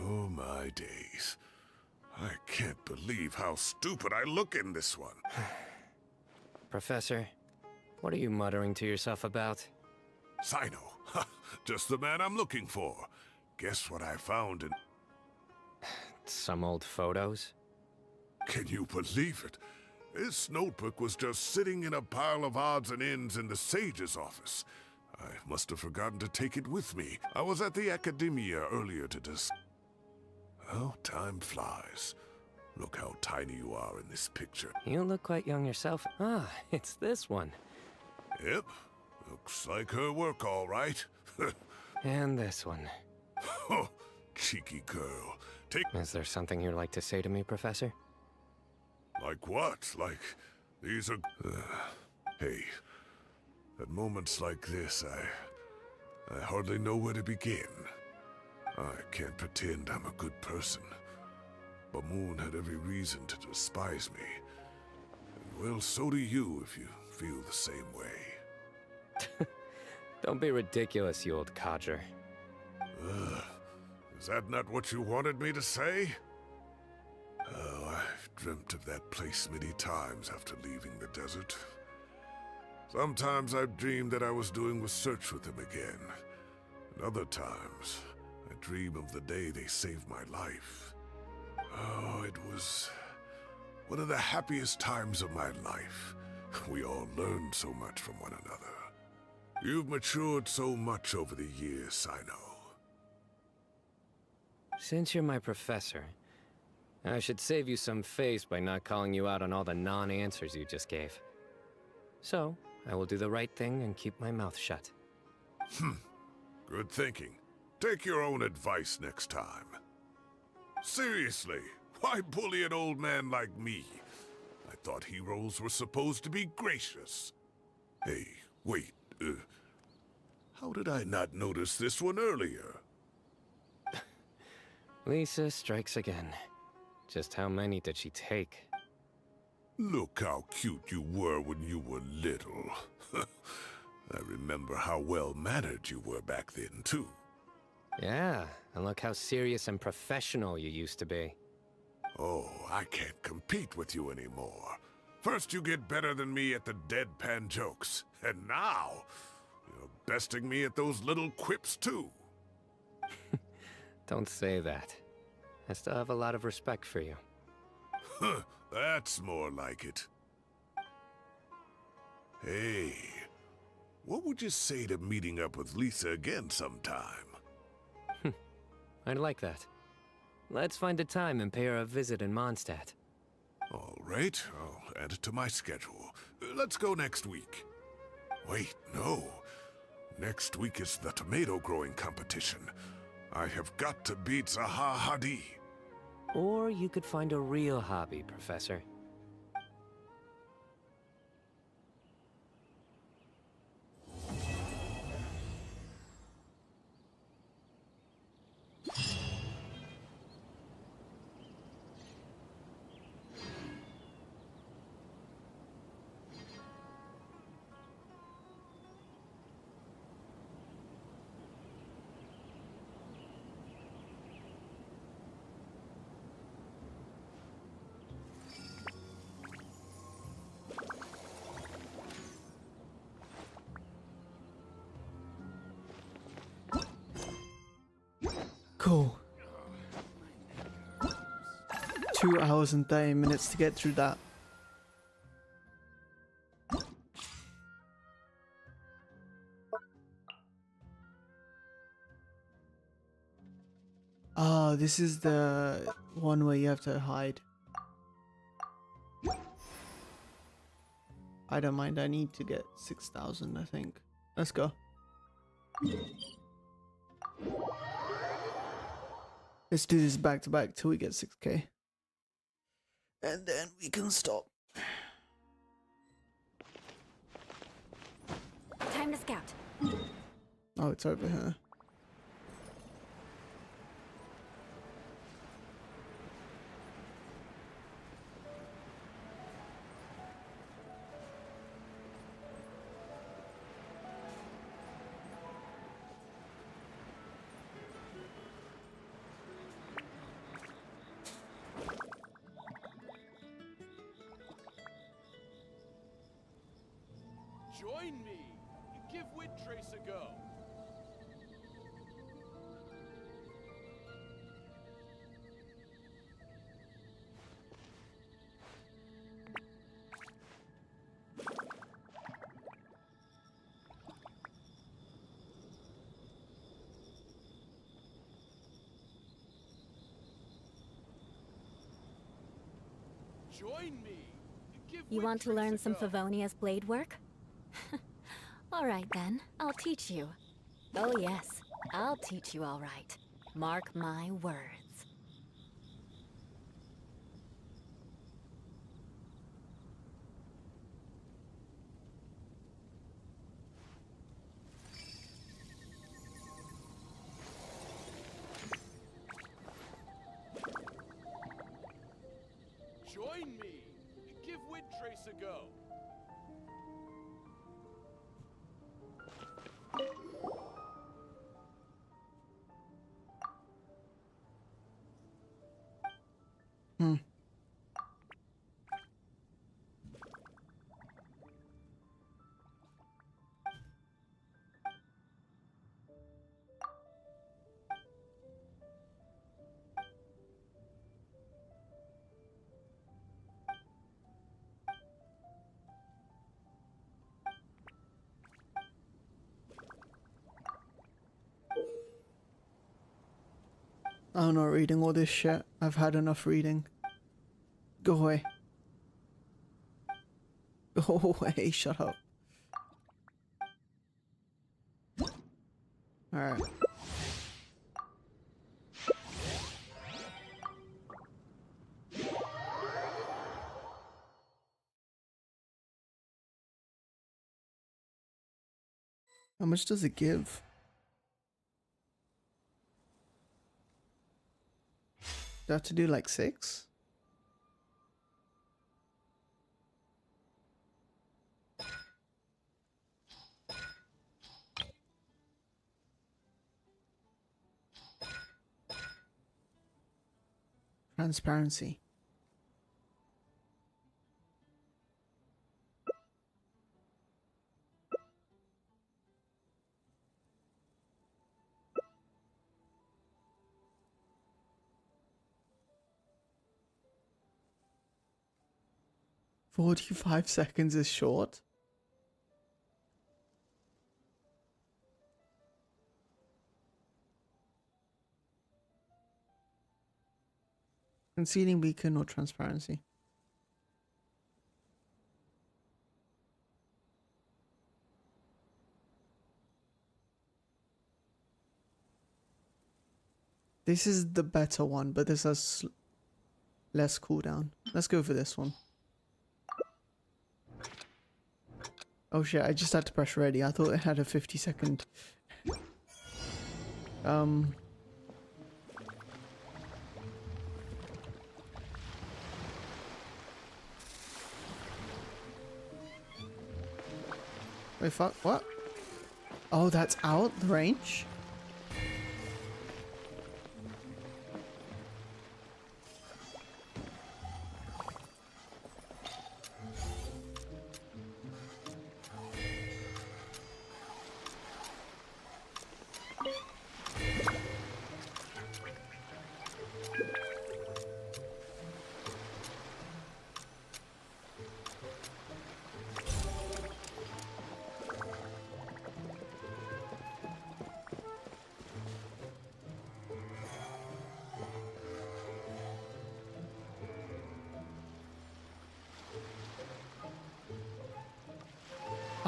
Oh my days. I can't believe how stupid I look in this one. Professor, what are you muttering to yourself about? Sino. Just the man I'm looking for. Guess what I found in... Some old photos? Can you believe it? This notebook was just sitting in a pile of odds and ends in the Sage's office. I must have forgotten to take it with me. I was at the Academia earlier to discuss... Oh, time flies. Look how tiny you are in this picture. You look quite young yourself. Ah, it's this one. Yep. Looks like her work, all right. And this one. Oh, cheeky girl. Is there something you'd like to say to me, Professor? Like what? Like, these are... hey, at moments like this, I hardly know where to begin. I can't pretend I'm a good person. Bamoon had every reason to despise me. And well, so do you if you feel the same way. Don't be ridiculous, you old codger. Is that not what you wanted me to say? Oh, I've dreamt of that place many times after leaving the desert. Sometimes I've dreamed that I was doing research with them again. And other times, I dream of the day they saved my life. Oh, it was one of the happiest times of my life. We all learned so much from one another. You've matured so much over the years, I know. Since you're my professor, I should save you some face by not calling you out on all the non-answers you just gave. So, I will do the right thing and keep my mouth shut. Good thinking. Take your own advice next time. Seriously, why bully an old man like me? I thought heroes were supposed to be gracious. Hey, wait, how did I not notice this one earlier? Lisa strikes again. Just how many did she take? Look how cute you were when you were little. I remember how well-mannered you were back then, too. Yeah, and look how serious and professional you used to be. Oh, I can't compete with you anymore. First you get better than me at the deadpan jokes, and now you're besting me at those little quips, too. Don't say that. I still have a lot of respect for you. Huh, that's more like it. Hey, what would you say to meeting up with Lisa again sometime? I'd like that. Let's find a time and pay her a visit in Mondstadt. All right, I'll add it to my schedule. Let's go next week. Wait, no. Next week is the tomato growing competition. I have got to beat Zaha Hadi. Or you could find a real hobby, Professor. Cool. 2 hours and 30 minutes to get through that. Oh, this is the one where you have to hide. I don't mind, I need to get 6,000, I think. Let's go. Let's do this back to back till we get 6k. And then we can stop. Time to scout. Oh, it's over here. Join me! Give Windtrace a go! Join me! Give You want to Windtrace learn a some go. Favonia's blade work? Alright then, I'll teach you. Oh yes, I'll teach you all right. Mark my words. Join me! Give Windtrace a go! Hmm. I'm not reading all this shit. I've had enough reading. Go away. Go away, shut up. Alright. How much does it give? Do I have to do like 6? Transparency. "45 seconds is short." Concealing beacon or transparency? This is the better one, but this has less cooldown. Let's go for this one. Oh shit, I just had to press ready. I thought it had a 50-second. Wait, fuck, what? Oh, that's out the range?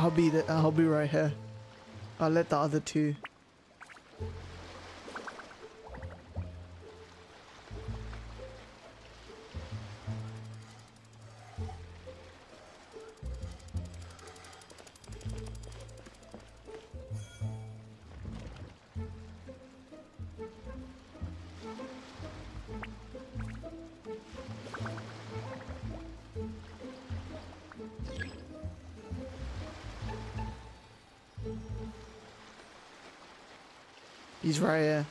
I'll be right here. I'll let the other two. He's right here.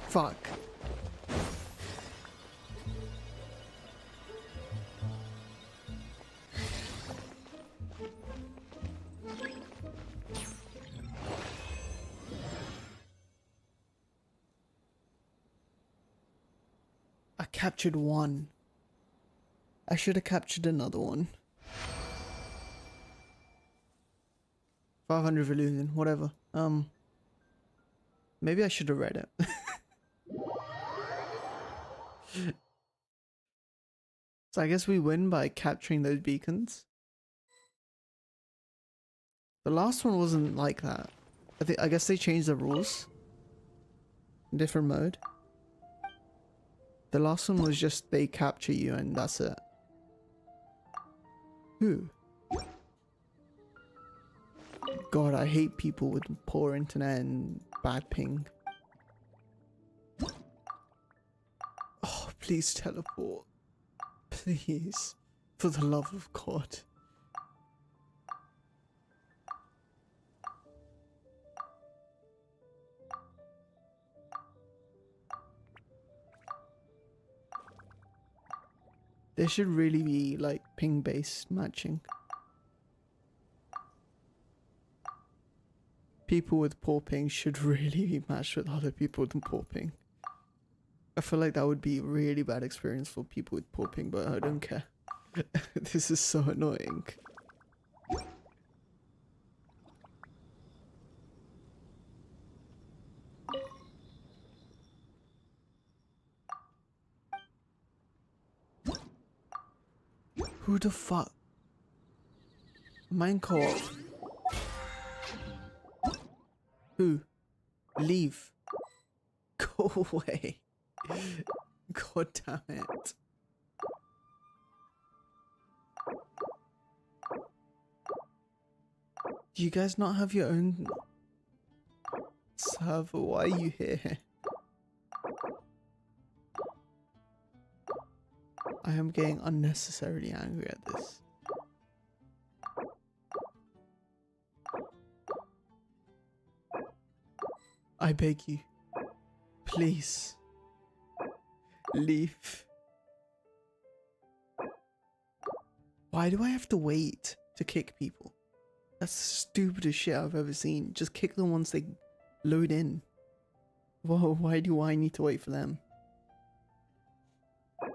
Fuck. I captured one. I should have captured another one. 500 illusion, whatever. Maybe I should have read it. So I guess we win by capturing those beacons. The last one wasn't like that. I guess they changed the rules. Different mode. The last one was just they capture you and that's it. Who? God, I hate people with poor internet and bad ping. Oh, please teleport. Please. For the love of God. There should really be like ping-based matching. People with poor ping should really be matched with other people with poor ping. I feel like that would be a really bad experience for people with poor ping, but I don't care. This is so annoying. Who the fuck? Mine co-op. Who? Leave. Go away. God damn it. Do you guys not have your own server? Why are you here? I am getting unnecessarily angry at this. I beg you. Please. Leave. Why do I have to wait to kick people? That's the stupidest shit I've ever seen. Just kick them once they load in. Whoa, why do I need to wait for them?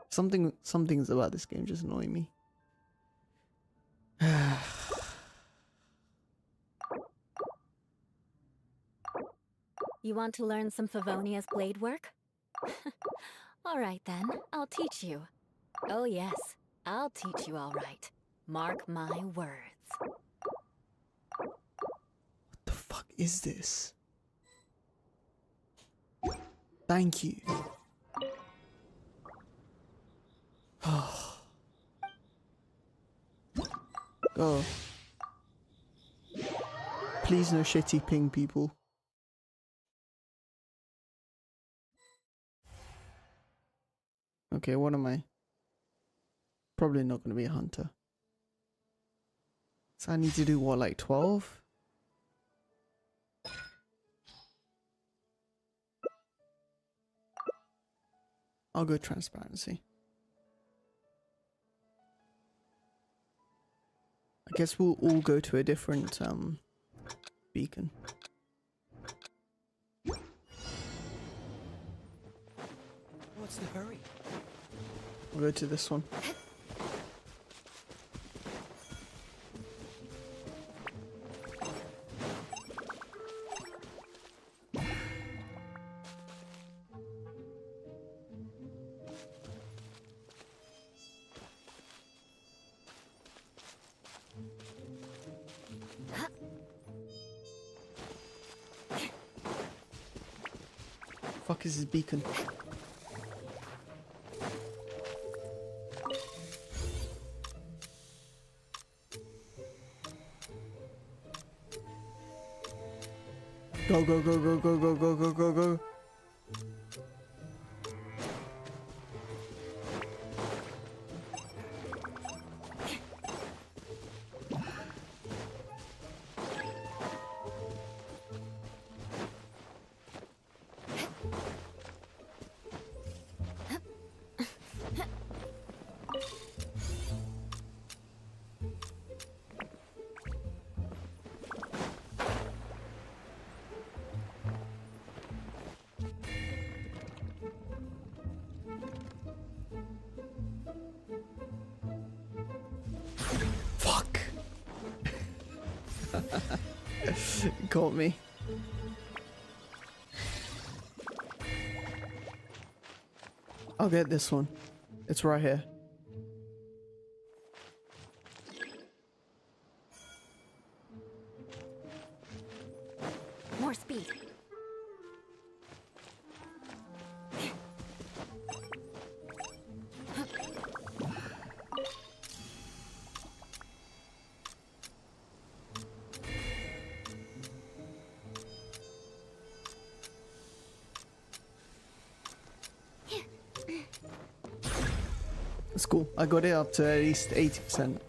Something's about this game just annoying me. You want to learn some Favonia's blade work? Alright then, I'll teach you. Oh yes, I'll teach you all right. Mark my words. What the fuck is this? Thank you. go. Please no shitty ping people. Okay, what am I? Probably not going to be a hunter. So I need to do what, like 12? I'll go transparency. I guess we'll all go to a different beacon. What's the hurry? We'll go to this one. Fuck is his beacon? Go, go, go, go, go, go, go, go, go, go. Fuck. Caught me. I'll get this one. It's right here. More speed. That's cool. I got it up to at least 80%.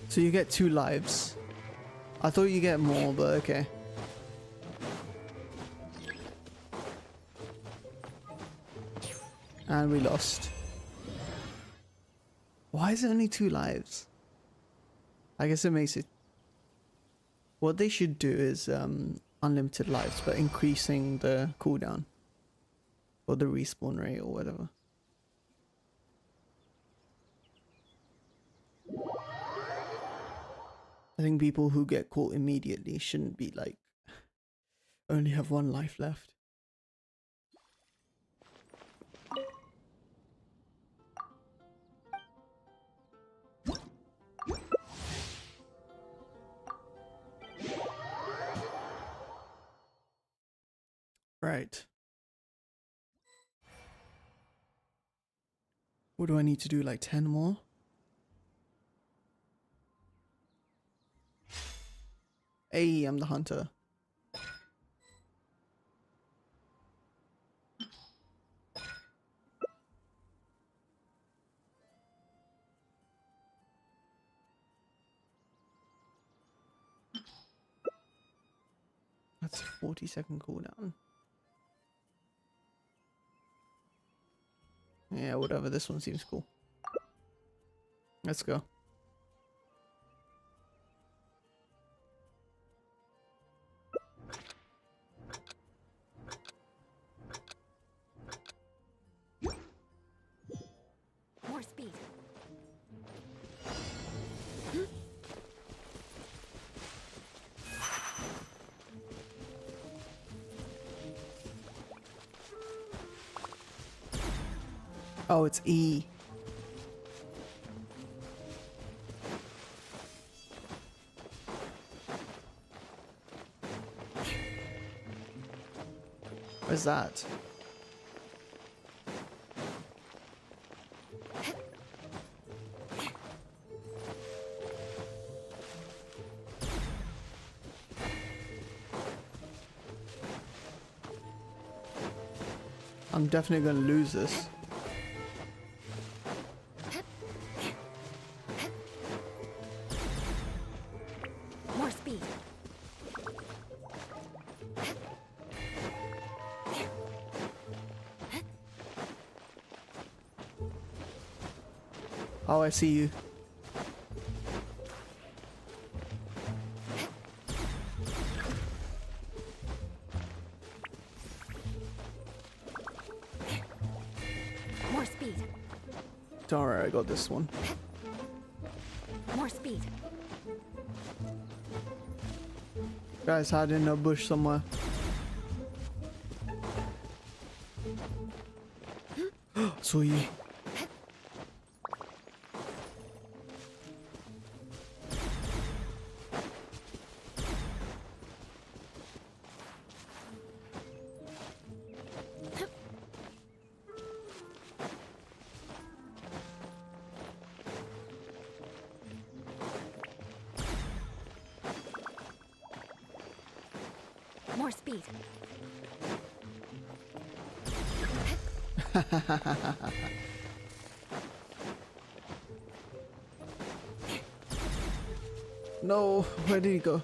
So you get 2 lives. I thought you get more, but okay. And we lost. Why is it only 2 lives? I guess it makes it... What they should do is unlimited lives, but increasing the cooldown. Or the respawn rate or whatever. I think people who get caught immediately shouldn't be like... only have 1 life left. Right. What do I need to do? Like 10 more? Hey, I'm the hunter. That's a 40-second cooldown. Yeah, whatever. This one seems cool. Let's go. More speed. Oh, it's E. Where's that? I'm definitely gonna lose this. More speed. Oh, I see you. More speed. Don't worry, I got this one. More speed. Guys, hide in a bush somewhere. Saw you. More speed. No, where did he go?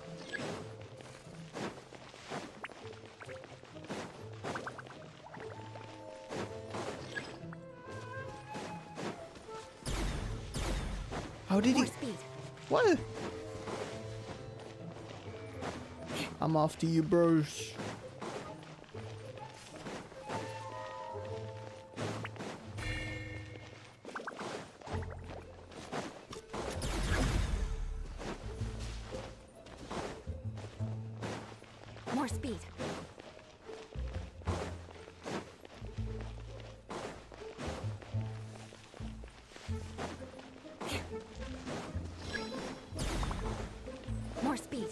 How did he? What? I'm after you, bros. More speed. More speed.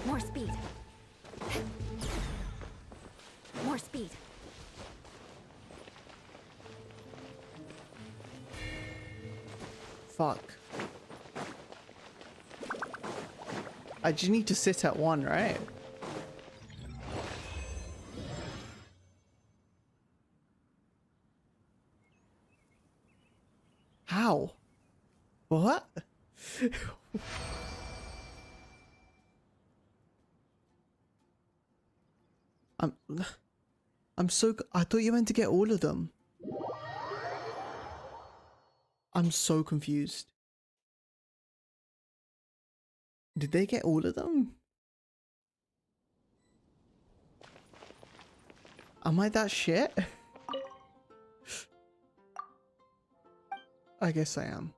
More speed. More speed. Fuck. I just need to sit at one, right? How? What? I thought you meant to get all of them. I'm so confused. Did they get all of them? Am I that shit? I guess I am.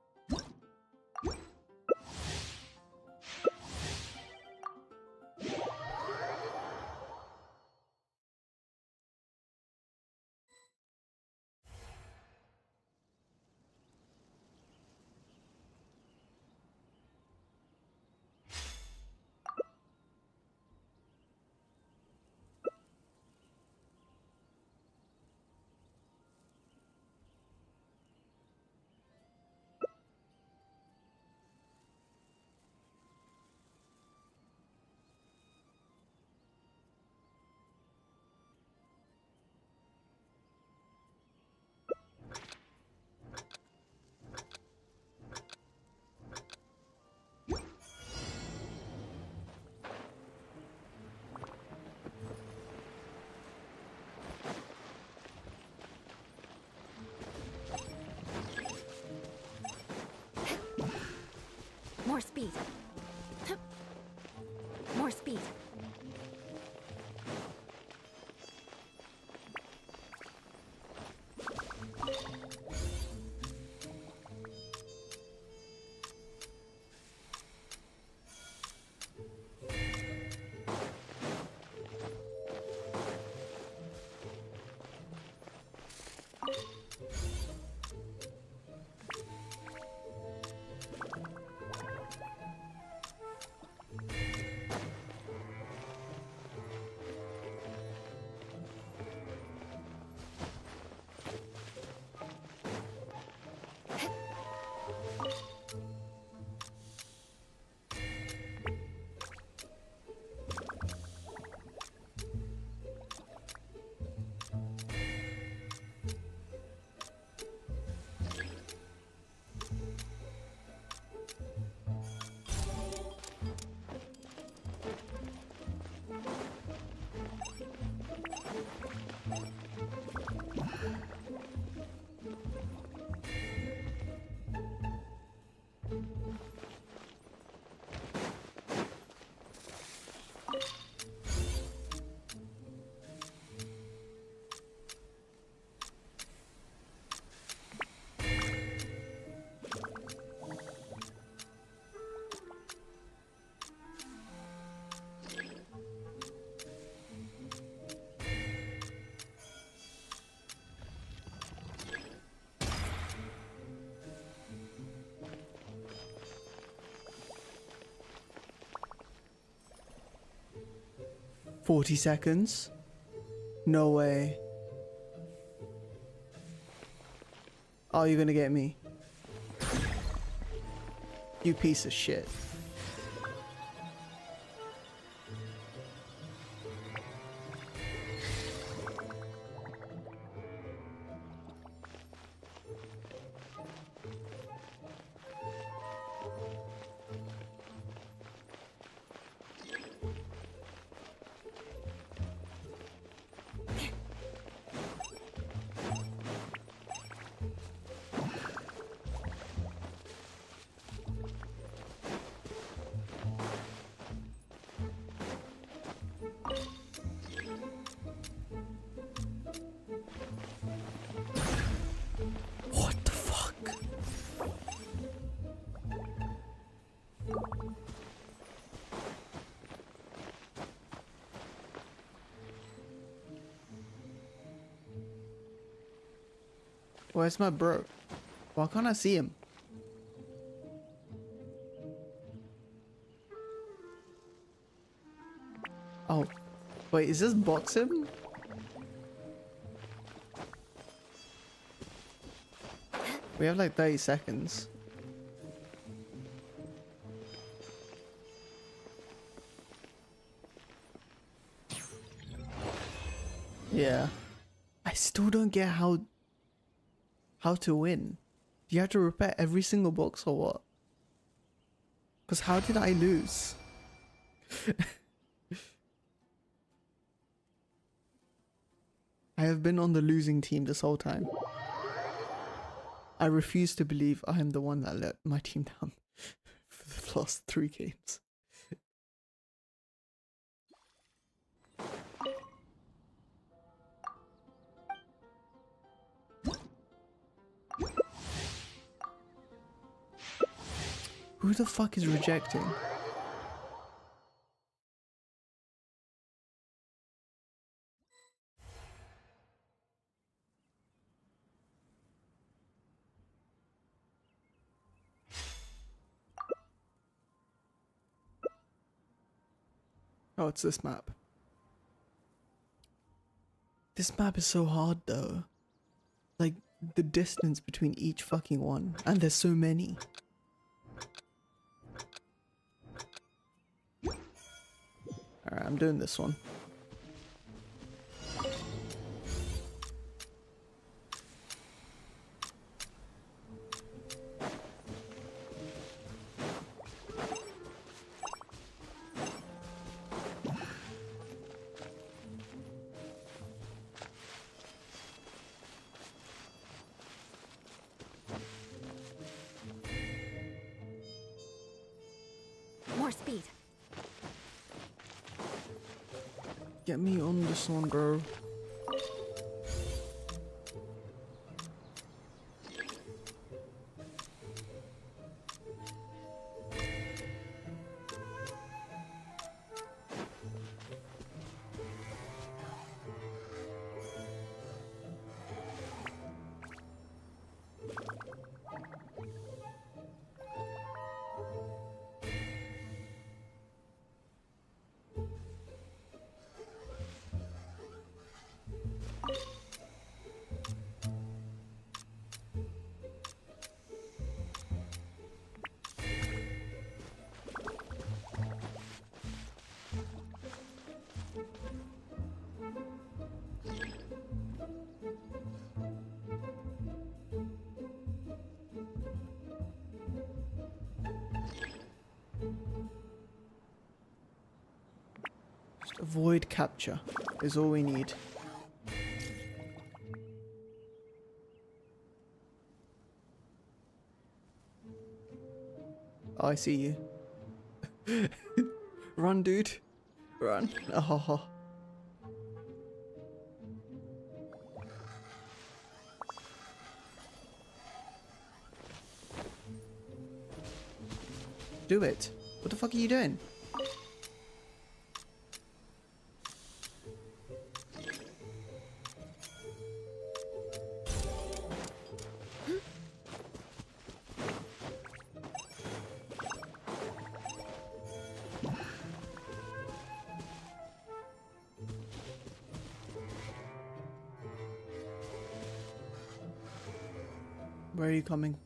More speed. More speed. 40 seconds? No way. Oh, you're gonna get me. You piece of shit. What the fuck? Where's my bro? Why can't I see him? Oh, wait, is this box him? We have like 30 seconds. Yeah. I still don't get how to win. Do you have to repair every single box or what? Because how did I lose? I have been on the losing team this whole time. I refuse to believe I am the one that let my team down for the last 3 games. Who the fuck is rejecting? Oh, it's this map. This map is so hard though. Like, the distance between each fucking one. And there's so many. Alright, I'm doing this one. More speed. Get me on this one, bro. Just avoid capture is all we need. Oh, I see you. Run, dude. Run. Oh. Do it. What the fuck are you doing? Where are you coming?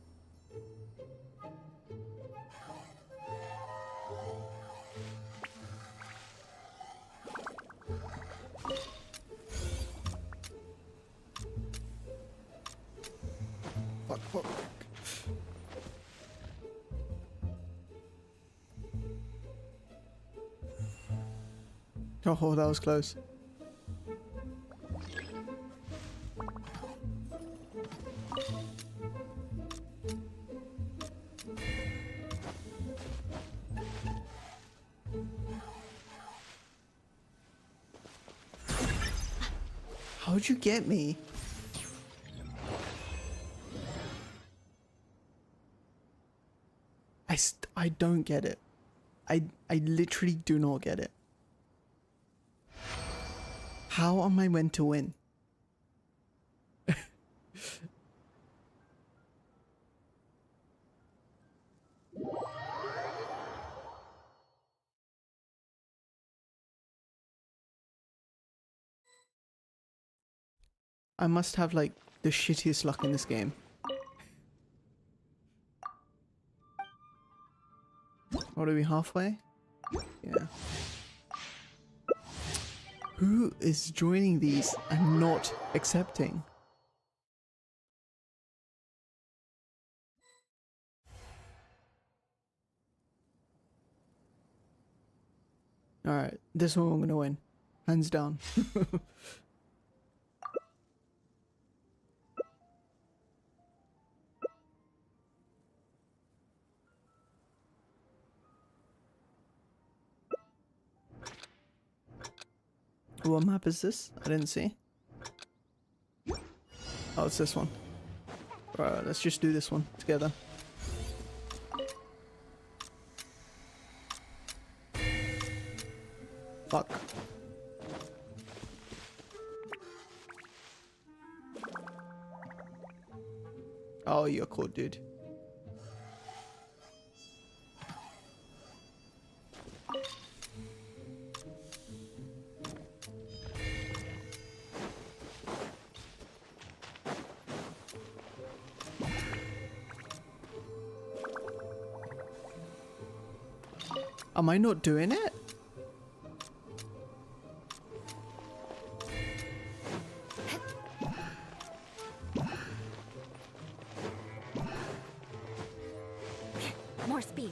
Fuck. Oh, that was close. How'd you get me? I don't get it. I literally do not get it. How am I meant to win? I must have like the shittiest luck in this game. What are we, halfway? Yeah. Who is joining these and not accepting? Alright, this one I'm gonna win. Hands down. What map is this? I didn't see. Oh, it's this one. Right, let's just do this one together. Fuck. Oh, you're cool, dude. Am I not doing it? More speed.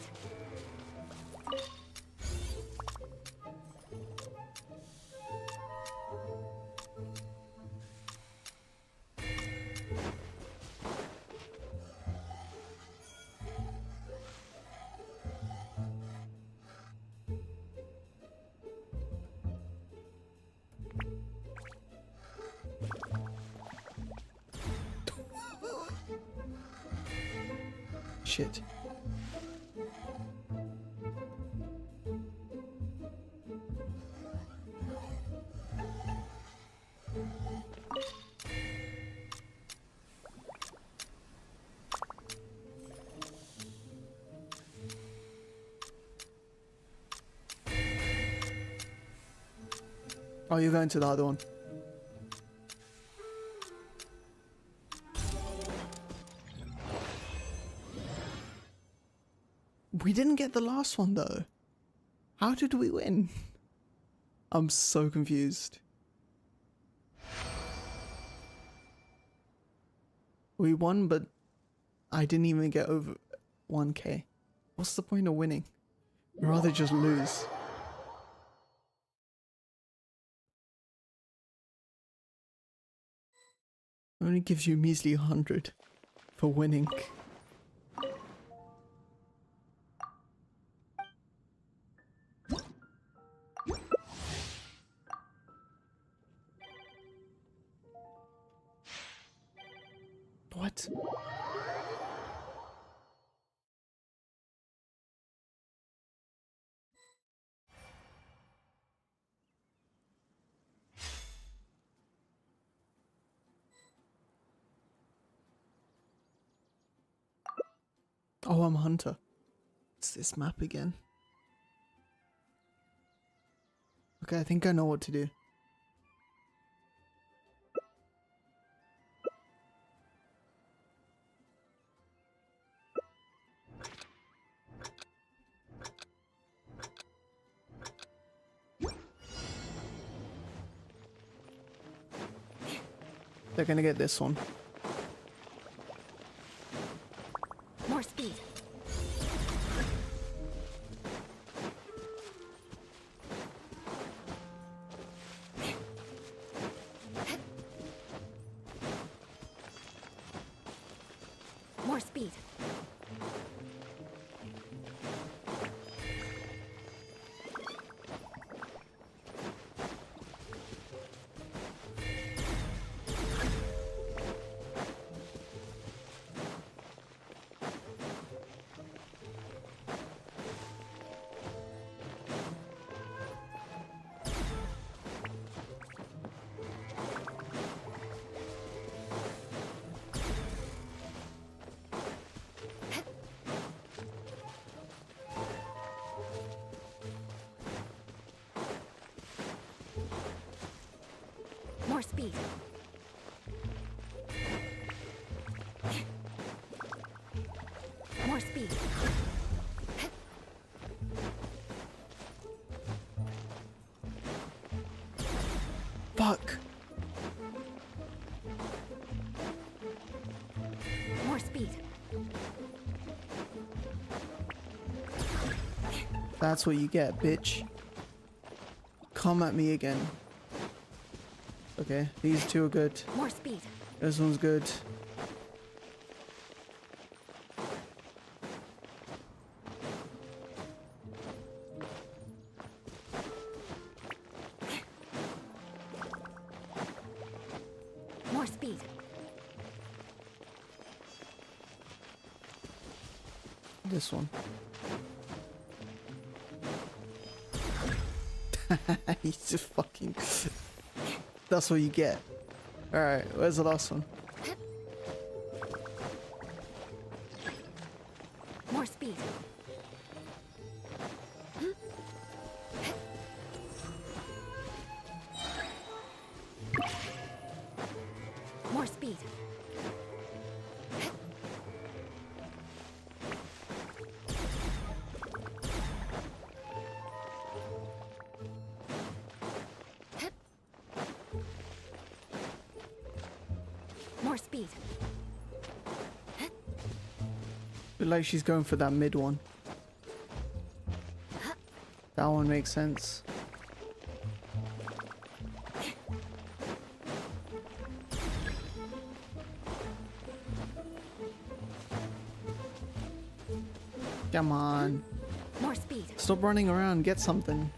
Shit. Oh, you're going to the other one. We didn't get the last one though. How did we win? I'm so confused. We won, but I didn't even get over 1k. What's the point of winning? I'd rather just lose. Only gives you measly 100 for winning. What? Oh, I'm a hunter. It's this map again. Okay, I think I know what to do. They're gonna get this one. More speed. More speed. More speed. More speed. Fuck. More speed. That's what you get, bitch. Come at me again. Okay, these two are good. More speed. This one's good. More speed. This one. He's just fucking... That's what you get. Alright, where's the last one? More speed. More speed. More speed. Feel like she's going for that mid one. That one makes sense. Come on. More speed. Stop running around, get something.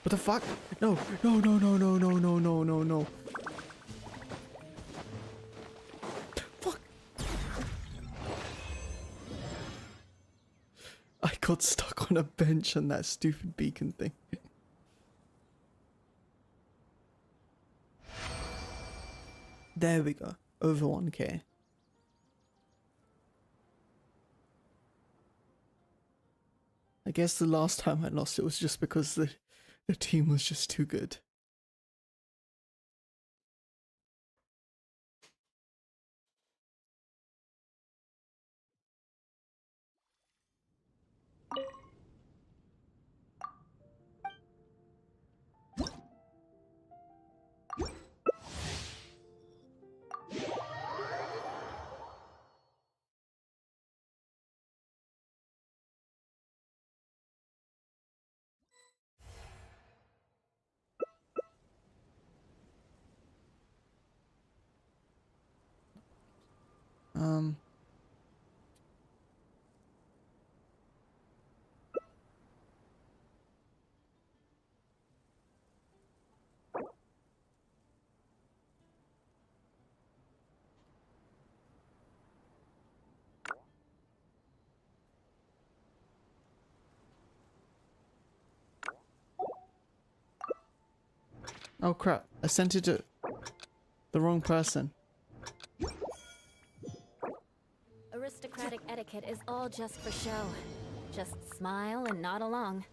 What the fuck? No, no, no, no, no, no, no, no, no, no. Fuck. I got stuck on a bench on that stupid beacon thing. There we go. Over 1k. I guess the last time I lost it was just because the team was just too good. Oh crap, I sent it to the wrong person. Aristocratic etiquette is all just for show. Just smile and nod along.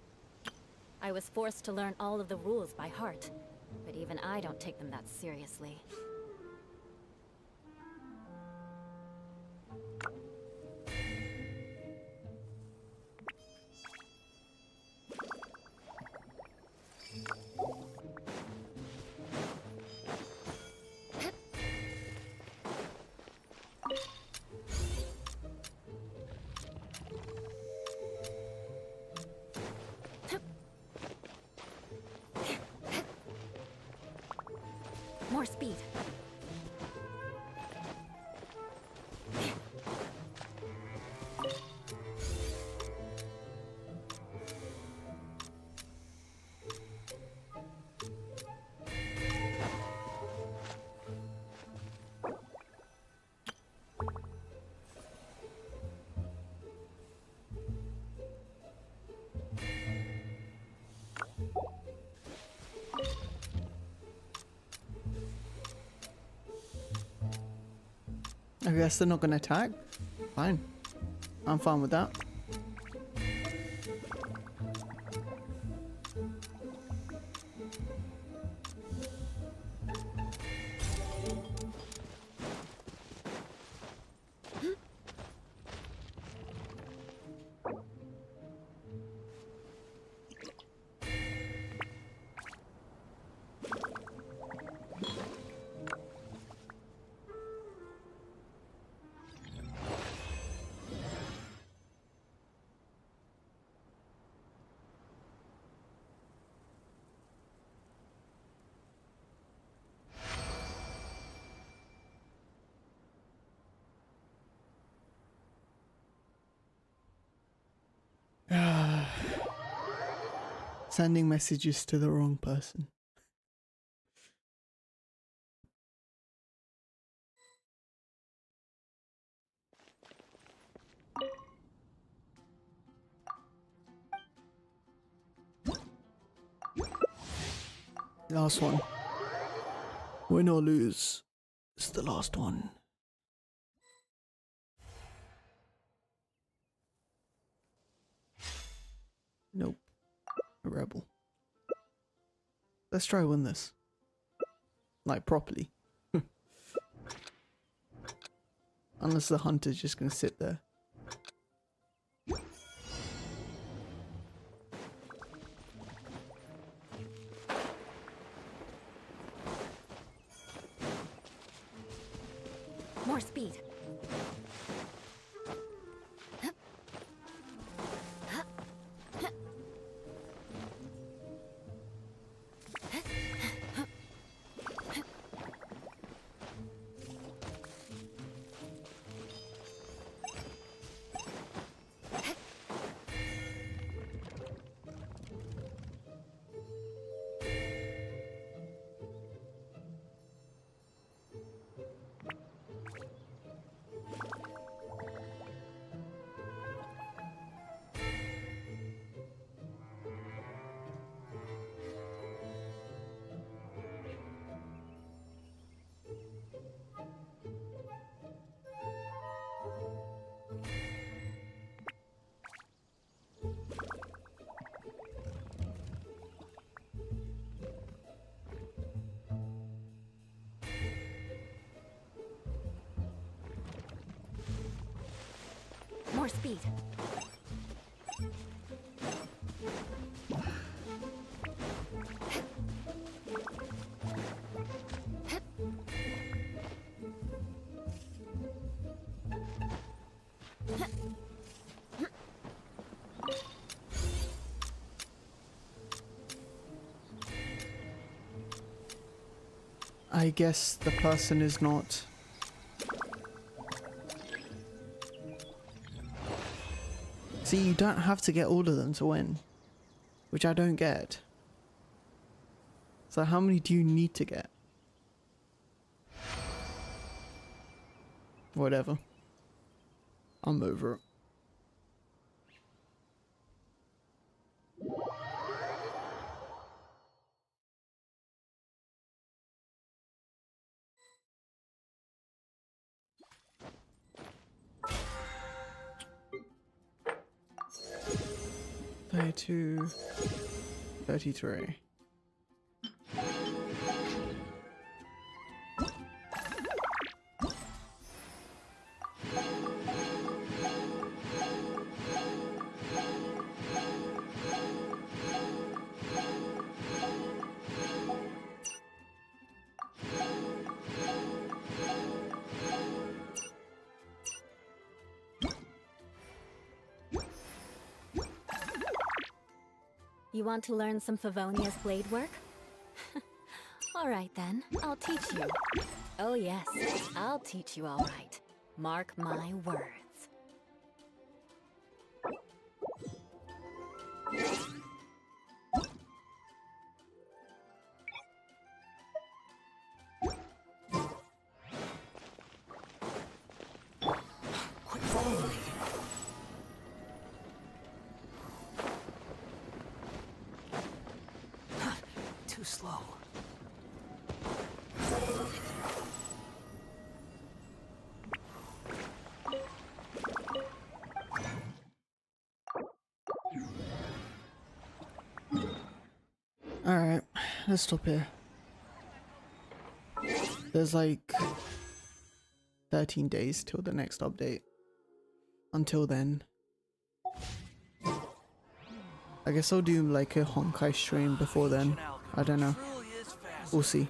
I was forced to learn all of the rules by heart, but even I don't take them that seriously. I guess they're not gonna attack. Fine. I'm fine with that. Sending messages to the wrong person. Last one. Win or lose. It's the last one. Nope. A rebel. Let's try win this. Like properly. Unless the hunter's just gonna sit there. More speed. More speed. I guess the person is not... See, you don't have to get all of them to win, which I don't get. So how many do you need to get? Whatever. I'm over it. Two, 33. You want to learn some Favonia's blade work? Alright then, I'll teach you. Oh yes, I'll teach you alright. Mark my words. Quit following me. Too slow. Alright, let's stop here. There's like 13 days till the next update. Until then, I guess I'll do like a Honkai stream before then. I don't know. We'll see.